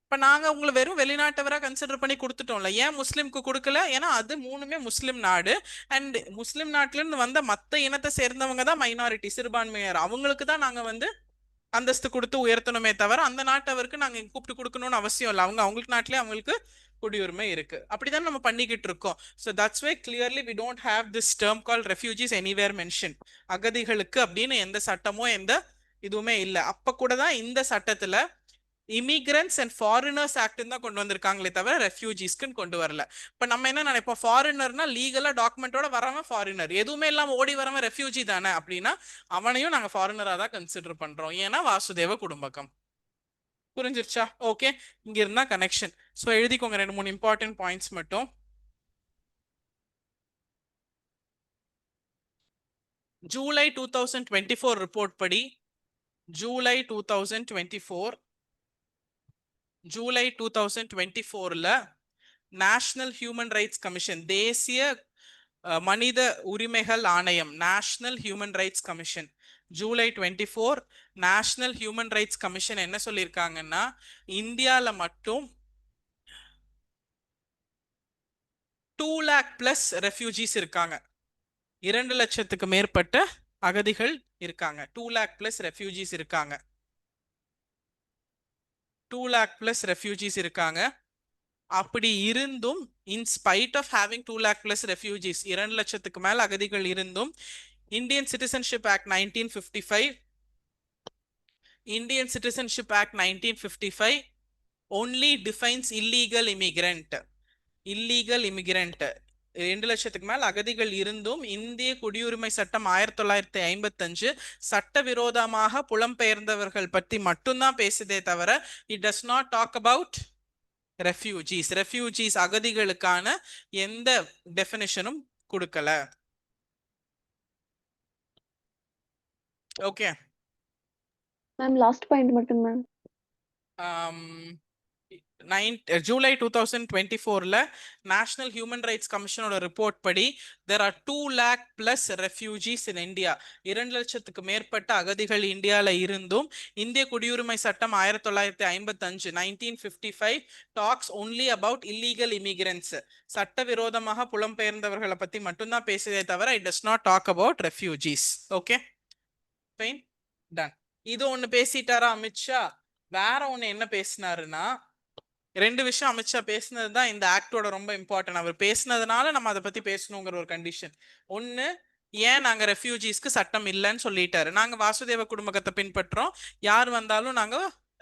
இப்ப நாங்க உங்களை வெறும் வெளிநாட்டவரா கன்சிடர் பண்ணி கொடுத்துட்டோம்ல. ஏன் முஸ்லிம்க்கு கொடுக்கல? ஏன்னா அது மூணுமே முஸ்லிம் நாடு. அண்ட் முஸ்லிம் நாட்டுல இருந்து வந்த மத்த இனத்தை சேர்ந்தவங்க தான் மைனாரிட்டி, சிறுபான்மையர். அவங்களுக்கு தான் நாங்க வந்து அந்தஸ்து கொடுத்து உயர்த்தணுமே தவிர அந்த நாட்டவருக்கு நாங்க கூப்பிட்டு கொடுக்கணும்னு அவசியம் இல்லை. அவங்களுக்கு நாட்டிலே அவங்களுக்கு குடியுரிமை இருக்கு. அப்படிதான் நம்ம பண்ணிக்கிட்டு இருக்கோம். So that's why clearly we don't have this term call refugees anywhere mention. அகதிகளுக்கு அப்படின்னு எந்த சட்டமோ எந்த இதுவுமே இல்லை. அப்ப கூட தான் இந்த சட்டத்துல இமிகிரன்ட்ஸ் அண்ட் ஃபாரினர்ஸ் ஆக்ட் தான் கொண்டு வந்திருக்காங்களே தவிர ரெஃப்யூஜிஸ்க்குன்னு கொண்டு வரல. இப்ப நம்ம என்ன நினைப்போம், ஃபாரினர்னா லீகலா டாக்குமெண்டோட வரவன் ஃபாரினர், எதுவுமே இல்லாம ஓடி வரவன் ரெஃப்யூஜி தானே அப்படின்னா அவனையும் நாங்க ஃபாரினரா தான் கன்சிடர் பண்றோம். ஏன்னா வாசுதேவ குடும்பகம். புரிஞ்சிருச்சா? ஓகே, இங்க இருந்தா கனெக்ஷன். ஸோ எழுதிக்கோங்க 2-3 இம்பார்ட்டன்ட் பாயிண்ட்ஸ் மட்டும். ஜூலை 2024 ரிப்போர்ட் படி ஜூலை 2024ல நேஷனல் ஹியூமன் ரைட்ஸ் கமிஷன், தேசிய மனித உரிமைகள் ஆணையம், National Human Rights Commission, July 24 National Human Rights Commission என்ன சொல்லியிருக்காங்கன்னா, இந்தியால மட்டும் 2 lakh பிளஸ் ரெஃப்யூஜிஸ் இருக்காங்க. 2 லட்சத்துக்கு மேற்பட்ட அகதிகள் இருக்காங்க. 2 lakh பிளஸ் ரெஃப்யூஜிஸ் இருக்காங்க. 2 lakh பிளஸ் ரெஃப்யூஜிஸ் இருக்காங்க. அப்படி இருந்தும் in spite of having 2 lakh plus refugees, 2 லட்சத்துக்கு மேல அகதிகள் இருந்தும் Indian citizenship act 1955 only defines illegal immigrant. 2 லட்சத்துக்கு மேல் அகதிகள் இருந்தும் இந்திய குடியுரிமை சட்டம் 1955 சட்டவிரோதமாக புலம்பெயர்ந்தவர்கள் பற்றி மட்டும்தான் பேசுதே தவிர it does not talk about refugees அகதிகளுக்கான எந்த டெஃபினிஷனும் கொடுக்கல. ஓகே மேம் லாஸ்ட் பாயிண்ட் மட்டும் மேம். ஜூலை 2024ல நேஷனல் ஹியூமன் ரைட்ஸ் கமிஷனோட ரிப்போர்ட் படி there are 2 lakh plus refugees in India. 2 லட்சத்துக்கு மேற்பட்ட அகதிகள் இந்தியால இருந்தும் இந்திய குடியுரிமை சட்டம் 1955 talks only about illegal immigrants. சட்டவிரோதமாக புலம்பெயர்ந்தவர்களை பத்தி மட்டும்தான் பேசுதே தவிர it does not talk about refugees. Okay fine done. இது ஒண்ணு பேசிட்டாரா அமித்ஷா? வேற ஒண்ணு என்ன பேசினாருன்னா, 2 விஷயம் அமித்ஷா பேசினது தான் இந்த ஆக்டோட ரொம்ப இம்பார்ட்டன்ட். அவர் பேசினதுனால நம்ம அதை பத்தி பேசணுங்கிற ஒரு கண்டிஷன். ஒண்ணு, ஏன் நாங்க ரெஃப்யூஜிஸ்க்கு சட்டம் இல்லைன்னு சொல்லிட்டாரு. நாங்க வாசுதேவ குடும்பத்தை பின்பற்றோம். யார் வந்தாலும் நாங்க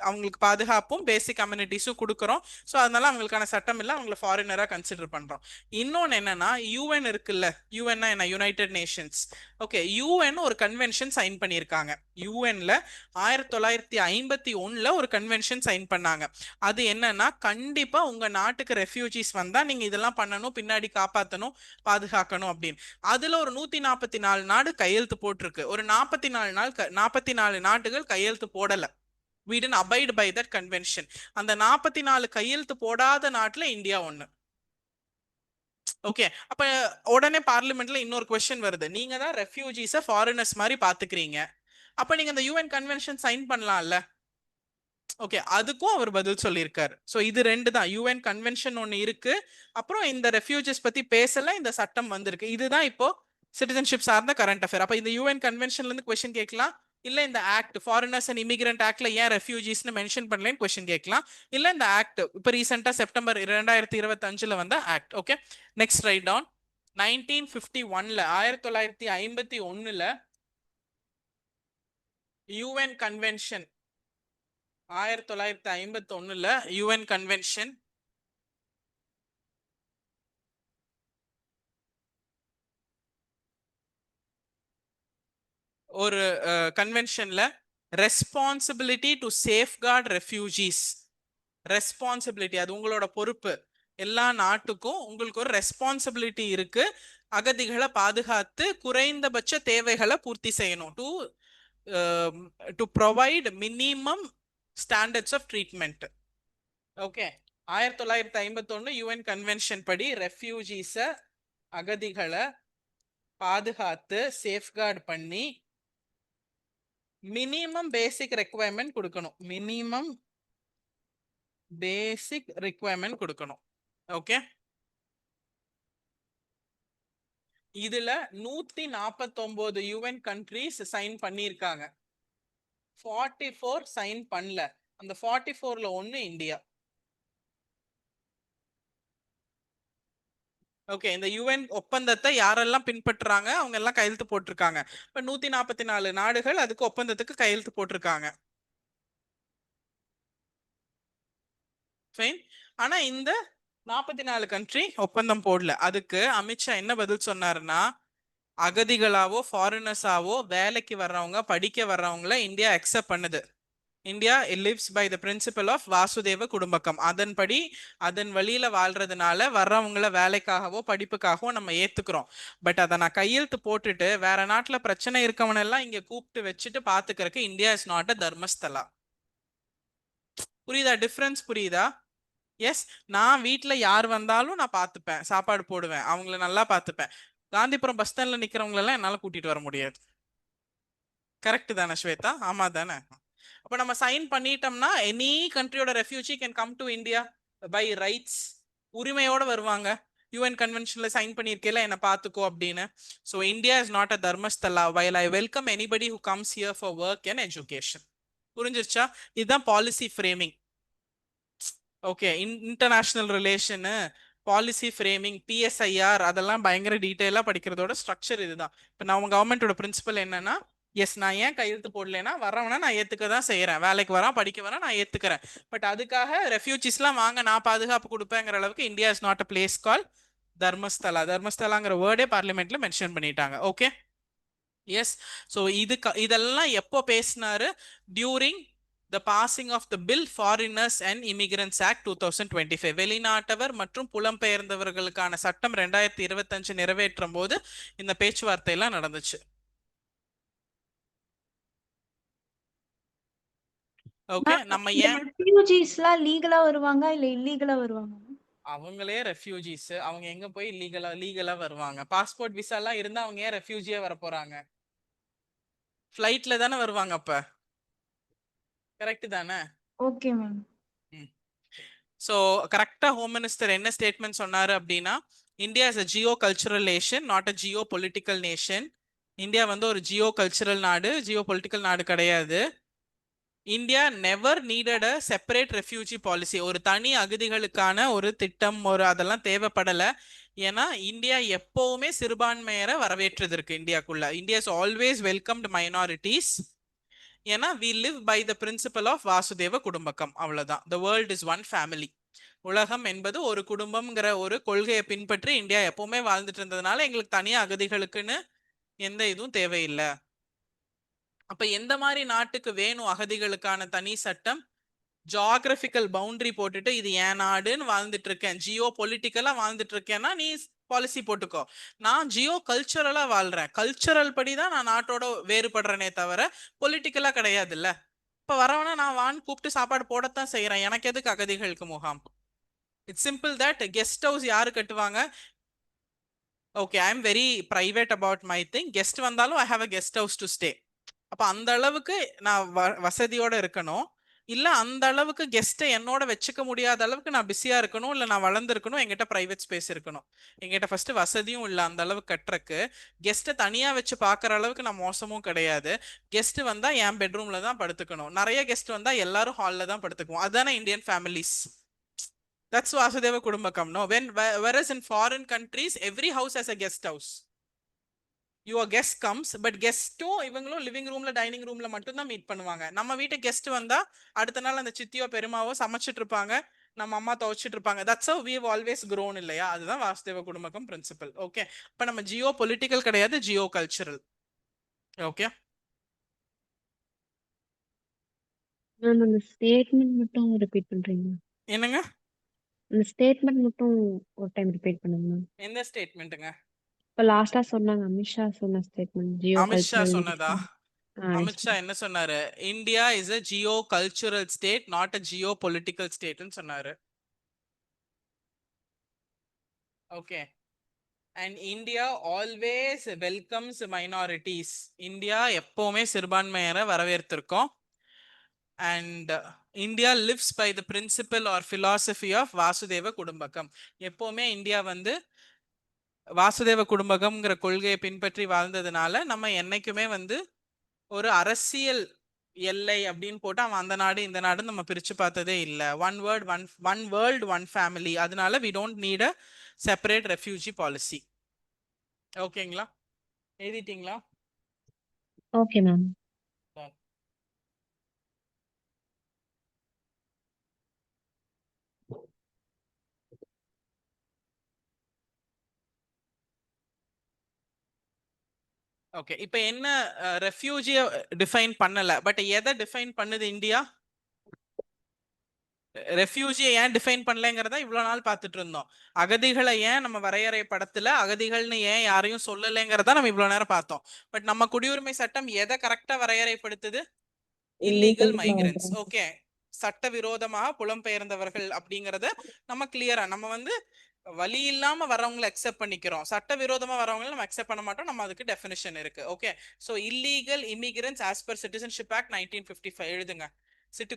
அவங்களுக்கு பாதுகாப்பும் பேசிக் கம்யூனிட்டிஸும் கொடுக்குறோம். ஸோ அதனால அவங்களுக்கான சட்டம் இல்லை, அவங்கள ஃபாரினரா கன்சிடர் பண்றோம். இன்னொன்னு என்னன்னா, யூஎன் இருக்குல்ல, யூஎன்னா என்ன, யுனைடெட் நேஷன்ஸ். ஓகே, யூஎன் ஒரு கன்வென்ஷன் சைன் பண்ணியிருக்காங்க. யூஎன்ல 1951ல ஒரு கன்வென்ஷன் சைன் பண்ணாங்க. அது என்னன்னா, கண்டிப்பா உங்க நாட்டுக்கு ரெஃப்யூஜிஸ் வந்தா நீங்க இதெல்லாம் பண்ணணும், பின்னாடி காப்பாற்றணும், பாதுகாக்கணும் அப்படின்னு. அதுல ஒரு 144 நாடு கையெழுத்து போட்டிருக்கு. ஒரு 44 நாடுகள் கையெழுத்து போடல. We didn't abide by that convention. அந்த 44 கையெழுத்து போடாத நாட்டுல இந்தியா ஒண்ணு. ஓகே, அப்ப உடனே பார்லிமெண்ட்ல இன்னொரு கொஸ்டின் வருது, நீங்க தான் ரெஃப்யூஜிஸ ஃபாரினர்ஸ் மாதிரி பாத்துக்கிறீங்க, அப்ப நீங்க அந்த யூஎன் கன்வென்ஷன் சைன் பண்ணலாம்ல. ஓகே, அதுக்கும் அவர் பதில் சொல்லியிருக்காரு. ஸோ இது 2 தான், யூஎன் கன்வென்ஷன் ஒன்னு இருக்கு, அப்புறம் இந்த ரெஃப்யூஜிஸ் பத்தி பேசல, இந்த சட்டம் வந்திருக்கு. இதுதான் இப்போ சிட்டிசன்ஷிப் சார்ந்த கரண்ட் அஃபேர். அப்ப இந்த யூஎன் கன்வென்ஷன்ல இருந்து கொஸ்டின் கேட்கலாம், இல்ல இந்த ஆக்ட் ஃபாரினர்ஸ் அண்ட் இமிகிரண்ட் ஆக்ட்ல ஏன் ரெஃப்யூஜிஸ்னு மென்ஷன் பண்ணலன்னு கொஸ்டின் கேட்கலாம். இல்ல இந்த ஆக்ட் இப்ப ரீசெண்டா செப்டம்பர் 2025ல வந்த act. Okay, next right down. 1951ல யூஎன் கன்வென்ஷன், 1951ல யூஎன் கன்வென்ஷன் ஒரு கன்வென்ஷன்ல responsibility to safeguard refugees, responsibility அது உங்களோட பொறுப்பு. எல்லா நாட்டுக்கும் உங்களுக்கு ஒரு ரெஸ்பான்சிபிலிட்டி இருக்கு, அகதிகளை பாதுகாத்து குறைந்தபட்ச தேவைகளை பூர்த்தி செய்யணும். To to provide minimum standards of treatment. Okay 1951 UN convention படி ரெஃப்யூஜிஸை அகதிகளை பாதுகாத்து சேஃப்கார்டு பண்ணி மினிமம் பேசிக் ரெக்குவயர்மெண்ட் கொடுக்கணும். மினிமம் பேசிக் ரெக்குவயர்மெண்ட் கொடுக்கணும். ஓகே, இதுல 149 யுஎன் கண்ட்ரீஸ் சைன் பண்ணியிருக்காங்க. 44 சைன் பண்ணல. அந்த 44ல ஒன்னு இந்தியா. ஓகே, இந்த யுஎன் ஒப்பந்தத்தை யாரெல்லாம் பின்பற்றுறாங்க அவங்க எல்லாம் கையெழுத்து போட்டிருக்காங்க. இப்ப 144 நாடுகள் அதுக்கு ஒப்பந்தத்துக்கு கையெழுத்து போட்டிருக்காங்க. ஃபைன். ஆனா இந்த 44 கண்ட்ரி ஒப்பந்தம் போடல. அதுக்கு அமித்ஷா என்ன பதில் சொன்னாருன்னா, அகதிகளாவோ ஃபாரினர்ஸாவோ வேலைக்கு வர்றவங்க படிக்க வர்றவங்கள இந்தியா அக்செப்ட் பண்ணுது. India lives by the principle of Vasudhaiva Kutumbakam. அதன்படி அதன் வழியில வாழ்றதுனால வர்றவங்கள வேலைக்காகவோ படிப்புக்காகவோ நம்ம ஏத்துக்கிறோம். பட் அதை நான் கையெழுத்து போட்டுட்டு வேற நாட்டுல பிரச்சனை இருக்கவனெல்லாம் இங்க கூப்பிட்டு வச்சுட்டு பாத்துக்கிறதுக்கு India is not a Dharmasthala. புரியுதா? டிஃபரன்ஸ் புரியுதா? எஸ், நான் வீட்டுல யார் வந்தாலும் நான் பாத்துப்பேன், சாப்பாடு போடுவேன், அவங்கள நல்லா பாத்துப்பேன். காந்திபுரம் பஸ் ஸ்டாண்ட்ல நிக்கிறவங்களெல்லாம் என்னால கூட்டிட்டு வர முடியாது. கரெக்ட் தானே ஸ்வேதா? ஆமா தானே? அப்ப நம்ம சைன் பண்ணிட்டோம்னா எனி கண்ட்ரியோட refugee can come to India by rights. உரிமையோட வருவாங்க. யுஎன் கன்வென்ஷன்ல சைன் பண்ணியிருக்கேல என்ன பாத்துக்கோ அப்படின்னு. So India is not a Dharmasthala while I welcome anybody who comes here for work and education. புரிஞ்சிருச்சா? இதுதான் policy framing. Okay, international relation, policy framing, PSIR அதெல்லாம் பயங்கர டீட்டெயிலாக படிக்கிறதோட ஸ்ட்ரக்சர் இதுதான். இப்போ நம்ம கவர்மெண்டோட பிரின்சிபல் என்னன்னா, எஸ் நான் ஏன் கையெழுத்து போடலன்னா வரவனா நான் ஏத்துக்க தான் செய்யறேன், வேலைக்கு வரான் படிக்க வரான் நான் ஏத்துக்கிறேன். பட் அதுக்காக ரெஃப்யூஜிஸ்லாம் வாங்க நான் பாதுகாப்பு கொடுப்பேங்கிற அளவுக்கு India is not a place call Dharmasthala. தர்மஸ்தலாங்கிற வேர்டே பார்லிமெண்ட்ல மென்ஷன் பண்ணிட்டாங்க. Okay, yes. ஸோ இதெல்லாம் எப்போ பேசினாரு? During the passing of the bill Foreigners and Immigrants Act 2025. வெளிநாட்டவர் மற்றும் புலம்பெயர்ந்தவர்களுக்கான சட்டம் 2025 நிறைவேற்றும் போது இந்த பேச்சுவார்த்தை எல்லாம் நடந்துச்சு. ஓகே, நம்ம ஏன் ரெஃப்யூஜிஸ்லாம் லீகலா வருவாங்க இல்ல இல்லீகலா வருவாங்க? அவங்களே ரெஃப்யூஜிஸ், அவங்க எங்க போய் லீகலா வருவாங்க? பாஸ்போர்ட் விசா எல்லாம் இருந்தா அவங்க ஏன் ரெஃப்யூஜியா வர போறாங்க? ஃபிளைட்ல தானே வருவாங்க. அப்ப கரெக்ட் தானே? Okay ma'am. ஸோ கரெக்டாக ஹோம் மினிஸ்டர் என்ன ஸ்டேட்மெண்ட் சொன்னார் அப்படின்னா, India is a Jio cultural nation, not a Jio political nation. India வந்து ஒரு ஜியோ கல்ச்சுரல் நாடு, ஜியோ பொலிட்டிக்கல் நாடு கிடையாது. இந்தியா நெவர் நீடட் அ செப்பரேட் ரெஃப்யூஜி பாலிசி. ஒரு தனி அகதிகளுக்கான ஒரு திட்டம் அதெல்லாம் தேவைப்படலை. ஏன்னா இந்தியா எப்பவுமே சிறுபான்மையரை வரவேற்றது இருக்கு இந்தியாக்குள்ள. India is always welcomed minorities. ஏன்னா we live by the principle of Vasudhaiva Kutumbakam. அவ்வளவுதான். the world is one family. உலகம் என்பது ஒரு குடும்பம்ங்கிற ஒரு கொள்கையை பின்பற்றி இந்தியா எப்பவுமே வாழ்ந்துட்டு இருந்ததுனால எங்களுக்கு தனியா அகதிகளுக்குன்னு எந்த இதுவும் தேவையில்லை. அப்ப எந்த மாதிரி நாட்டுக்கு வேணும் அகதிகளுக்கான தனி சட்டம்? ஜியோகிராபிக்கல் பவுண்டரி போட்டுட்டு இது என் நாடுன்னு வாழ்ந்துட்டு இருக்கேன், ஜியோ பொலிட்டிக்கலா வாழ்ந்துட்டு இருக்கேன்னா நீ பாலிசி போட்டுக்கோ. நான் ஜியோ கல்ச்சரலா வாழ்றேன், கல்ச்சரல் படிதான் நான் நாட்டோட வேறுபடுறேனே தவிர பொலிட்டிக்கலா கிடையாது. இல்ல இப்ப வரவனா நான் வான் கூப்பிட்டு சாப்பாடு போடத்தான் செய்யறேன், எனக்கு எதுக்கு அகதிகளுக்கு முகாம்? It's simple that. Guest house யாரு கட்டுவாங்க? Okay, I am very private about my thing. Guest வந்தாலும் I have a guest house to stay. அப்ப அந்த அளவுக்கு நான் வசதியோட இருக்கணும். இல்ல அந்த அளவுக்கு கெஸ்ட்டை என்னோட வச்சுக்க முடியாத அளவுக்கு நான் பிஸியா இருக்கணும், இல்ல நான் வளர்ந்துருக்கணும், எங்கிட்ட பிரைவேட் ஸ்பேஸ் இருக்கணும். எங்கிட்ட ஃபர்ஸ்ட் வசதியும் இல்லை அந்த அளவுக்கு கட்டுறக்கு. கெஸ்ட்டை தனியா வச்சு பாக்குற அளவுக்கு நான் மோசமும் கிடையாது. கெஸ்ட் வந்தா என் பெட்ரூம்ல தான் படுத்துக்கணும், நிறைய கெஸ்ட் வந்தா எல்லாரும் ஹால்ல தான் படுத்துக்குவோம். அதுதானே Indian families. That's Vasudeva Kudumbakam. No, whereas in foreign countries every house has a guest house. Your guest comes, but guestum இவங்களும் லிவிங் ரூம்ல டைனிங் ரூம்ல மட்டும் தான் மீட் பண்ணுவாங்க. நம்ம வீட்டுக்கு கெஸ்ட் வந்தா அடுத்த நாள் அந்த சித்தியோ பெருமாவோ சமைச்சிட்டு இருப்பாங்க, நம்ம அம்மா துவைச்சிட்டு இருப்பாங்க. That's how we have always grown இல்லையா? அதுதான் வாசுதேவ குடும்பக்கம் பிரின்சிபல். ஓகே, அப்ப நம்ம ஜியோ பொலிட்டிக்கல் கிடையாது, ஜியோ கல்ச்சரல். ஓகே, மேம் அந்த ஸ்டேட்மெண்ட் மட்டும் ரிப்பீட் பண்றீங்க? என்னங்க? அந்த ஸ்டேட்மெண்ட் மட்டும் ஒரு டைம் ரிப்பீட் பண்ணுங்க மேம். எந்த ஸ்டேட்மெண்ட்டுங்க? இப்ப லாஸ்டா சொன்னாங்க அமித்ஷா சொன்ன ஸ்டேட்மெண்ட் ஜியோ அமித்ஷா கல்ச்சரல். சொன்னதா? அமித்ஷா என்ன சொன்னாரு? India is a geocultural state, not a geopolitical ஸ்டேட்னு சொன்னாரு. Okay. And India always welcomes minorities. India எப்பவுமே சிறுபான்மையரை வரவேற்றிருக்கோம். And India lives by the principle or philosophy of Vasudhaiva Kutumbakam. எப்பவுமே இந்தியா வந்து வாசுதேவ குடும்பகம்ங்கிற கொள்கையை பின்பற்றி வாழ்ந்ததுனால நம்ம என்னைக்குமே வந்து ஒரு அரசியல் எல்லை அப்படின்னு போட்டு அவன் அந்த நாடு இந்த நாடு நம்ம பிரிச்சு பார்த்ததே இல்லை. One world one family. அதனால we don't need a separate refugee policy. ஓகேங்களா? எழுதிட்டீங்களா? Okay ma'am. ஓகே. இப்போ என்ன ரெஃப்யூஜிய டிஃபைன் பண்ணல, பட் எதை டிஃபைன் பண்ணுது இந்தியா? ரெஃப்யூஜியை ஏன் டிஃபைன் பண்ணலங்கிறத இவ்வளவு நாள் பார்த்துட்டு இருந்தோம். அகதிகளை ஏன் நம்ம வரையறை படத்துல அகதிகள்னு ஏன் யாரையும் சொல்லலைங்கிறத நம்ம இவ்வளவு நேரம் பார்த்தோம். பட் நம்ம குடியுரிமை சட்டம் எதை கரெக்டா வரையறைப்படுத்துது? Illegal migrants. ஓகே. சட்டவிரோதமாக புலம்பெயர்ந்தவர்கள் அப்படிங்கறத நம்ம கிளியரா நம்ம வந்து வழி இல்லாம வரவங்களை அக்செப்ட் பண்ணிக்கிறோம். சட்டவிரோதமா வரவங்களை நம்ம அக்செப்ட் பண்ண மாட்டோம். நம்ம அதுக்கு டெஃபினிஷன் இருக்கு. Okay. So illegal immigrants as per citizenship act 1955 எழுதுங்க.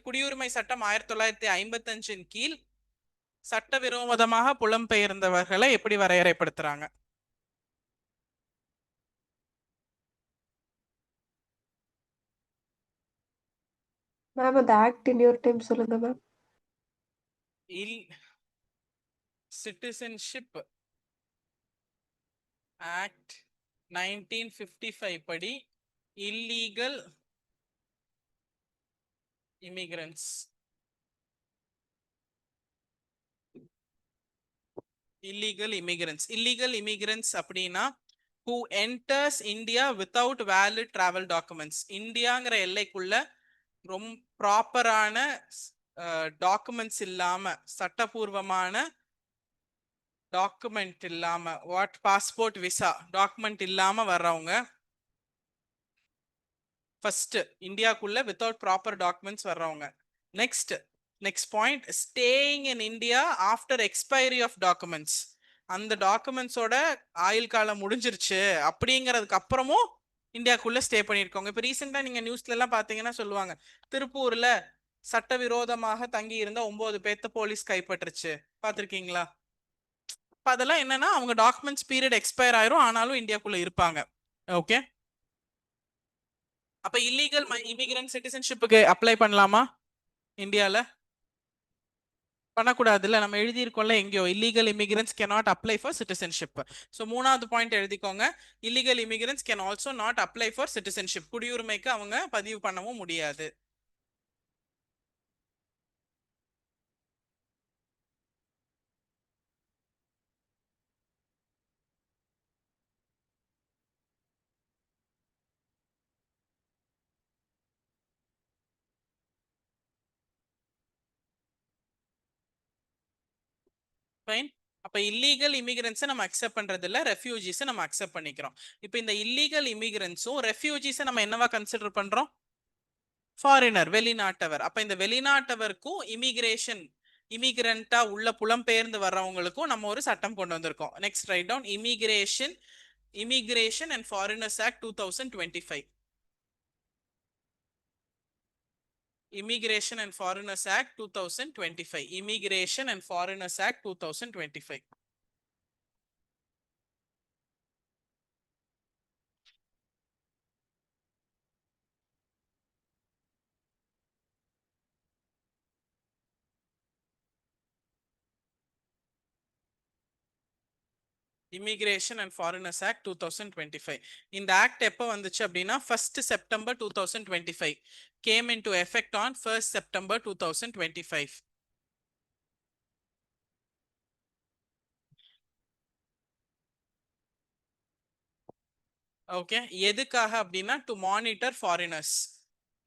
குடியுரிமை சட்டம் 1955 கீழ் சட்டவிரோதமாக புலம்பெயர்ந்தவர்களை எப்படி வரையறைப்படுத்துறாங்க? மேம் அந்த ஆக்ட் இன்னொரு டைம் சொல்லுங்க மேம். சிட்டிசன்ஷிப் ஆக்ட் 1955 படி இல்லீகல் இமிகிரன்ட்ஸ் அப்படின்னா who enters India without valid travel documents. இந்தியாங்கிற எல்லைக்குள்ள ரொம்ப ப்ராப்பரான டாக்குமெண்ட்ஸ் இல்லாம, சட்டபூர்வமான டாக்குமெண்ட் இல்லாம, வாட் பாஸ்போர்ட் விசா டாக்குமெண்ட் இல்லாம வர்றவங்க ஃபர்ஸ்ட் இந்தியாக்குள்ள வித்தவுட் ப்ராப்பர் டாக்குமெண்ட்ஸ் வர்றவங்க. Next point, staying in India after expiry of documents. அந்த டாக்குமெண்ட்ஸோட ஆயுள் காலம் முடிஞ்சிருச்சு அப்படிங்கிறதுக்கு அப்புறமும் இந்தியாக்குள்ள ஸ்டே பண்ணியிருக்கோங்க. இப்போ ரீசெண்டா நீங்க நியூஸ்ல எல்லாம் பாத்தீங்கன்னா சொல்லுவாங்க, திருப்பூர்ல சட்டவிரோதமாக தங்கி இருந்த 9 பேர்த்த போலீஸ் கைப்பற்றுச்சு. பாத்திருக்கீங்களா? அதெல்லாம் என்னன்னா அவங்க டாக்குமெண்ட்ஸ் பீரியட் எக்ஸ்பயர் ஆயிரும், ஆனாலும் இந்தியாக்குள்ள இருப்பாங்க. ஓகே. அப்ப இல்லீகல் இமிகிரன்ட் சிட்டிசன்ஷிப்புக்கு அப்ளை பண்ணலாமா இந்தியால? பண்ணக்கூடாதுல்ல. நம்ம எழுதியிருக்கோம்ல எங்கேயோ, illegal immigrants cannot apply for citizenship. So 3வது பாயிண்ட் எழுதிக்கோங்க, illegal immigrants can also not apply for citizenship. குடியுரிமைக்கு அவங்க பதிவு பண்ணவும் முடியாது. ஃபைன். அப்ப இல்லீகல் இமிகிரன்ஸை நம்ம அக்செப்ட் பண்றது இல்ல, ரெஃப்யூஜிஸை நம்ம அக்செப்ட் பண்ணிக்கிறோம். இப்போ இந்த இல்லீகல் இமிகிரன்ஸும் ரெஃப்யூஜிஸை நம்ம என்னவா கன்சிடர் பண்றோம்? ஃபாரினர், வெளிநாட்டவர். அப்ப இந்த வெளிநாட்டவருக்கும் இமிகிரண்டா உள்ள புலம்பெயர்ந்து வர்றவங்களுக்கும் நம்ம ஒரு சட்டம் கொண்டு வந்திருக்கோம். Next right down immigration and foreigners act 2025. Immigration and Foreigners Act 2025. Immigration and Foreigners Act 2025. Immigration and Foreigners Act 2025. இந்த ஆக்ட் எப்போ வந்துச்சு அப்படின்னா 1st September 2025. Came into effect on 1st September 2025. Okay. எதுக்காக அப்படின்னா டு மானிட்டர் ஃபாரினர்ஸ்.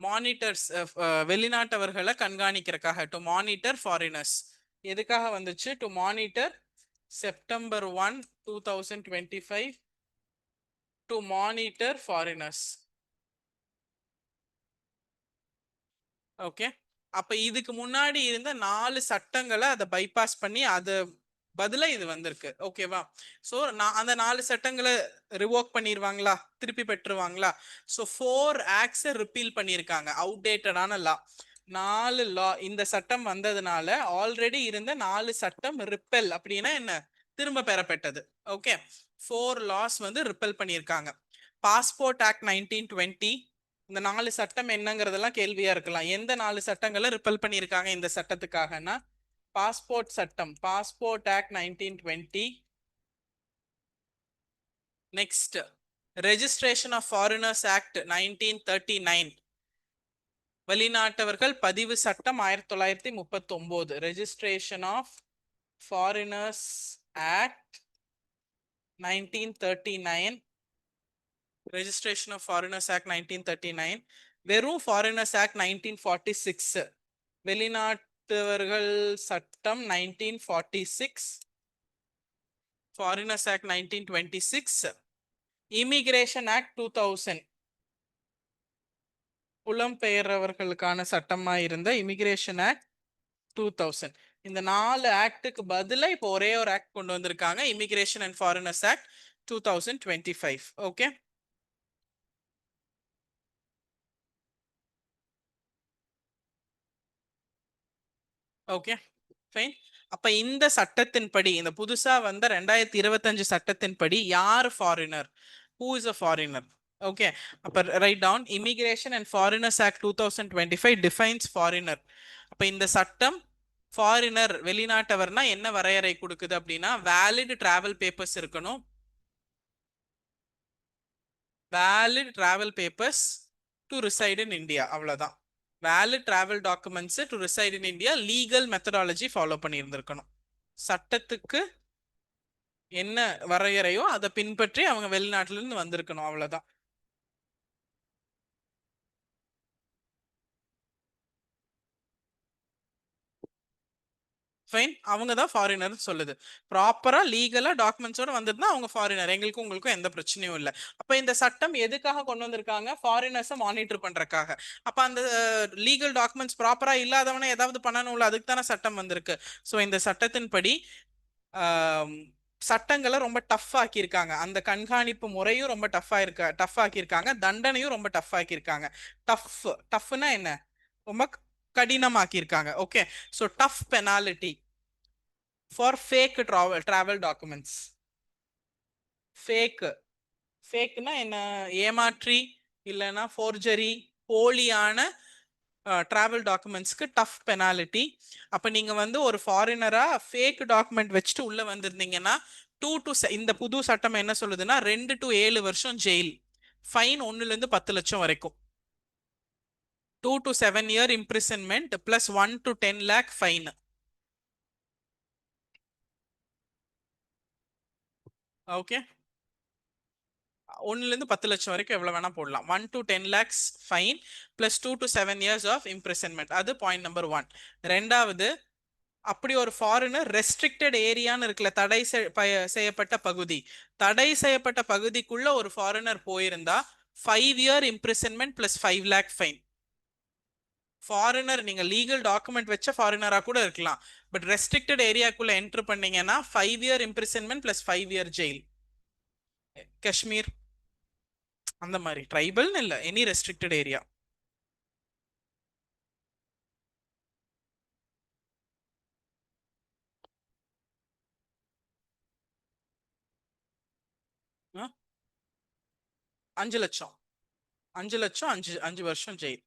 மானிட்டர்ஸ் வெளிநாட்டவர்களை கண்காணிக்கிறதுக்காக, to monitor foreigners. எதுக்காக வந்துச்சு? To monitor September 1, 2025 to monitor foreigners. ஓகே, அப்ப இதுக்கு முன்னாடி இருந்த 4 சட்டங்களை அதை பைபாஸ் பண்ணி அது பதிலா இது வந்திருக்கு. ஓகேவா? சோ நான் அந்த 4 சட்டங்களை ரிவோக் பண்ணிடுவாங்களா, திருப்பி பெற்றுவாங்களா? சோ 4 ஆக்ட்ஸை ரிப்பீல் பண்ணியிருக்காங்க, அவுடேட்டடான லா. 4 லா இந்த சட்டம் வந்ததுனால ஆல்ரெடி இருந்த 4 சட்டம் ரிப்பெல் அப்படின்னா என்ன, திரும்ப பெறப்பட்டது. ஓகே, 4 லாஸ் வந்து ரிப்பெல் பண்ணியிருக்காங்க. பாஸ்போர்ட் ஆக்ட் 1920, இந்த 4 சட்டம் என்னங்கிறதெல்லாம் கேள்வியா இருக்கலாம். எந்த 4 சட்டங்களை ரிப்பெல் பண்ணியிருக்காங்க இந்த சட்டத்துக்காகனா, பாஸ்போர்ட் சட்டம், passport act 1920. Next registration of foreigners act 1939, வெளிநாட்டவர்கள் பதிவு சட்டம் 1939, registration of foreigners act 1939, registration of foreigners act 1939. வெறும் ஃபாரினர்ஸ் ஆக்ட் 1946, வெளிநாட்டவர்கள் சட்டம் 1946, ஃபாரினர்ஸ் ஆக்ட் 1926, இமிகிரேஷன் ஆக்ட் 2000, புலம்பெயர்ந்தவர்களுக்கான சட்டமா இருந்த இமிகிரேஷன் ஆக்ட் 2000. இந்த 4 ஆக்டுக்கு பதிலா இப்போ ஒரே ஒரு ஆக்ட் கொண்டு வந்திருக்காங்க, Immigration and foreigners act 2025. Okay, okay fine. அப்ப இந்த சட்டத்தின்படி, இந்த புதுசா வந்த 2025 சட்டத்தின்படி யார் foreigner, who is a foreigner? Okay, அப்ப write down immigration and foreigners act 2025 defines foreigner. அப்ப இந்த சட்டம் ஃபாரினர், வெளிநாட்டவர்னா என்ன வரையறை கொடுக்குது அப்படின்னா, வேலிட் டிராவல் பேப்பர்ஸ் இருக்கணும், valid travel papers to reside in India, அவ்வளவுதான். Valid travel documents to reside in India, legal methodology follow பண்ணி இருந்திருக்கணும். சட்டத்துக்கு என்ன வரையறையோ அதை பின்பற்றி அவங்க வெளிநாட்டுல இருந்து வந்திருக்கணும், அவ்வளவுதான். ஃபைன், அவங்க தான் ஃபாரினர் சொல்லுது. ப்ராப்பரா லீகலா டாக்குமெண்ட்ஸோட வந்திருந்தா அவங்க ஃபாரினர், எங்களுக்கும் உங்களுக்கும் எந்த பிரச்சனையும் இல்லை. அப்ப இந்த சட்டம் எதுக்காக கொண்டு வந்திருக்காங்க, ஃபாரினர்ஸை மானிட்டர் பண்றதுக்காக. அப்ப அந்த லீகல் டாக்குமெண்ட்ஸ் ப்ராப்பரா இல்லாதவனை ஏதாவது பண்ணணும்ல, அதுக்கு தானே சட்டம் வந்திருக்கு. ஸோ இந்த சட்டத்தின்படி சட்டங்களை ரொம்ப டஃப் ஆக்கியிருக்காங்க, அந்த கண்காணிப்பு முறையும் ரொம்ப டஃப் ஆக்கியிருக்காங்க, தண்டனையும் ரொம்ப டஃப் ஆக்கியிருக்காங்க. டஃப்னா என்ன, ரொம்ப கடினமாக்கியிருக்காங்க. Okay, so tough penalty for fake travel documents. ஃபேக்னா என்ன, ஏமாற்றி இல்லைன்னா ஃபோர்ஜரி, போலியான டிராவல் டாக்குமெண்ட்ஸ்க்கு டஃப் பெனாலிட்டி. அப்ப நீங்க வந்து ஒரு ஃபாரினரா ஃபேக் டாக்குமெண்ட் வச்சுட்டு உள்ள வந்திருந்தீங்கன்னா 2 to இந்த புது சட்டம் என்ன சொல்லுதுன்னா 2 to 7 வருஷம் ஜெயில், ஃபைன் 1 to 10 லட்சம் வரைக்கும், 2 to 7 year imprisonment plus 1 to 10 lakh fine. Okay, 1 to 10 லட்சம் வரைக்கும் எவ்வளவு வேணா போடலாம். 1 to 10 lakhs fine plus 2 to 7 years of imprisonment. அது பாயிண்ட் நம்பர் 1. ரெண்டாவது, அப்படி ஒரு ஃபாரினர் ரெஸ்ட்ரிக்டட் ஏரியான்னு இருக்குல்ல, தடை செய்யப்பட்ட பகுதி, தடை செய்யப்பட்ட பகுதிக்குள்ள ஒரு ஃபாரினர் போயிருந்தா 5 year imprisonment plus 5 lakh fine. Foreigner நீங்க லீகல் டாக்குமெண்ட் வச்ச ஃபாரினரா கூட இருக்கலாம், பட் ரெஸ்ட்ரிக்டட் ஏரியாக்குள்ள என்ட்ரு பண்ணீங்கன்னா 5 year imprisonment plus 5 year jail. Kashmir அந்த மாதிரி, ட்ரைபல்னு இல்ல, எனி ரெஸ்ட்ரிக்டட் ஏரியா. $5 லட்சம் 5 வருஷம் ஜெயில்.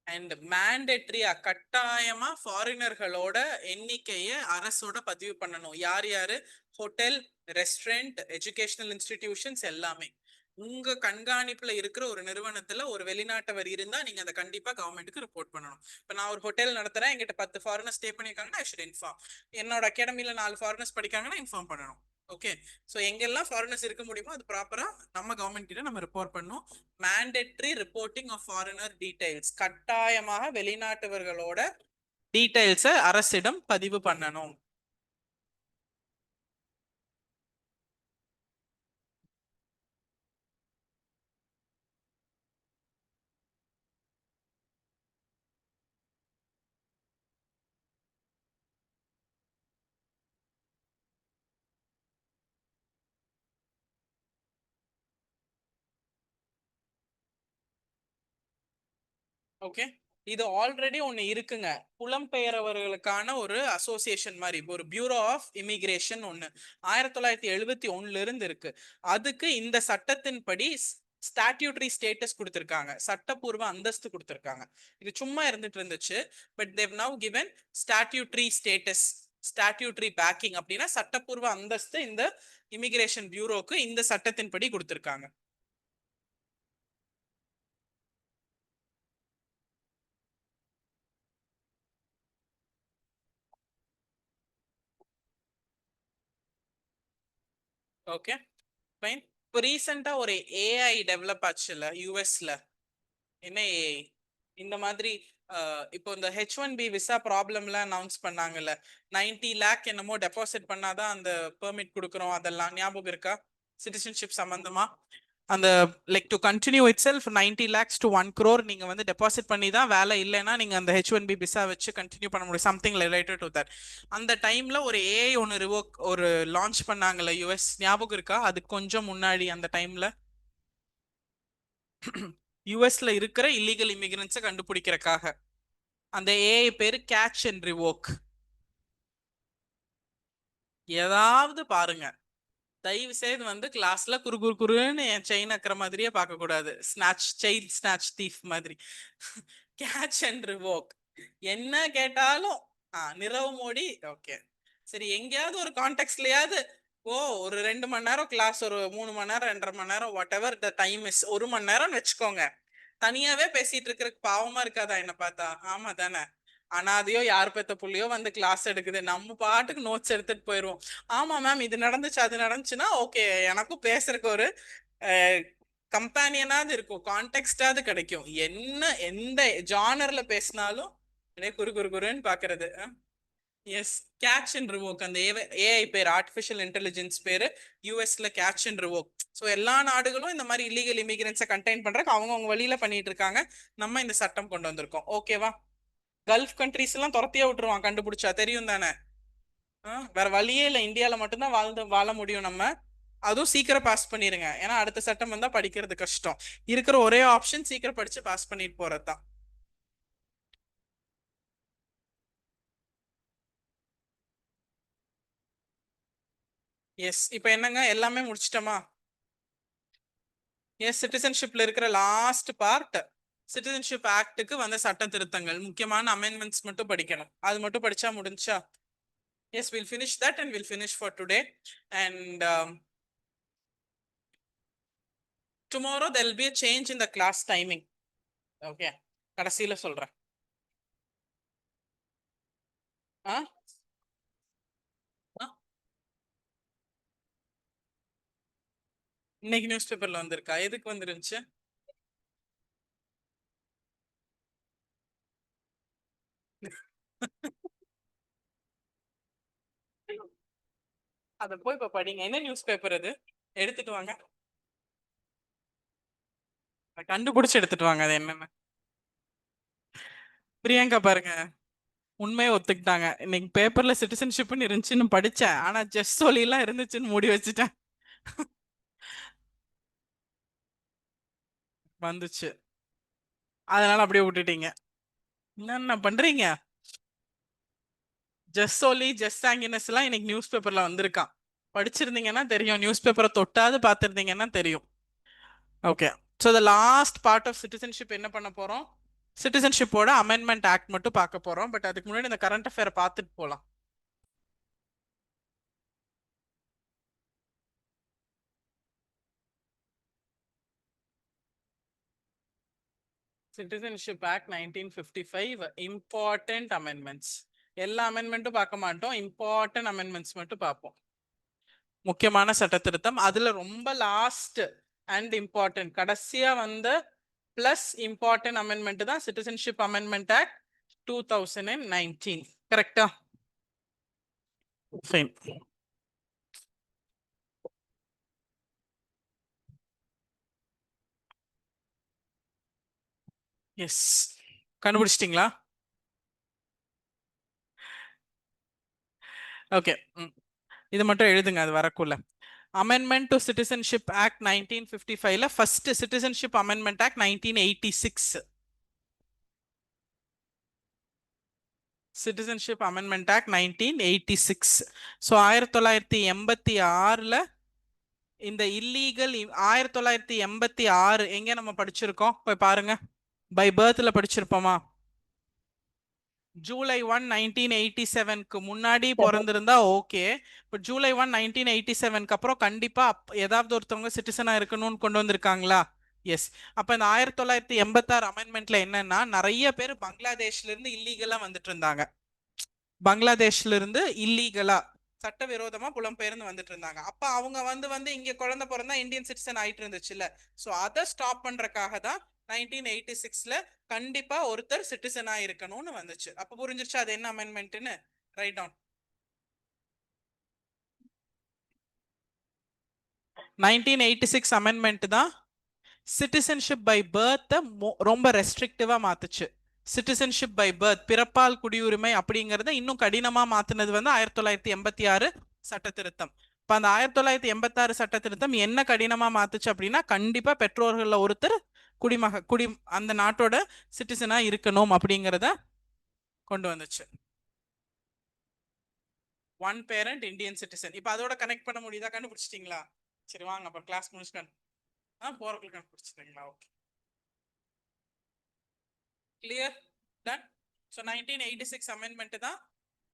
அண்ட் மேண்டேட்ரியா, கட்டாயமா ஃபாரினர்களோட எண்ணிக்கையை அரசோட பதிவு பண்ணணும். யார் யாரு, ஹோட்டல், ரெஸ்டாரண்ட், எஜுகேஷனல் இன்ஸ்டிடியூஷன்ஸ் எல்லாமே. உங்க கண்காணிப்புல இருக்கிற ஒரு நிறுவனத்துல ஒரு வெளிநாட்டவர் இருந்தா நீங்க அதை கண்டிப்பா கவர்மெண்ட்டுக்கு ரிப்போர்ட் பண்ணணும். இப்ப நான் ஒரு ஹோட்டல் நடத்துறேன், எங்கிட்ட 10 ஃபாரினர்ஸ் ஸ்டே பண்ணிருக்காங்கன்னா ஐ ஷுட் இன்ஃபார்ம். என்னோட அகாடமில 4 ஃபாரினர்ஸ் படிக்காங்கன்னா இன்ஃபார்ம் பண்ணணும். ஓகே, ஸோ எங்கெல்லாம் ஃபாரினர்ஸ் இருக்க முடியுமோ அது ப்ராப்பரா நம்ம கவர்மெண்ட் கிட்ட நம்ம ரிப்போர்ட் பண்ணணும். Mandatory reporting of foreigner details, கட்டாயமாக வெளிநாட்டவர்களோட டீடைல்ஸை அரசிடம் பதிவு பண்ணணும். ஓகே, இது ஆல்ரெடி ஒன்னு இருக்குங்க. புலம்பெயர்வர்களுக்கான ஒரு அசோசியேஷன் மாதிரி, ஒரு பியூரோ ஆஃப் இமிகிரேஷன் ஒன்னு 1971 இருந்து இருக்கு. அதுக்கு இந்த சட்டத்தின்படி ஸ்டாட்யூட்டரி ஸ்டேட்டஸ் கொடுத்திருக்காங்க, சட்டப்பூர்வ அந்தஸ்து கொடுத்திருக்காங்க. இது சும்மா இருந்துட்டு இருந்துச்சு, but they now given statutory status, statutory backing அப்படின்னா சட்டப்பூர்வ அந்தஸ்து இந்த இமிகிரேஷன் பியூரோக்கு இந்த சட்டத்தின்படி கொடுத்திருக்காங்க. Okay fine. இப்போ ரீசெண்டா ஒரு ஏஐ டெவலப் ஆச்சுல யூஎஸ்ல, என்ன ஏஐ இந்த மாதிரி இப்போ இந்த H1B விசா ப்ராப்ளம்லாம் அனௌன்ஸ் பண்ணாங்கல்ல, 90 லேக் என்னமோ டெபாசிட் பண்ணாதான் அந்த பெர்மிட் கொடுக்குறோம், அதெல்லாம் ஞாபகம் இருக்கா? சிட்டிசன்ஷிப் சம்பந்தமா அந்த like to continue it self 90 lakhs to 1 crore நீங்க வந்து டெபாசிட் பண்ணி தான், வேலை இல்லைன்னா நீங்க அந்த H1B விசா வச்சு கண்டினியூ பண்ண முடியும், சம்திங் ரிலேட்டட் டு தட். அந்த டைம்ல ஒரு ஏஐ ஒன்று ரிவோக் ஒரு லான்ச் பண்ணாங்கல்ல யூஎஸ், ஞாபகம் இருக்கா? அது கொஞ்சம் முன்னாடி அந்த டைம்ல யூஎஸ்ல இருக்கிற இல்லீகல் இமிகிரன்ஸை கண்டுபிடிக்கிறதுக்காக அந்த ஏஐ பேரு கேட்ச் அண்ட் ரிவோக். ஏதாவது பாருங்க, தயவு செய்து வந்து கிளாஸ்ல குறுன்னு என் செயின் அக்கிற மாதிரியே பார்க்க கூடாது, செயின் ஸ்நாச் தீஃப் மாதிரி. கேட்ச் அண்ட் ரிவோக் என்ன கேட்டாலும் நிரவ் மோடி. ஓகே சரி, எங்கேயாவது ஒரு கான்டெக்ட்லயாவது ஒரு 2 மணி நேரம் கிளாஸ், ஒரு 3 மணி நேரம் 2.5 மணி நேரம், what ever the time is, 1 மணி நேரம்னு வச்சுக்கோங்க, தனியாவே பேசிட்டு இருக்கிறதுக்கு பாவமா இருக்காதா என்ன பார்த்தா? ஆமா தானே? அனாதையோ யார் பெத்த புள்ளியோ வந்து கிளாஸ் எடுக்குது, நம்ம பாட்டுக்கு நோட்ஸ் எடுத்துட்டு போயிடுவோம். ஆமா மேம் இது நடந்துச்சு அது நடந்துச்சுன்னா ஓகே, எனக்கும் பேசுறதுக்கு ஒரு கம்பேனியனாவது இருக்கும், கான்டெக்டாவது கிடைக்கும். என்ன எந்த ஜானர்ல பேசினாலும் குறுன்னு பாக்குறது. Yes, catch and revoke. அந்த ஏஐ பேர், ஆர்டிஃபிஷியல் இன்டெலிஜென்ஸ் பேரு யூஎஸ்ல கேட்ச் அண்ட் ரிவோக். ஸோ எல்லா நாடுகளும் இந்த மாதிரி இல்லீகல் இமிகிரன்ஸை கண்டெயின் பண்றதுக்கு அவங்க வழியில பண்ணிட்டு இருக்காங்க. நம்ம இந்த சட்டம் கொண்டு வந்திருக்கோம். ஓகேவா? கல்ஃப் கண்ட்ரிஸ் எல்லாம் துரத்தியே விட்டுருவான் கண்டுபிடிச்சா, தெரியும் தானே? வேற வழியே இல்லை, இந்தியால மட்டும்தான் வாழ முடியும் நம்ம. அதுவும் சீக்கிரம் பாஸ் பண்ணிருங்க, ஏன்னா அடுத்த சட்டம் வந்தா படிக்கிறது கஷ்டம். இருக்கிற ஒரே ஆப்ஷன் சீக்கிரம் படிச்சு பாஸ் பண்ணிட்டு போறதுதான். எஸ், இப்போ என்னங்க எல்லாமே முடிச்சிட்டோமா? எஸ், சிட்டிசன்ஷிப்ல இருக்கிற லாஸ்ட் பார்ட், சிட்டிசன்ஷிப் ஆக்டுக்கு வந்த சட்ட திருத்தங்கள், முக்கியமான அமெண்ட்மெண்ட்ஸ் மட்டும் படிக்கணும். அது மட்டும் படிச்சா முடிஞ்சா? Yes, we'll finish that and we'll finish for today. And tomorrow there will be a change in the class timing. Okay, கடைசியில சொல்றேன். இன்னைக்கு நியூஸ் பேப்பர்ல வந்திருக்கா? எதுக்கு வந்துருந்துச்சு? அத போய் இப்ப படிங்க. என்ன நியூஸ் பேப்பர் அது? எடுத்துட்டு வாங்க, கண்டுபிடிச்சு எடுத்துட்டு வாங்க அது என்னன்னு. பிரியங்கா பாருங்க, உண்மையை ஒத்துக்கிட்டாங்க. இன்னைக்கு பேப்பர்ல சிட்டிசன்ஷிப்னு இருந்துச்சுன்னு படிச்சேன், ஆனா ஜஸ்ட் சொல்லிலாம் இருந்துச்சுன்னு மூடி வச்சுட்டேன். வந்துச்சு, அதனால அப்படியே விட்டுட்டீங்க. என்னென்ன பண்றீங்க? ஜஸ்ட் சொல்லி ஜஸ்ட் சாங்கினஸ் எல்லாம் இன்னைக்கு நியூஸ் பேப்பர்ல வந்திருக்கான். படிச்சிருந்தீங்கன்னா தெரியும், நியூஸ் பேப்பரை தொட்டாது பார்த்துருந்தீங்கன்னா தெரியும். Okay, so the last part of citizenship என்ன பண்ண போறோம்? சிட்டிசன்ஷிப்போட அமெண்ட்மெண்ட் ஆக்ட் மட்டும் பார்க்க போறோம். பட் அதுக்கு முன்னாடி இந்த கரண்ட் அஃபேரை பார்த்துட்டு போகலாம். Citizenship act 1955 important amendments. எல்லா அமெண்ட்மெண்ட்டும் பார்க்க மாட்டோம், இம்பார்ட்டன்ட் அமெண்ட்மெண்ட்ஸ் மட்டும் பார்ப்போம். முக்கியமான சட்ட திருத்தம், அதுல ரொம்ப லாஸ்ட் அண்ட் இம்பார்ட்டன்ட், கடைசியா வந்த பிளஸ் இம்பார்ட்டன்ட் அமெண்ட்மெண்ட் தான் சிட்டிசன்ஷிப் அமெண்ட்மெண்ட் ஆக்ட் 2019. கரெக்டா? ஃபைன். எஸ், கண்டுபிடிச்சிட்டிங்களா? ஓகே, இது மட்டும் எழுதுங்க அது வரக்குள்ள. அமெண்ட்மெண்ட் டு சிட்டிசன்ஷிப் ஆக்ட் 1955ல first Citizenship amendment Act 1986. Citizenship amendment Act 1986. So 1986ல இந்த இல்லீகல் 1986 எங்க நம்ம படிச்சிருக்கோம் போய் பாருங்க. பை பர்த்ல படிச்சிருப்போமா? ஜூலை 1 1987க்கு முன்னாடி பிறந்திருந்தா ஓகே. இப்போ ஜூலை 1 1987க்கு அப்புறம் கண்டிப்பா ஏதாவது ஒருத்தவங்க சிட்டிசனா இருக்கணும்னு கொண்டு வந்திருக்காங்களா? எஸ். அப்ப இந்த 1986 அமெண்ட்மெண்ட்ல என்னன்னா நிறைய பேர் பங்களாதேஷ்ல இருந்து இல்லீகலா வந்துட்டு இருந்தாங்க. பங்களாதேஷ்ல இருந்து இல்லீகலா சட்டவிரோதமா புலம்பெயர்ந்து வந்துட்டு இருந்தாங்க. அப்ப அவங்க வந்து இங்க குழந்தை பிறந்தா இந்தியன் சிட்டிசன் ஆயிட்டு இருந்துச்சுல்ல. சோ அதை ஸ்டாப் பண்றதுக்காக தான் 1986ல கண்டிப்பா ஒருத்தர் சிட்டிசனா இருக்கணும்னு வந்துச்சு. அப்ப புரிஞ்சிருச்சு அது என்ன அமெண்ட்மெண்ட்னு. Write down. 1986 அமெண்ட்மெண்ட் தான் சிட்டிசன்ஷிப் பை பர்த் ரொம்ப ரெஸ்ட்ரிக்டிவா மாத்துச்சு. சிட்டிசன்ஷிப் பை பர்த் பிறப்பால் குடியுரிமை அப்படிங்கறத இன்னும் கடினமா மாத்தினது வந்து 1986 சட்ட திருத்தம். இப்ப அந்த 1986 சட்ட திருத்தம் என்ன கடினமா மாத்துச்சு அப்படின்னா கண்டிப்பா பெற்றோர்கள்ல ஒருத்தர் அந்த நாட்டோட சிட்டிசனா இருக்கணும் அப்படிங்கறத கொண்டு வந்துச்சு. One parent Indian citizen. இப்ப அதோட கனெக்ட் பண்ண முடியுதா? கண்டுபிடிச்சிட்டீங்களா? சரி வாங்க அப்ப கிளாஸ் முடிச்சுட்டு போறதுக்கு கண்டுபிடிச்சிட்டீங்களா? Okay, clear, done. So 1986 amendment தான்.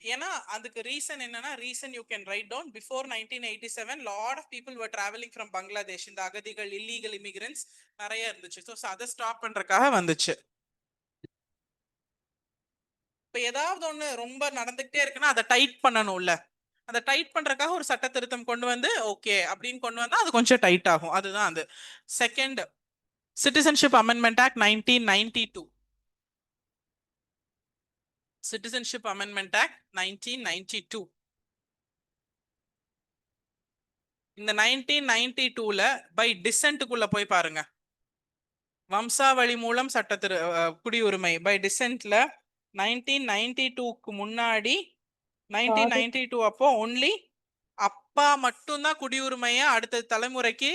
ஏன்னா அதுக்கு ரீசன் என்னன்னா reason you can write down. Before 1987 lot of people were travelling from Bangladesh. இந்த அகதிகள் இல்லீகல் இமிகிரன்ட்ஸ் நிறைய இருந்துச்சு. ஸோ அதை ஸ்டாப் பண்றதுக்காக வந்துச்சு. இப்போ ஏதாவது ஒன்று ரொம்ப நடந்துகிட்டே இருக்குன்னா அதை டைட் பண்ணணும்ல. அதை டைட் பண்றதுக்காக ஒரு சட்ட திருத்தம் கொண்டு வந்து ஓகே அப்படின்னு கொண்டு வந்தா அது கொஞ்சம் டைட் ஆகும். அதுதான் அது. Second citizenship amendment act 1992. Citizenship Amendment Act 1992. இந்த 1992ல பை டிசென்ட்குள்ள போய் பாருங்க. வம்சாவளி மூலம் குடியுரிமை பை டிசென்ட்ல 1992க்கு முன்னாடி 1992 அப்போ ஒன்லி அப்பா மட்டும்தான் குடியுரிமைய அடுத்த தலைமுறைக்கு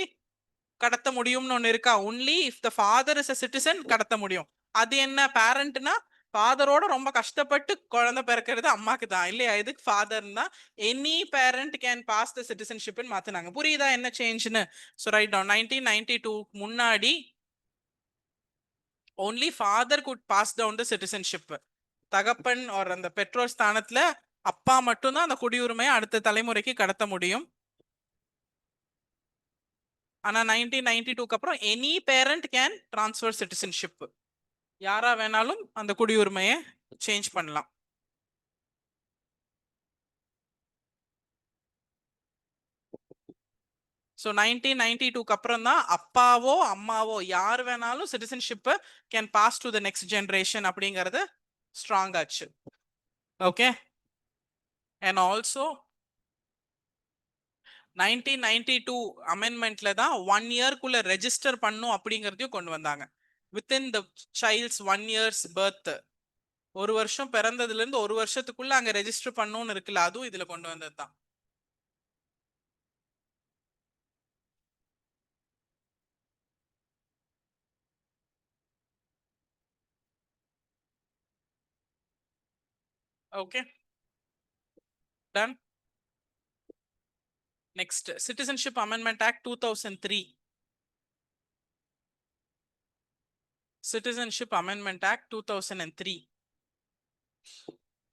கடத்த முடியும்னு ஒண்ணு இருக்கா? Only if the father is a citizen கடத்த முடியும். அது என்ன? பேரண்ட்னா ஃபாதரோட ரொம்ப கஷ்டப்பட்டு குழந்தை பிறக்கிறது அம்மாக்கு தான் இல்லையா? இதுக்கு ஃபாதர் தான். எனி பேரண்ட் கேன் பாஸ் த சிட்டிசன்ஷிப்னு மாத்தினாங்க. புரியுதா என்ன சேஞ்ச்னு? So write down. 1992 முன்னாடி only father could pass down the citizenship. தகப்பன் ஒரு அந்த பெற்றோர் ஸ்தானத்துல அப்பா மட்டும்தான் அந்த குடியுரிமையை அடுத்த தலைமுறைக்கு கடத்த முடியும். ஆனா 1992க்கு அப்புறம் any parent can transfer citizenship. யாரா வேணாலும் அந்த குடியுரிமையை சேஞ்ச் பண்ணலாம். ஸோ 1992க்கு அப்புறம் தான் அப்பாவோ அம்மாவோ யார் வேணாலும் சிட்டிசன்ஷிப்பை can pass to the next generation அப்படிங்கிறது ஸ்ட்ராங் ஆச்சு. ஓகே, அண்ட் ஆல்சோ 1992 அமெண்ட்மெண்ட்ல தான் 1 இயர்க்குள்ள ரெஜிஸ்டர் பண்ணும் அப்படிங்கிறதையும் கொண்டு வந்தாங்க. Within the child's 1 years birth, ஒரு வருஷம் பிறந்ததுல இருந்து ஒரு வருஷத்துக்குள்ள அங்க ரெஜிஸ்டர் பண்ணணும்னு இருக்குல்ல, அதுவும் இதுல கொண்டு வந்தது தான். Okay, done. Next citizenship amendment act 2003. Citizenship Amendment Act 2003.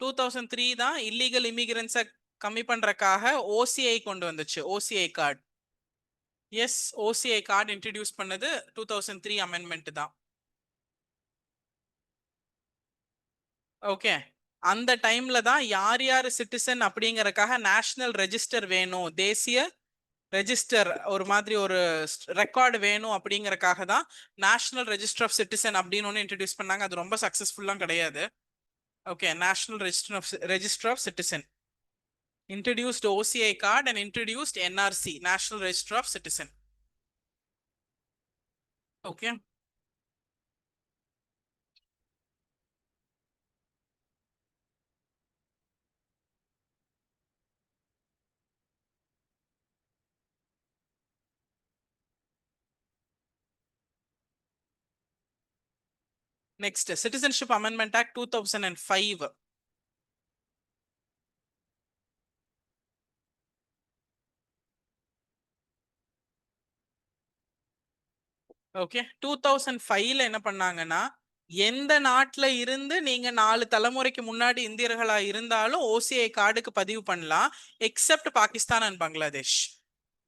2003 தான் இல்லீகல் இமிகிரன்ஸை கம்மி பண்றதுக்காக OCI கொண்டு வந்துச்சு. OCI card. Yes, OCI card introduce பண்ணது 2003 அமெண்ட்மெண்ட் தான். ஓகே, அந்த டைம்ல தான் யார் யார் சிட்டிசன் அப்படிங்கறதுக்காக நேஷனல் ரெஜிஸ்டர் வேணும், தேசிய ரெஜிஸ்டர் ஒரு மாதிரி ஒரு ரெக்கார்டு வேணும் அப்படிங்கறதுக்காக தான் நேஷனல் ரெஜிஸ்டர் ஆஃப் சிட்டிசன் அப்படின்னு ஒன்று இன்ட்ரடியூஸ் பண்ணாங்க. அது ரொம்ப சக்சஸ்ஃபுல்லாம் கிடையாது. Okay, National Register of Citizen. Introduced OCI card and introduced NRC, National Register of Citizen. Okay. Next, Citizenship Amendment Act 2005. Okay 2005ல என்ன பண்ணாங்கன்னா, எந்த நாட்டுல இருந்து நீங்க 4 தலைமுறைக்கு முன்னாடி இந்தியர்களா இருந்தாலும் ஓசிஐ கார்டுக்கு பதிவு பண்ணலாம், எக்ஸப்ட் பாகிஸ்தான் அண்ட் பங்களாதேஷ்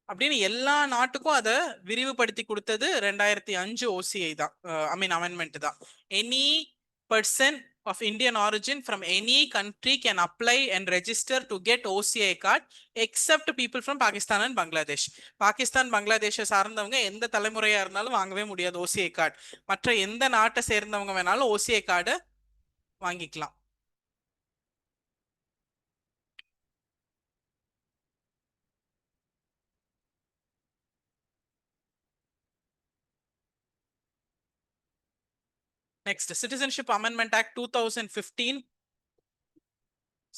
அப்படின்னு எல்லா நாட்டுக்கும் அதை விரிவுபடுத்தி கொடுத்தது 2005 ஓசிஐ தான், ஐ மீன் அமெண்ட்மெண்ட் தான். Any person of Indian origin from any country can apply and register to get OCI card except people from Pakistan and Bangladesh. Pakistan பங்களாதேஷை சார்ந்தவங்க எந்த தலைமுறையா இருந்தாலும் வாங்கவே முடியாது ஓசிஐ கார்டு. மற்ற எந்த நாட்டை சேர்ந்தவங்க வேணாலும் ஓசிஐ கார்டு வாங்கிக்கலாம். Next, Citizenship Amendment Act 2015.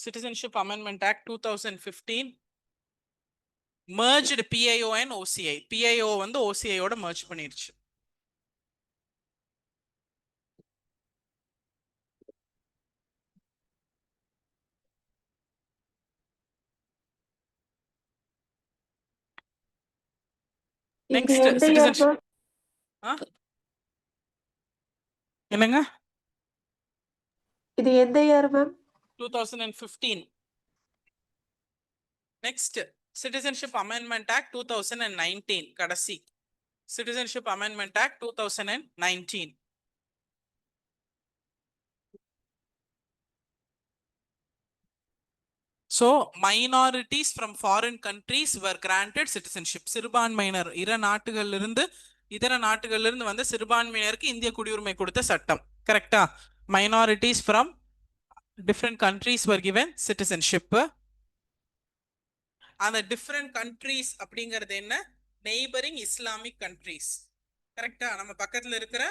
Citizenship Amendment Act 2015 merged PIO and OCI. PIO வந்து OCI ஓட merge பண்ணிருச்சு. Next, citizenship. என்னங்க? இது எந்த year ma'am? 2015. Next, Citizenship Amendment Act 2019. கடைசி Citizenship Amendment Act 2019. So, minorities from foreign countries were granted citizenship. சிறுபான்மையினர் இதர நாட்டுகள்ல இருந்து வந்த சிறுபான்மையினருக்கு இந்திய குடியுரிமை கொடுத்த சட்டம். கரெக்டா? Minorities from different countries were given citizenship. அந்த different countries அப்படிங்கிறது என்ன? neighboring Islamic countries. கரெக்டா? நம்ம பக்கத்துல இருக்கிற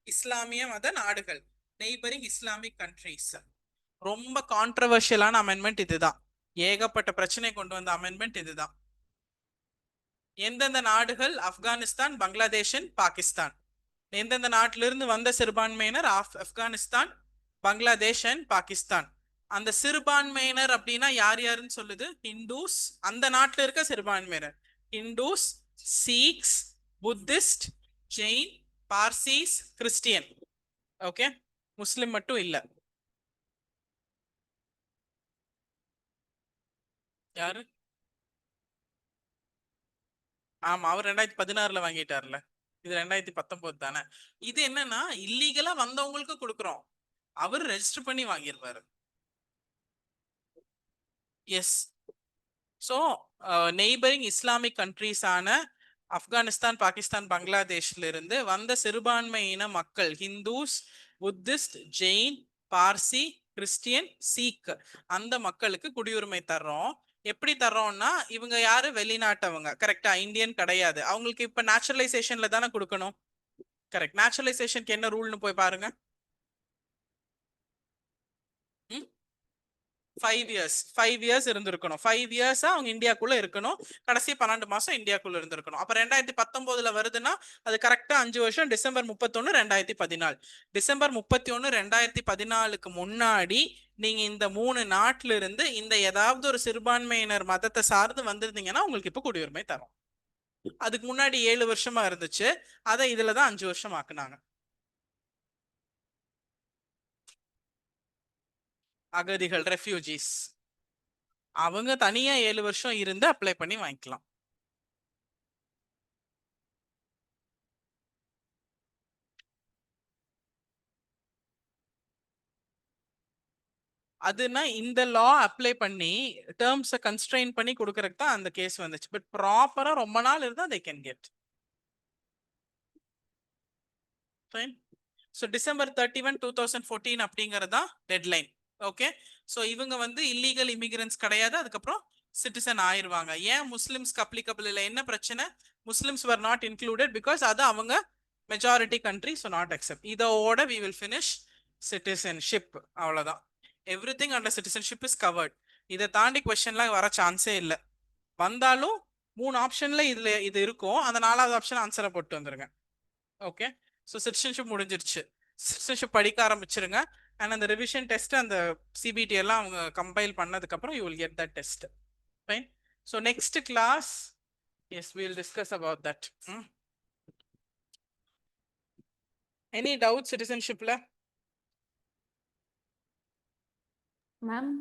இஸ்லாமிய மத நாடுகள், neighboring Islamic countries. ரொம்ப கான்ட்ரவர்ஷியலான அமெண்ட்மெண்ட் இதுதான். ஏகப்பட்ட பிரச்சனை கொண்டு வந்த அமெண்ட்மெண்ட் இதுதான். எந்தெந்த நாடுகள்? ஆப்கானிஸ்தான், பங்களாதேஷ், பாகிஸ்தான். எந்தெந்த நாட்டிலிருந்து வந்த சிறுபான்மையினர்? ஆப்கானிஸ்தான், பங்களாதேஷ் அண்ட் பாகிஸ்தான். அந்த சிறுபான்மையினர் அப்படின்னா யார் யாருன்னு சொல்லுது? ஹிந்துஸ், அந்த நாட்டில் இருக்க சிறுபான்மையினர் Hindus, Sikhs, Buddhist, Jain, Parsis, Christian. Okay, Muslim மட்டும் இல்ல. யாரு? ஆமா, அவர் 2016ல வாங்கிட்டார்ல. இது 2019 தானே. இது என்னன்னா இல்லீகலா வந்தவங்களுக்கு கொடுக்குறோம், அவர் ரெஜிஸ்டர் பண்ணி வாங்கிடுவாரு. Yes. So neighbouring Islamic countries ஆன ஆப்கானிஸ்தான், பாகிஸ்தான், பங்களாதேஷ்ல இருந்து வந்த சிறுபான்மையின மக்கள் ஹிந்துஸ், புத்திஸ்ட், ஜெயின், பார்சி, கிறிஸ்டியன், சீக், அந்த மக்களுக்கு குடியுரிமை தர்றோம். எப்படி தர்றோம்னா, இவங்க யாரு? வெளிநாட்டவங்க. கரெக்டா? இந்தியன் கிடையாது. அவங்களுக்கு இப்ப நேச்சுரலைசேஷன்ல தானே கொடுக்கணும். கரெக்ட். நேச்சுரலைசேஷனுக்கு என்ன ரூல்னு போய் பாருங்க. 5 years இருந்திருக்கணும். 5 years அவங்க இந்தியாக்குள்ள இருக்கணும். கடைசி 12 மாசம் இந்தியாக்குள்ள இருந்திருக்கணும். அப்ப 2019ல வருதுன்னா அது கரெக்டா 5 வருஷம். டிசம்பர் 31, 2014. டிசம்பர் 31, 2014க்கு முன்னாடி நீங்க இந்த 3 நாட்டில இருந்து இந்த ஏதாவது ஒரு சிறுபான்மையினர் மதத்தை சார்ந்து வந்திருந்தீங்கன்னா உங்களுக்கு இப்ப குடியுரிமை தரும். அதுக்கு முன்னாடி 7 வருஷமா இருந்துச்சு, அதை இதுலதான் 5 வருஷம் ஆக்குனாங்க. அகதிகள், ரெஃப்யூஜிஸ், அவங்க தனியா 7 வருஷம் இருந்து அப்ளை பண்ணி வாங்கிக்கலாம். அதுனா இந்த லா அப்ளை பண்ணி டேர்ம்ஸை கன்ஸ்ட்ரெயின் பண்ணி கொடுக்கறதுக்கு தான் அந்த கேஸ் வந்துச்சு. பட் ப்ராப்பரா ரொம்ப நாள் இருந்தா they can get. Fine. So December 31, 2014 அப்படிங்கறது தான் டெட்லைன். ஓகே, ஸோ இவங்க வந்து இல்லீகல் இமிகிரன்ஸ் கிடையாது, அதுக்கப்புறம் சிட்டிசன் ஆயிருவாங்க. ஏன் முஸ்லிம்ஸ்க்கு அப்ளிகபிள் இல்லை, என்ன பிரச்சனை? Muslims were not included because அது அவங்க majority country, so not accept. இதோட we will finish சிட்டிசன்ஷிப். அவ்வளோதான். Every thing under citizenship is covered. இதை தாண்டி கொஸ்டின்லாம் வர சான்ஸே இல்லை. வந்தாலும் 3 ஆப்ஷன்ல இதுல இது இருக்கும், அந்த 4வது ஆப்ஷன் ஆன்சரை போட்டு வந்துருங்க. ஓகே, ஸோ சிட்டிசன்ஷிப் முடிஞ்சிருச்சு. சிட்டிசன்ஷிப் படிக்க ஆரம்பிச்சிருங்க. அண்ட் அந்த ரிவிஷன் டெஸ்ட், அந்த சிபிடி எல்லாம் அவங்க கம்பைல் பண்ணதுக்கு அப்புறம் you will get that test. Fine. So next class, yes, we will discuss about that. Any doubt சிட்டிசன்ஷிப்ல? மேம்